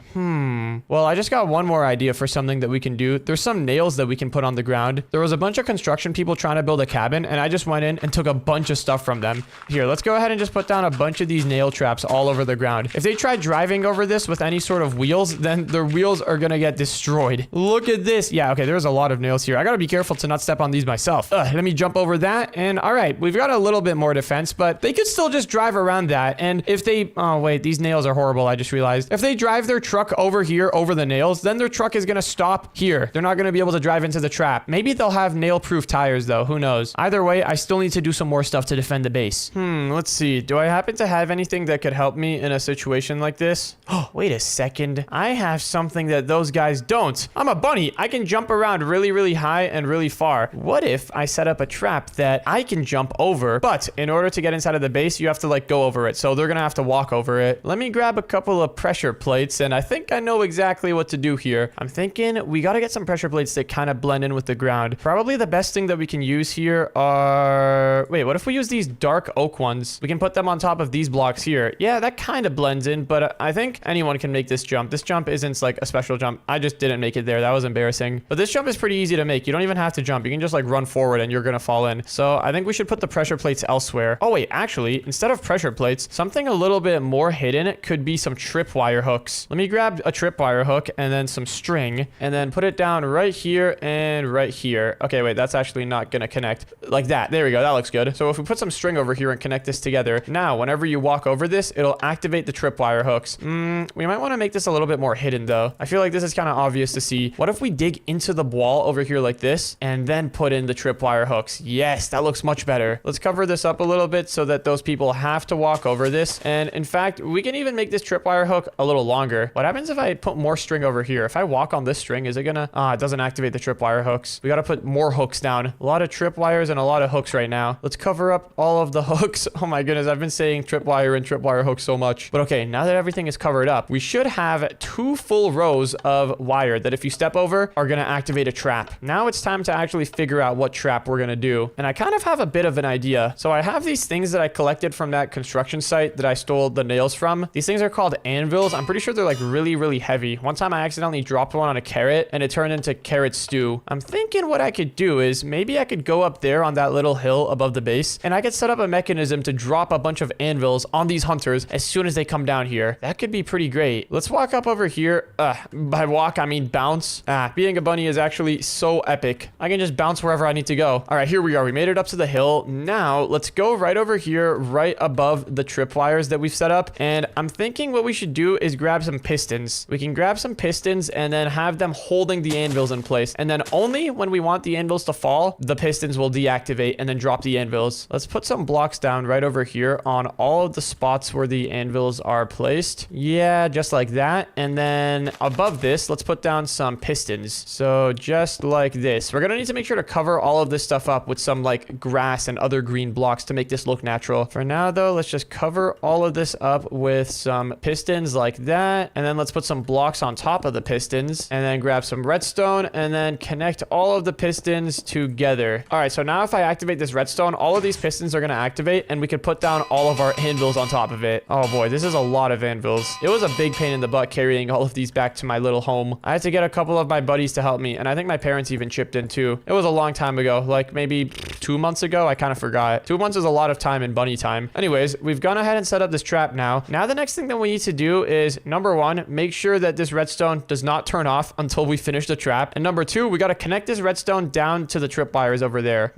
Well, I just got one more idea for something that we can do. There's some nails that we can put on the ground. There was a bunch of construction people trying to build a cabin, and I just went in and took a bunch of stuff from them. Here, let's go ahead and just put down a bunch of these nail traps all over the ground. If they try driving over this with any sort of wheels, then their wheels are gonna get destroyed. Look at this. Yeah, okay, there's a lot of nails here. I gotta be careful to not step on these myself. Let me jump over that, and all right, we've got a little bit more defense, but they could still just drive around that. And if they, oh wait, these nails are horrible, I just realized. If they drive their truck over here, over the nails, then their truck is gonna stop here. They're not gonna be able to drive into the trap. Maybe they'll have nail-proof tires though, who knows? Either way, I still need to do some more stuff to defend the base. Let's see. Do I happen to have anything that could help me in a situation like this? Oh, wait a second. I have something that those guys don't. I'm a bunny. I can jump around really, really high and really far. What if I set up a trap that I can jump over, but in order to get inside of the base, you have to like go over it. So they're gonna have to walk over it. Let me grab a couple of pressure plates, and I think I know exactly what to do here. I'm thinking we gotta get some pressure plates that kind of blend in with the ground. Probably the best thing that we can use here are... Wait, what if we use these dark oak ones? We can put them on top of these blocks here. Yeah, that kind of blends in, but I think anyone can make this jump. This jump isn't like a special jump. I just didn't make it there. That was embarrassing. But this jump is pretty easy to make. You don't even have to jump. You can just like run forward and you're gonna fall in. So I think we should put the pressure plates elsewhere. Oh wait, actually, instead of pressure plates, something a little bit more hidden could be some tripwire hooks. Let me grab a tripwire hook and then some string and then put it down right here and right here. Okay, wait, that's actually not gonna connect like that. There we go. That looks good. So if we put some string over here and connect this together, now whenever you walk over this, it'll activate the tripwire hooks. We might want to make this a little bit more hidden though. I feel like this is kind of obvious to see. What if we dig into the wall over here like this and then put in the tripwire hooks? Yes, that looks much better. Let's cover this up a little bit so that those people have to walk over this. And in fact, we can even make this tripwire hook a little longer. What happens if I put more string over here? If I walk on this string, is it gonna... it doesn't activate the tripwire hooks. We gotta put more hooks down. A lot of tripwires and a lot of hooks right now. Let's cover up all of the hooks. Oh my goodness, I've been saying tripwire and tripwire hooks so much. But okay, now that everything is covered up, we should have 2 full rows of wire that if you step over are gonna activate a trap. Now it's time to actually figure out what trap we're gonna do. And I kind of have a bit of an idea. So I have these things that I collected from that construction site that I stole the nails from. These things are called anvils. I'm pretty sure they're like really, really heavy. One time I accidentally dropped one on a carrot and it turned into carrot stew. I'm thinking what I could do is maybe I could go up there on that little hill above the base and I could set up a mechanism to drop a bunch of anvils on these hunters as soon as they come down here. That could be pretty great. Let's walk up over here. By walk, I mean bounce. Being a bunny is actually so epic. I can just bounce wherever I need to go. All right, here we are. We made it up to the hill. Now let's go right over here, right above the tripwires that we've set up. And I'm thinking what we should do is grab some pistons. We can grab some pistons and then have them holding the anvils in place. And then only when we want the anvils to fall, the pistons will deactivate and then drop the anvils. Let's put some blocks down right over here on all of the spots where the anvils are placed. Yeah, just like that. And then above this, let's put down some pistons. So just like this. We're gonna need to make sure to cover all of this stuff up with some like grass and other green blocks to make this look natural. For now though, let's just cover all of this up with some pistons like that. And then let's put some blocks on top of the pistons and then grab some redstone and then connect all of the pistons together. All right, so now if I activate this redstone, all of these pistons are gonna activate and we could put down all of our anvils on top of it. Oh boy, this is a lot of anvils. It was a big pain in the butt carrying all of these back to my little home. I had to get a couple of my buddies to help me, and I think my parents even chipped in too. It was a long time ago, like maybe 2 months ago. I kind of forgot. 2 months is a lot of time in bunny time. Anyways, we've gone ahead and set up this trap now. Now the next thing that we need to do is, number 1, make sure that this redstone does not turn off until we finish the trap. And number 2, we got to connect this redstone down to the tripwires over there.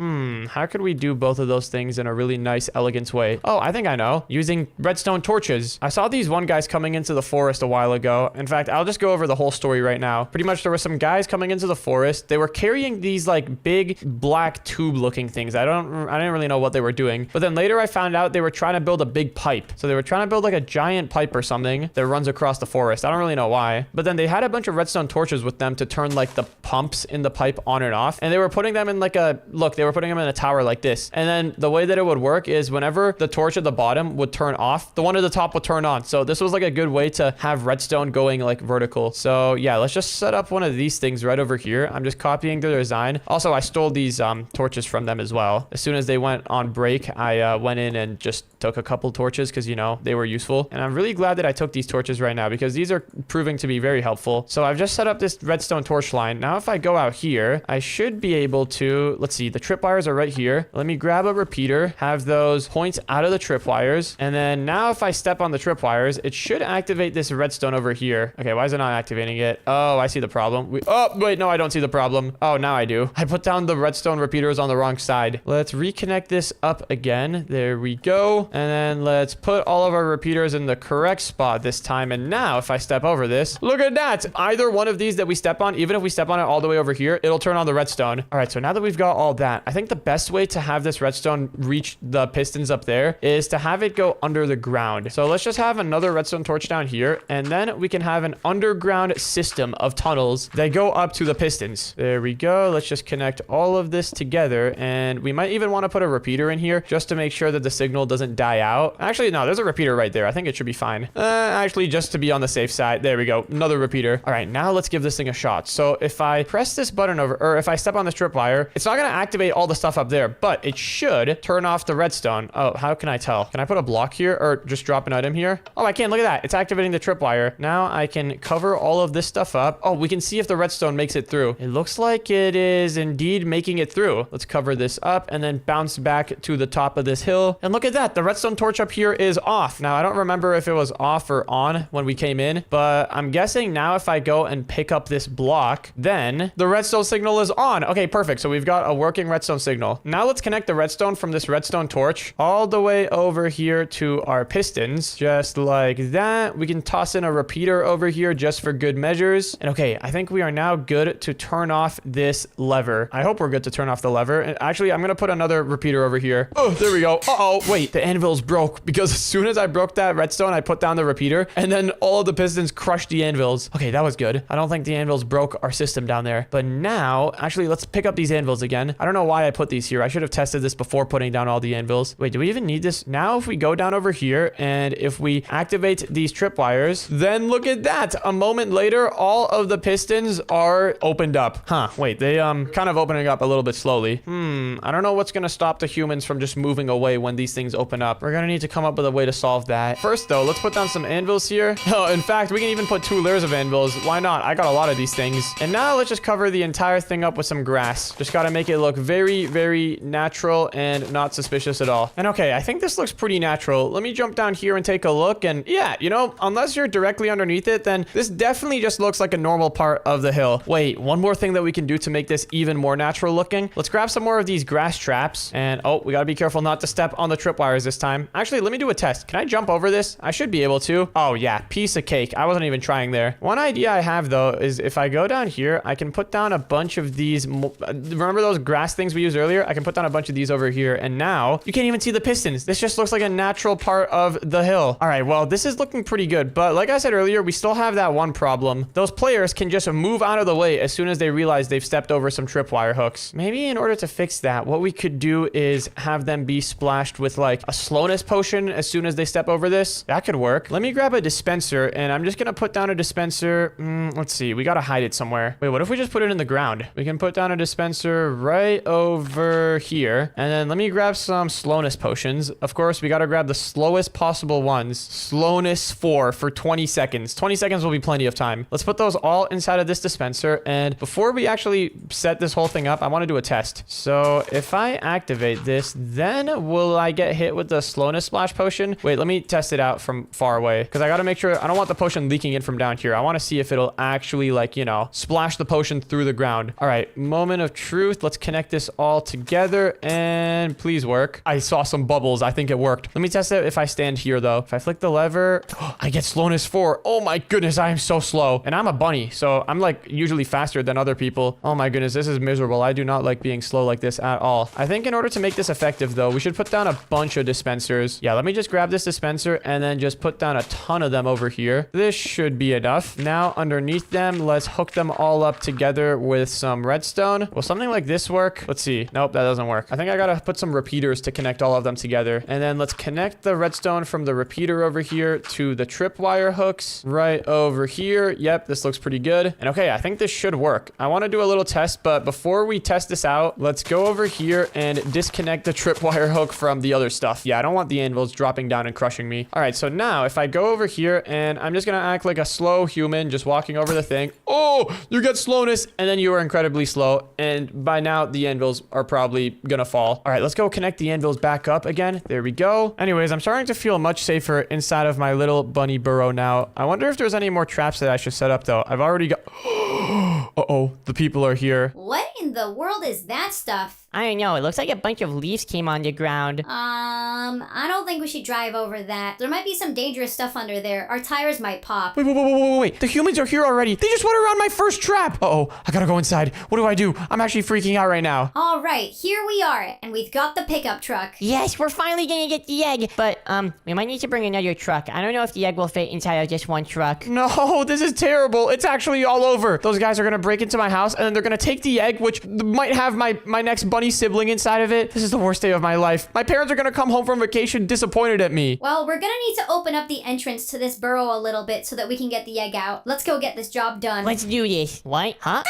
How could we do both of those things in a really nice, elegant way? Oh, I think I know. Using redstone torches. I saw these one guys coming into the forest a while ago. In fact, I'll just go over the whole story right now. Pretty much there were some guys coming into the forest. They were carrying these like big black tube looking things. I didn't really know what they were doing. But then later I found out they were trying to build a big pipe. So they were trying to build like a giant pipe or something that runs across the forest. I don't really know why. But then they had a bunch of redstone torches with them to turn like the pumps in the pipe on and off. And they were putting them in like a, look, they were putting them in a tower like this. And then the way that it would work is whenever the torch at the bottom would turn off, the one at the top would turn on. So this was like a good way to have redstone going like vertical. So yeah, let's just set up one of these things right over here. I'm just copying their design. Also, I stole these torches from them as well. As soon as they went on break, I went in and just took a couple torches because, you know, they were useful. And I'm really glad that I took these torches right now because these are proving to be very helpful. So I've just set up this redstone torch line. Now, if I go out here, I should be able to, let's see, the tripwires are right here. Let me grab a repeater, have those points out of the tripwires. And then now if I step on the tripwires, it should activate this redstone over here. Okay, why is it not activating it? Oh, I see the problem. Oh, wait, no, I don't see the problem. Oh, now I do. I put down the redstone repeaters on the wrong side. side. Let's reconnect this up again. There we go. And then let's put all of our repeaters in the correct spot this time. And now if I step over this, look at that. Either one of these that we step on, even if we step on it all the way over here, it'll turn on the redstone. All right, so now that we've got all that, I think the best way to have this redstone reach the pistons up there is to have it go under the ground. So let's just have another redstone torch down here, and then we can have an underground system of tunnels that go up to the pistons. There we go. Let's just connect all of this together, and we might even want to put a repeater in here just to make sure that the signal doesn't die out. Actually, no, there's a repeater right there. I think it should be fine. Actually, just to be on the safe side. There we go. Another repeater. All right, now let's give this thing a shot. So if I press this button over, or if I step on this tripwire, it's not going to activate all the stuff up there, but it should turn off the redstone. Oh, how can I tell? Can I put a block here or just drop an item here? Oh, I can. Look at that. It's activating the tripwire. Now I can cover all of this stuff up. Oh, we can see if the redstone makes it through. It looks like it is indeed making it through. Let's cover this up and then bounce back to the top of this hill. And look at that. The redstone torch up here is off. Now, I don't remember if it was off or on when we came in, but I'm guessing now if I go and pick up this block, then the redstone signal is on. Okay, perfect. So we've got a working redstone signal. Now let's connect the redstone from this redstone torch all the way over here to our pistons, just like that. We can toss in a repeater over here just for good measures. And okay, I think we are now good to turn off this lever. I hope we're good to turn off the lever. And actually, I'm going to put another repeater over here. Oh, there we go. Uh-oh. Wait, the anvil's broke because as soon as I broke that redstone, I put down the repeater and then all of the pistons crushed the anvils. Okay, that was good. I don't think the anvils broke our system down there. But now, actually, let's pick up these anvils again. I don't know why I put these here. I should have tested this before putting down all the anvils. Wait, do we even need this? Now, if we go down over here and if we activate these tripwires, then look at that. A moment later, all of the pistons are opened up. Huh, wait, they kind of opening up a little bit slowly. I don't know what's going to stop the humans from just moving away when these things open up. We're going to need to come up with a way to solve that. First, though, let's put down some anvils here. Oh, in fact, we can even put 2 layers of anvils. Why not? I got a lot of these things. And now let's just cover the entire thing up with some grass. Just got to make it look very, very natural and not suspicious at all. And okay, I think this looks pretty natural. Let me jump down here and take a look. And yeah, you know, unless you're directly underneath it, then this definitely just looks like a normal part of the hill. Wait, one more thing that we can do to make this even more natural looking. Let's grab some more of these grass traps. And oh, we got to be careful not to step on the tripwires this time. Actually, let me do a test. Can I jump over this? I should be able to. Oh yeah, piece of cake. I wasn't even trying there. One idea I have though is if I go down here, I can put down a bunch of these. Remember those grass things we used earlier? I can put down a bunch of these over here. And now you can't even see the pistons. This just looks like a natural part of the hill. All right, well, this is looking pretty good. But like I said earlier, we still have that one problem. Those players can just move out of the way as soon as they realize they've stepped over some tripwire hooks. Maybe in order to fix that, what we could do is have them be splashed with like a slowness potion as soon as they step over this. That could work. Let me grab a dispenser and I'm just gonna put down a dispenser. Let's see, we gotta hide it somewhere. Wait, what if we just put it in the ground? We can put down a dispenser right over here. And then let me grab some slowness potions. Of course, we gotta grab the slowest possible ones. Slowness 4 for 20 seconds. 20 seconds will be plenty of time. Let's put those all inside of this dispenser. And before we actually set this whole thing up, I want to do a test. So if I activate this, then will I get hit with the slowness splash potion? Wait, let me test it out from far away because I got to make sure I don't want the potion leaking in from down here. I want to see if it'll actually like, you know, splash the potion through the ground. All right, moment of truth. Let's connect this all together and please work. I saw some bubbles. I think it worked. Let me test it if I stand here though. If I flick the lever, I get slowness 4. Oh my goodness, I am so slow. And I'm a bunny, so I'm like usually faster than other people. Oh my goodness, this is miserable. I do not like being slow like this at all. I think in order to make this effective though, we should put down a bunch of dispensers. Yeah, let me just grab this dispenser and then just put down a ton of them over here. This should be enough. Now underneath them, let's hook them all up together with some redstone. Will something like this work? Let's see. Nope, that doesn't work. I think I gotta put some repeaters to connect all of them together. And then let's connect the redstone from the repeater over here to the tripwire hooks right over here. Yep, this looks pretty good. And okay, I think this should work. I want to do a little test, but before we test this out, let's go over here and disconnect the tripwire hook from the other stuff. Yeah, I don't want the anvils dropping down and crushing me. All right, so now if I go over here and I'm just gonna act like a slow human just walking over the thing. Oh, you get slowness and then you are incredibly slow. And by now the anvils are probably gonna fall. All right, let's go connect the anvils back up again. There we go. Anyways, I'm starting to feel much safer inside of my little bunny burrow now. I wonder if there's any more traps that I should set up though. I've already got... Uh-oh, the people are here. What in the world is that stuff? I don't know. It looks like a bunch of leaves came on the ground. I don't think we should drive over that. There might be some dangerous stuff under there. Our tires might pop. Wait. The humans are here already. They just went around my first trap. Uh-oh. I gotta go inside. What do? I'm actually freaking out right now. All right, here we are, and we've got the pickup truck. Yes, we're finally gonna get the egg. But, we might need to bring another truck. I don't know if the egg will fit inside of just one truck. No, this is terrible. It's actually all over. Those guys are gonna break into my house, and then they're gonna take the egg, which might have my next bunny sibling inside of it. This is the worst day of my life. My parents are gonna come home from vacation disappointed at me. Well, we're gonna need to open up the entrance to this burrow a little bit so that we can get the egg out. Let's go get this job done. Let's do this. What? Huh?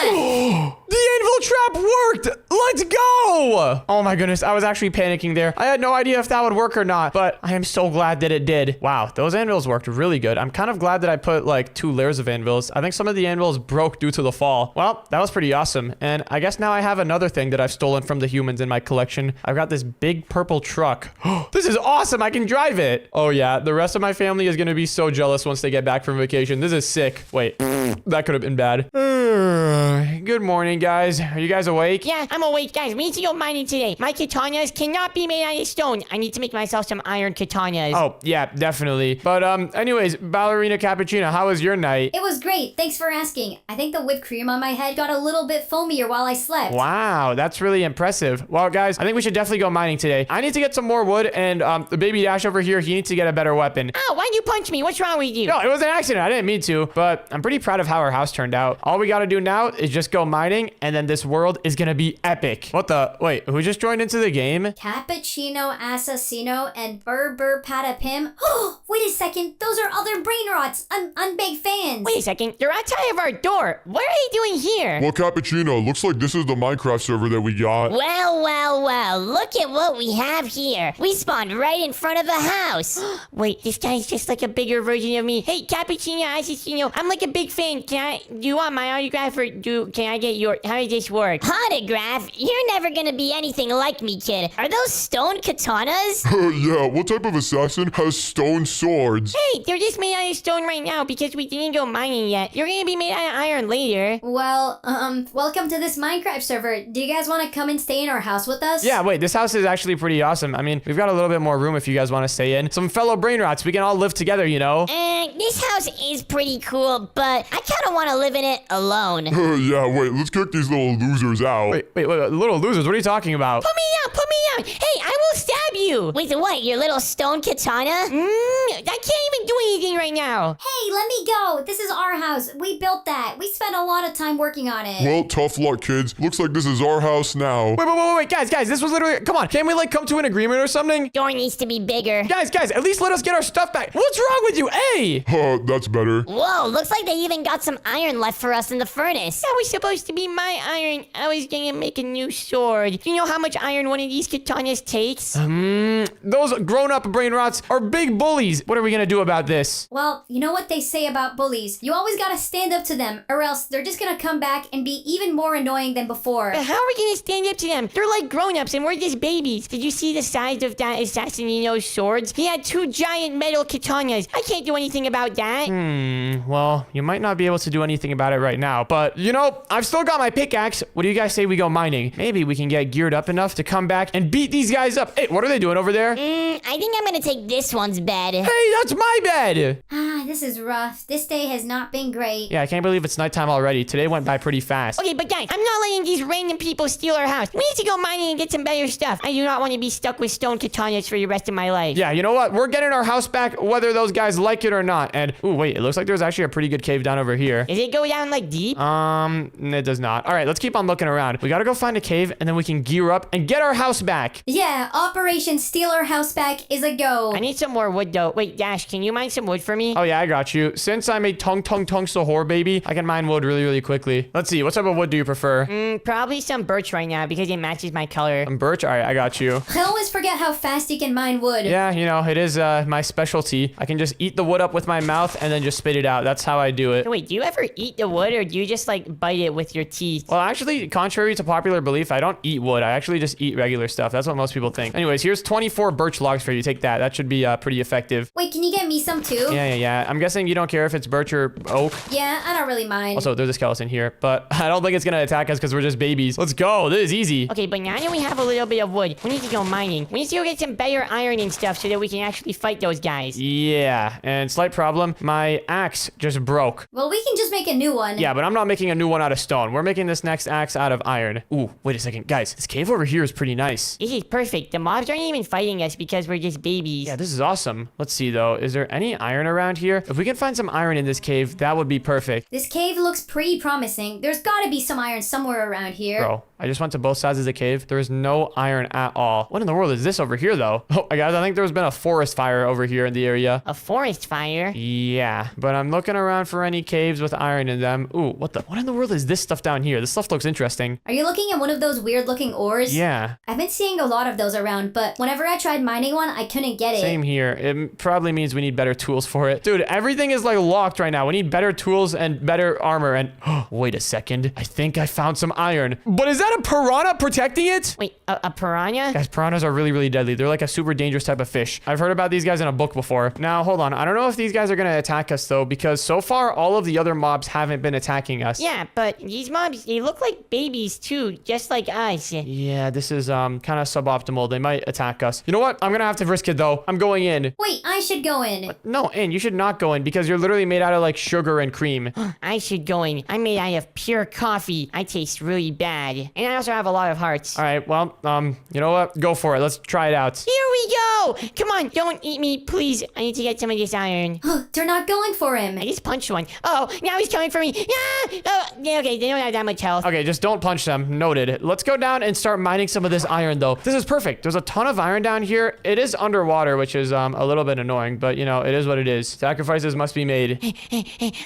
The anvil trap worked! Let's go! Oh my goodness, I was actually panicking there. I had no idea if that would work or not, but I am so glad that it did. Wow, those anvils worked really good. I'm kind of glad that I put like 2 layers of anvils. I think some of the anvils broke due to the fall. Well, that was pretty awesome. And I guess now I have another thing that I've stolen from the humans in my collection. I've got this big purple truck. This is awesome. I can drive it. Oh yeah, the rest of my family is gonna be so jealous once they get back from vacation. This is sick. Wait, that could have been bad. Good morning, guys. Are you guys awake? Yeah, I'm awake, guys. We need to go mining today. My katanas cannot be made out of stone. I need to make myself some iron katanas. Oh, yeah, definitely. But, anyways, Ballerina Cappuccino, how was your night? It was great. Thanks for asking. I think the whipped cream on my head got a little bit foamier while I slept. Wow, that's really impressive. Well, guys, I think we should definitely go mining today. I need to get some more wood, and, the baby Dash over here, he needs to get a better weapon. Oh, why'd you punch me? What's wrong with you? No, it was an accident. I didn't mean to, but I'm pretty proud of how our house turned out. All we gotta do now is just go mining, and then this world is gonna be epic. What the? Wait, who just joined into the game? Cappuccino Assassino and Burr Patapim. Oh, wait a second. Those are other brain rots. I'm big fans. Wait a second. They're outside of our door. What are they doing here? Well, Cappuccino, looks like this is the Minecraft server that we got. Well. Look at what we have here. We spawned right in front of the house. Wait, this guy's just like a bigger version of me. Hey, Cappuccino Assassino, I'm like a big fan. Do you want my autograph or can I get your... How does this work? Autograph? You're never gonna be anything like me, kid. Are those stone katanas? Yeah, what type of assassin has stone swords? Hey, they're just made out of stone right now because we didn't go mining yet. You're gonna be made out of iron later. Well, welcome to this Minecraft server. Do you guys want to come and stay in our house with us? Yeah, wait, this house is actually pretty awesome. I mean, we've got a little bit more room if you guys want to stay in. Some fellow brain rots, we can all live together, you know? This house is pretty cool, but I kinda wanna live in it alone. Yeah, wait, let's kick these little losers out. Wait, little losers, what are you talking about? Put me out. Hey, I will stab you. With what, your little stone katana? I can't even do anything right now. Hey, let me go. This is our house. We built that. We spent a lot of time working on it. Well, tough luck, kids. Looks like this is our house now. Wait, guys, this was literally, come on, can't we like come to an agreement or something? Door needs to be bigger. Guys, at least let us get our stuff back. What's wrong with you? Hey! That's better. Whoa, looks like they even got some iron left for us in the furnace. That was supposed to be my iron. I was gonna make a new sword. Do you know how much iron one of these katanas takes? Those grown-up brain rots are big bullies. What are we gonna do about this? Well, you know what they say about bullies. You always gotta stand up to them, or else they're just gonna come back and be even more annoying than before. But how are we gonna stand up to them? They're like grown-ups and we're just babies. Did you see the size of that Assassinino's swords? He had 2 giant metal katanas. I can't do anything about that. Well, you might not be able to do anything about it right now, but, you know, I've still got my pickaxe. What do you guys say we go mining? Maybe we can get geared up enough to come back and beat these guys up. Hey, what are they doing over there? I think I'm gonna take this one's bed. Hey, that's my bed! This is rough. This day has not been great. Yeah, I can't believe it's nighttime already. Today went by pretty fast. Okay, but guys, I'm not letting these random people steal our house. We need to go mining and get some better stuff. I do not want to be stuck with stone katanas for the rest of my life. Yeah, you know what? We're getting our house back whether those guys like it or not. And, ooh, wait, it looks like there's actually a pretty good cave down over here. Does it go down like deep? It does not. All right, let's keep on looking around. We gotta go find a cave and then we can gear up and get our house back. Yeah, Operation Steal Our House Back is a go. I need some more wood though. Wait, Dash, can you mine some wood for me? Oh yeah, I got you. Since I'm a tung sahur baby, I can mine wood really quickly. Let's see, what type of wood do you prefer? Probably some birch right now because it matches my color. Some birch? All right, I got you. I always forget how fast you can mine wood. Yeah, you know, it is my specialty. I can just eat the wood up with my mouth and then just spit it out. That's how I do it. Wait, do you ever eat the wood or do you just just like bite it with your teeth. Well, actually, contrary to popular belief, I don't eat wood. I actually just eat regular stuff. That's what most people think. Anyways, here's 24 birch logs for you. Take that. That should be pretty effective. Wait, can you get me some too? Yeah. I'm guessing you don't care if it's birch or oak. Yeah, I don't really mind. Also, there's a skeleton here, but I don't think it's gonna attack us because we're just babies. Let's go. This is easy. Okay, but now that we have a little bit of wood, we need to go mining. We need to go get some better iron and stuff so that we can actually fight those guys. Yeah, and slight problem. My axe just broke. Well, we can just make a new one. Yeah, but I'm not making a new one out of stone. We're making this next axe out of iron. Ooh, wait a second. Guys, this cave over here is pretty nice. This is perfect. The mobs aren't even fighting us because we're just babies. Yeah, this is awesome. Let's see, though. Is there any iron around here? If we can find some iron in this cave, that would be perfect. This cave looks pretty promising. There's gotta be some iron somewhere around here. Bro, I just went to both sides of the cave. There is no iron at all. What in the world is this over here, though? Oh, guys, I think there's been a forest fire over here in the area. A forest fire? Yeah, but I'm looking around for any caves with iron in them. Ooh, what in the world is this stuff down here? This stuff looks interesting. Are you looking at one of those weird looking ores? Yeah. I've been seeing a lot of those around, but whenever I tried mining one, I couldn't get it. Same here. It probably means we need better tools for it. Dude, everything is like locked right now. We need better tools and better armor. And wait a second. I think I found some iron. But is that a piranha protecting it? Wait, a piranha? Guys, piranhas are really, really deadly. They're like a super dangerous type of fish. I've heard about these guys in a book before. Now, hold on. I don't know if these guys are going to attack us, though, because so far, all of the other mobs haven't been attacking us. Yeah, but these mobs, they look like babies, too, just like us. Yeah, this is kind of suboptimal. They might attack us. You know what? I'm going to have to risk it, though. I'm going in. Wait, I should go in. No, and you should not go in because you're literally made out of like sugar and cream. I should go in. I'm made out of pure coffee. I taste really bad. And I also have a lot of hearts. All right, well, you know what? Go for it. Let's try it out. Here we go! Come on, don't eat me, please. I need to get some of this iron. They're not going for him. I just punched one. Oh, now he's coming for me. Ah! Oh, yeah, okay, they don't have that much health. Okay, just don't punch them. Noted. Let's go down and start mining some of this iron, though. This is perfect. There's a ton of iron down here. It is underwater, which is a little bit annoying, but, you know, it is what it is. Sacrifices must be made.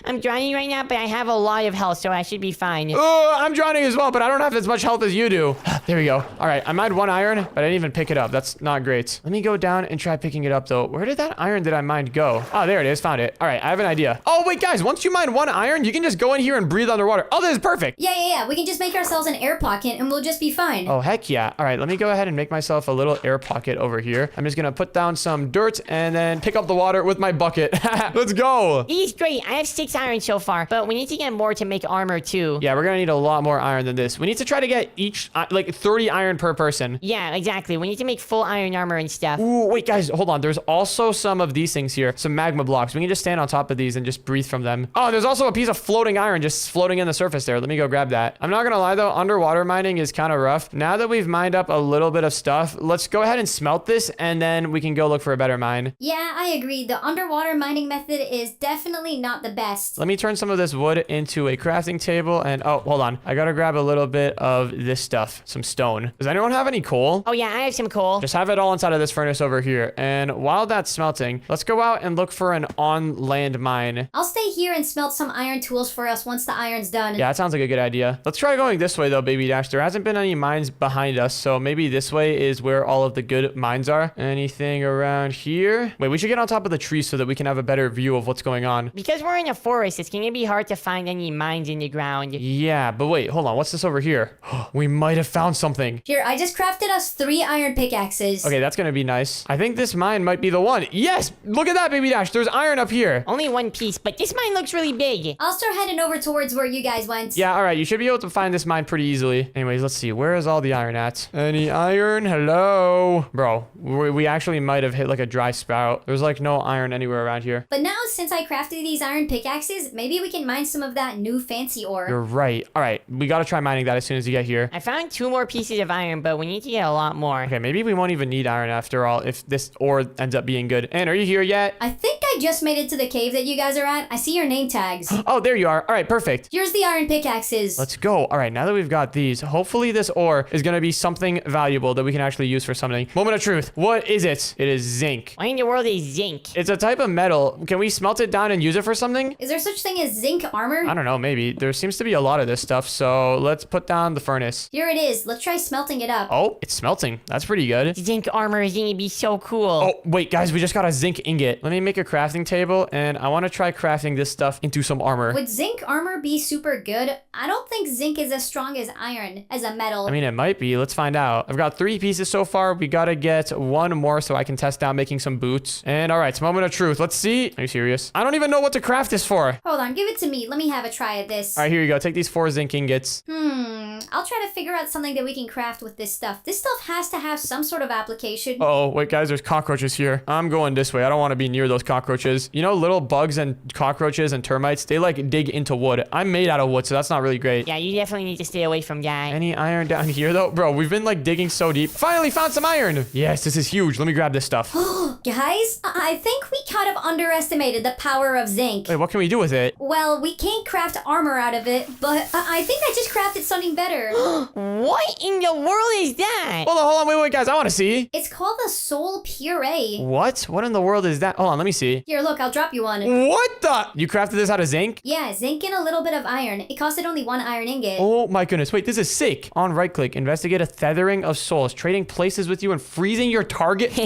I'm drowning right now, but I have a lot of health, so I should be fine. I'm drowning as well, but I don't have as much health as you do. There we go. All right, I mined one iron, but I didn't even pick it up. That's not great. Let me go down and try picking it up, though. Where did that iron that I mined go? Oh, there it is. Found it. All right, I have an idea. Oh, wait, guys. Once you mine one iron, you can just go in here and breathe underwater. Oh, this is perfect. Yeah. We can just make ourselves an air pocket and we'll just be fine. Oh, heck yeah. All right, let me go ahead and make myself a little air pocket over here. I'm just going to put down some dirt and then pick up the water with my bucket. Let's go. He's great. I have 6 iron so far, but we need to get more to make armor, too. Yeah, we're going to need a lot more iron than this. We need to try to get each, like 30 iron per person. Yeah, exactly. We need to make full iron armor and stuff. Ooh, wait, guys, hold on. There's also some of these things here. Some magma blocks. We can just stand on top of these and just breathe from them. Oh, there's also a piece of floating iron just floating in the surface there. Let me go grab that. I'm not gonna lie, though. Underwater mining is kind of rough. Now that we've mined up a little bit of stuff, let's go ahead and smelt this, and then we can go look for a better mine. Yeah, I agree. The underwater mining method is definitely not the best. Let me turn some of this wood into a crafting table, and oh, hold on. I gotta grab a little bit of this stuff. Some stone. Does anyone have any coal? Oh, yeah, I have some coal. Just have it all inside of this furnace over here. And while that's smelting, let's go out and look for an on-land mine. I'll stay here and smelt some iron tools for us once the iron's done. Yeah, that sounds like a good idea. Let's try going this way, though, Baby Dash. There hasn't been any mines behind us, so maybe this way is where all of the good mines are. Anything around here? Wait, we should get on top of the tree so that we can have a better view of what's going on. Because we're in a forest, it's gonna be hard to find any mines in the ground. Yeah, but wait, hold on. What's this over here? We might have found something. Here, I just crafted us 3 iron pickaxes. Okay, that's gonna be nice. I think this mine might be the one. Yes! Look at that, Baby Dash. There's iron up here. Only one piece, but this mine looks really big. I'll start heading over towards where you guys went. Yeah, all right. You should be able to find this mine pretty easily. Anyways, let's see. Where is all the iron at? Any iron? Hello? Bro, we actually might have hit like a dry spout. There's like no iron anywhere around here. But now, since I crafted these iron pickaxes, maybe we can mine some of that new fancy ore. You're right. All right. We got to try mining that as soon as you get here. I found 2 more pieces of iron, but we need to get a lot more. Okay, maybe we won't even need iron after all if this ore ends up being good. And are you here yet? I think I just made it to the cave that you guys are at. I see your name tags. Oh, there you are. All right, perfect. Here's the iron pickaxes. Let's go. All right, now that we've got these, hopefully this ore is going to be something valuable that we can actually use for something. Moment of truth. What is it? It is zinc. What in the world is zinc? It's a type of metal. Can we smelt it down and use it for something? Is there such thing as zinc armor? I don't know, maybe. There seems to be a lot of this stuff, so let's put down the furnace. Here it is. Let's try smelting it up. Oh, it's smelting. That's pretty good. Zinc armor is gonna be so cool. Oh, wait, guys, we just got a zinc ingot. Let me make a crafting table, and I want to try crafting this stuff into some armor. Would zinc armor be be super good, I don't think zinc is as strong as iron, as a metal. I mean, it might be. Let's find out. I've got 3 pieces so far. We gotta get 1 more so I can test out making some boots. And all right, it's moment of truth. Let's see. Are you serious? I don't even know what to craft this for. Hold on, give it to me. Let me have a try at this. All right, here you go. Take these 4 zinc ingots. I'll try to figure out something that we can craft with this stuff. This stuff has to have some sort of application. Oh, wait, guys, there's cockroaches here. I'm going this way. I don't want to be near those cockroaches. You know, little bugs and cockroaches and termites, they like dig into wood. I'm made out of wood, so that's not really great. Yeah, you definitely need to stay away from that. Any iron down here, though? Bro, we've been like digging so deep. Finally found some iron. Yes, this is huge. Let me grab this stuff. Guys, I think we kind of underestimated the power of zinc. Wait, what can we do with it? Well, we can't craft armor out of it, but I think I just crafted something better. What in the world is that? Hold on, wait, guys. I want to see. It's called the soul puree. What? What in the world is that? Hold on, let me see. Here, look, I'll drop you one. What the? You crafted this out of zinc? Yeah, zinc and a little bit of iron. It costed only 1 iron ingot. Oh my goodness. Wait, this is sick. On right click, investigate a tethering of souls, trading places with you and freezing your target.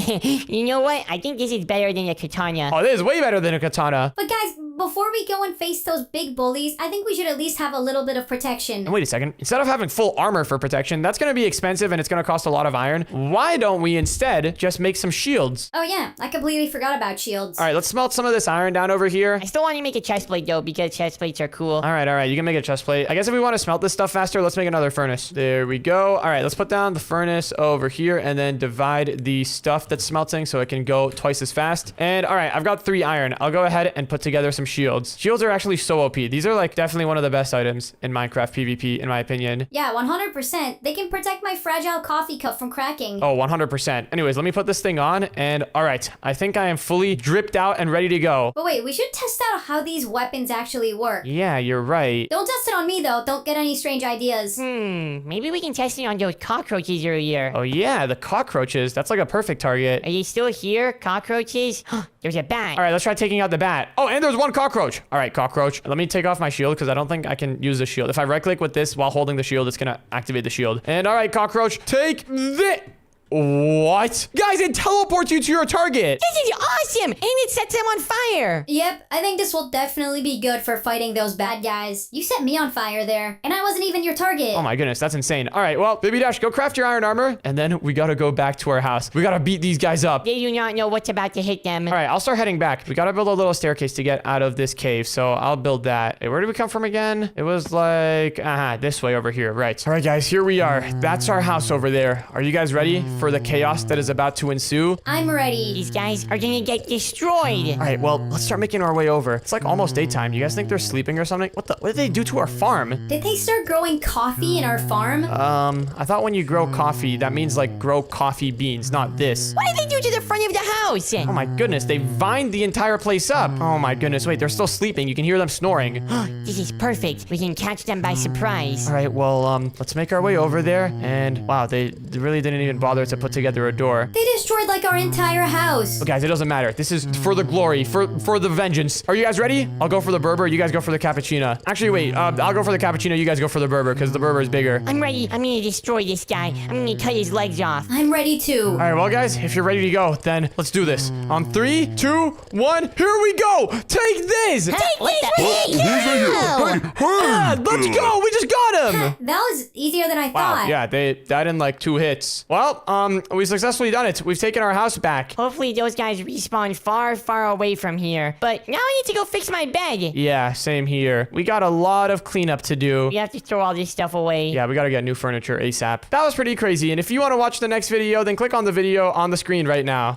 You know what? I think this is better than a katana. Oh, this is way better than a katana. But guys, before we go and face those big bullies, I think we should at least have a little bit of protection. And wait a second. Instead of having full armor for protection, that's going to be expensive and it's going to cost a lot of iron. Why don't we instead just make some shields? Oh yeah, I completely forgot about shields. All right, let's smelt some of this iron down over here. I still want to make a chest plate though, because chest plates are cool. All right. You can make a chest plate. I guess if we want to smelt this stuff faster, let's make another furnace. There we go. All right, let's put down the furnace over here and then divide the stuff that's smelting so it can go twice as fast. And all right, I've got 3 iron. I'll go ahead and put together some shields. Shields are actually so OP. These are like definitely one of the best items in Minecraft PvP, in my opinion. Yeah, 100%. They can protect my fragile coffee cup from cracking. Oh, 100%. Anyways, let me put this thing on and all right, I think I am fully dripped out and ready to go. But wait, we should test out how these weapons actually work. Yeah, you're right. Don't test it on me though. Don't get any strange ideas. Maybe we can test it on those cockroaches earlier. Oh yeah, the cockroaches. That's like a perfect target. Are they still here? Cockroaches? There's a bat. All right, let's try taking out the bat. Oh, and there's 1 cockroach. All right, cockroach. Let me take off my shield because I don't think I can use the shield. If I right click with this while holding the shield, it's going to activate the shield. And all right, cockroach, take this. What? Guys, it teleports you to your target. This is awesome! And it sets them on fire! Yep, I think this will definitely be good for fighting those bad guys. You set me on fire there, and I wasn't even your target. Oh my goodness, that's insane. All right, well, Baby Dash, go craft your iron armor, and then we gotta go back to our house. We gotta beat these guys up. They do not know what's about to hit them. All right, I'll start heading back. We gotta build a little staircase to get out of this cave, so I'll build that. Hey, where did we come from again? It was like, this way over here, right. All right, guys, here we are. That's our house over there. Are you guys ready for the chaos that is about to ensue? I'm ready. These guys are gonna get destroyed. All right, well, let's start making our way over. It's like almost daytime. You guys think they're sleeping or something? What did they do to our farm? Did they start growing coffee in our farm? I thought when you grow coffee, that means like grow coffee beans, not this. What did they do to the front of the house? Oh my goodness, they vined the entire place up. Oh my goodness, wait, they're still sleeping. You can hear them snoring. This is perfect. We can catch them by surprise. All right, well, let's make our way over there. And wow, they really didn't even bother to put together a door. They destroyed like our entire house. But guys, it doesn't matter. This is for the glory, for the vengeance. Are you guys ready? I'll go for the Berber. You guys go for the cappuccino. Actually, wait. I'll go for the cappuccino. You guys go for the Berber because the Berber is bigger. I'm ready. I'm gonna destroy this guy. I'm gonna cut his legs off. I'm ready too. All right, well, guys, if you're ready to go, then let's do this. On 3, 2, 1, here we go. Take this. Take this! Who's that here? Hey, Let's go. We just got him. That was easier than I Wow, thought. yeah, they died in like 2 hits. Well, we successfully done it. We've taken our house back. Hopefully those guys respawn far, far away from here. But now I need to go fix my bed. Yeah, same here. We got a lot of cleanup to do. We have to throw all this stuff away. Yeah, we gotta get new furniture ASAP. That was pretty crazy, and if you want to watch the next video, then click on the video on the screen right now.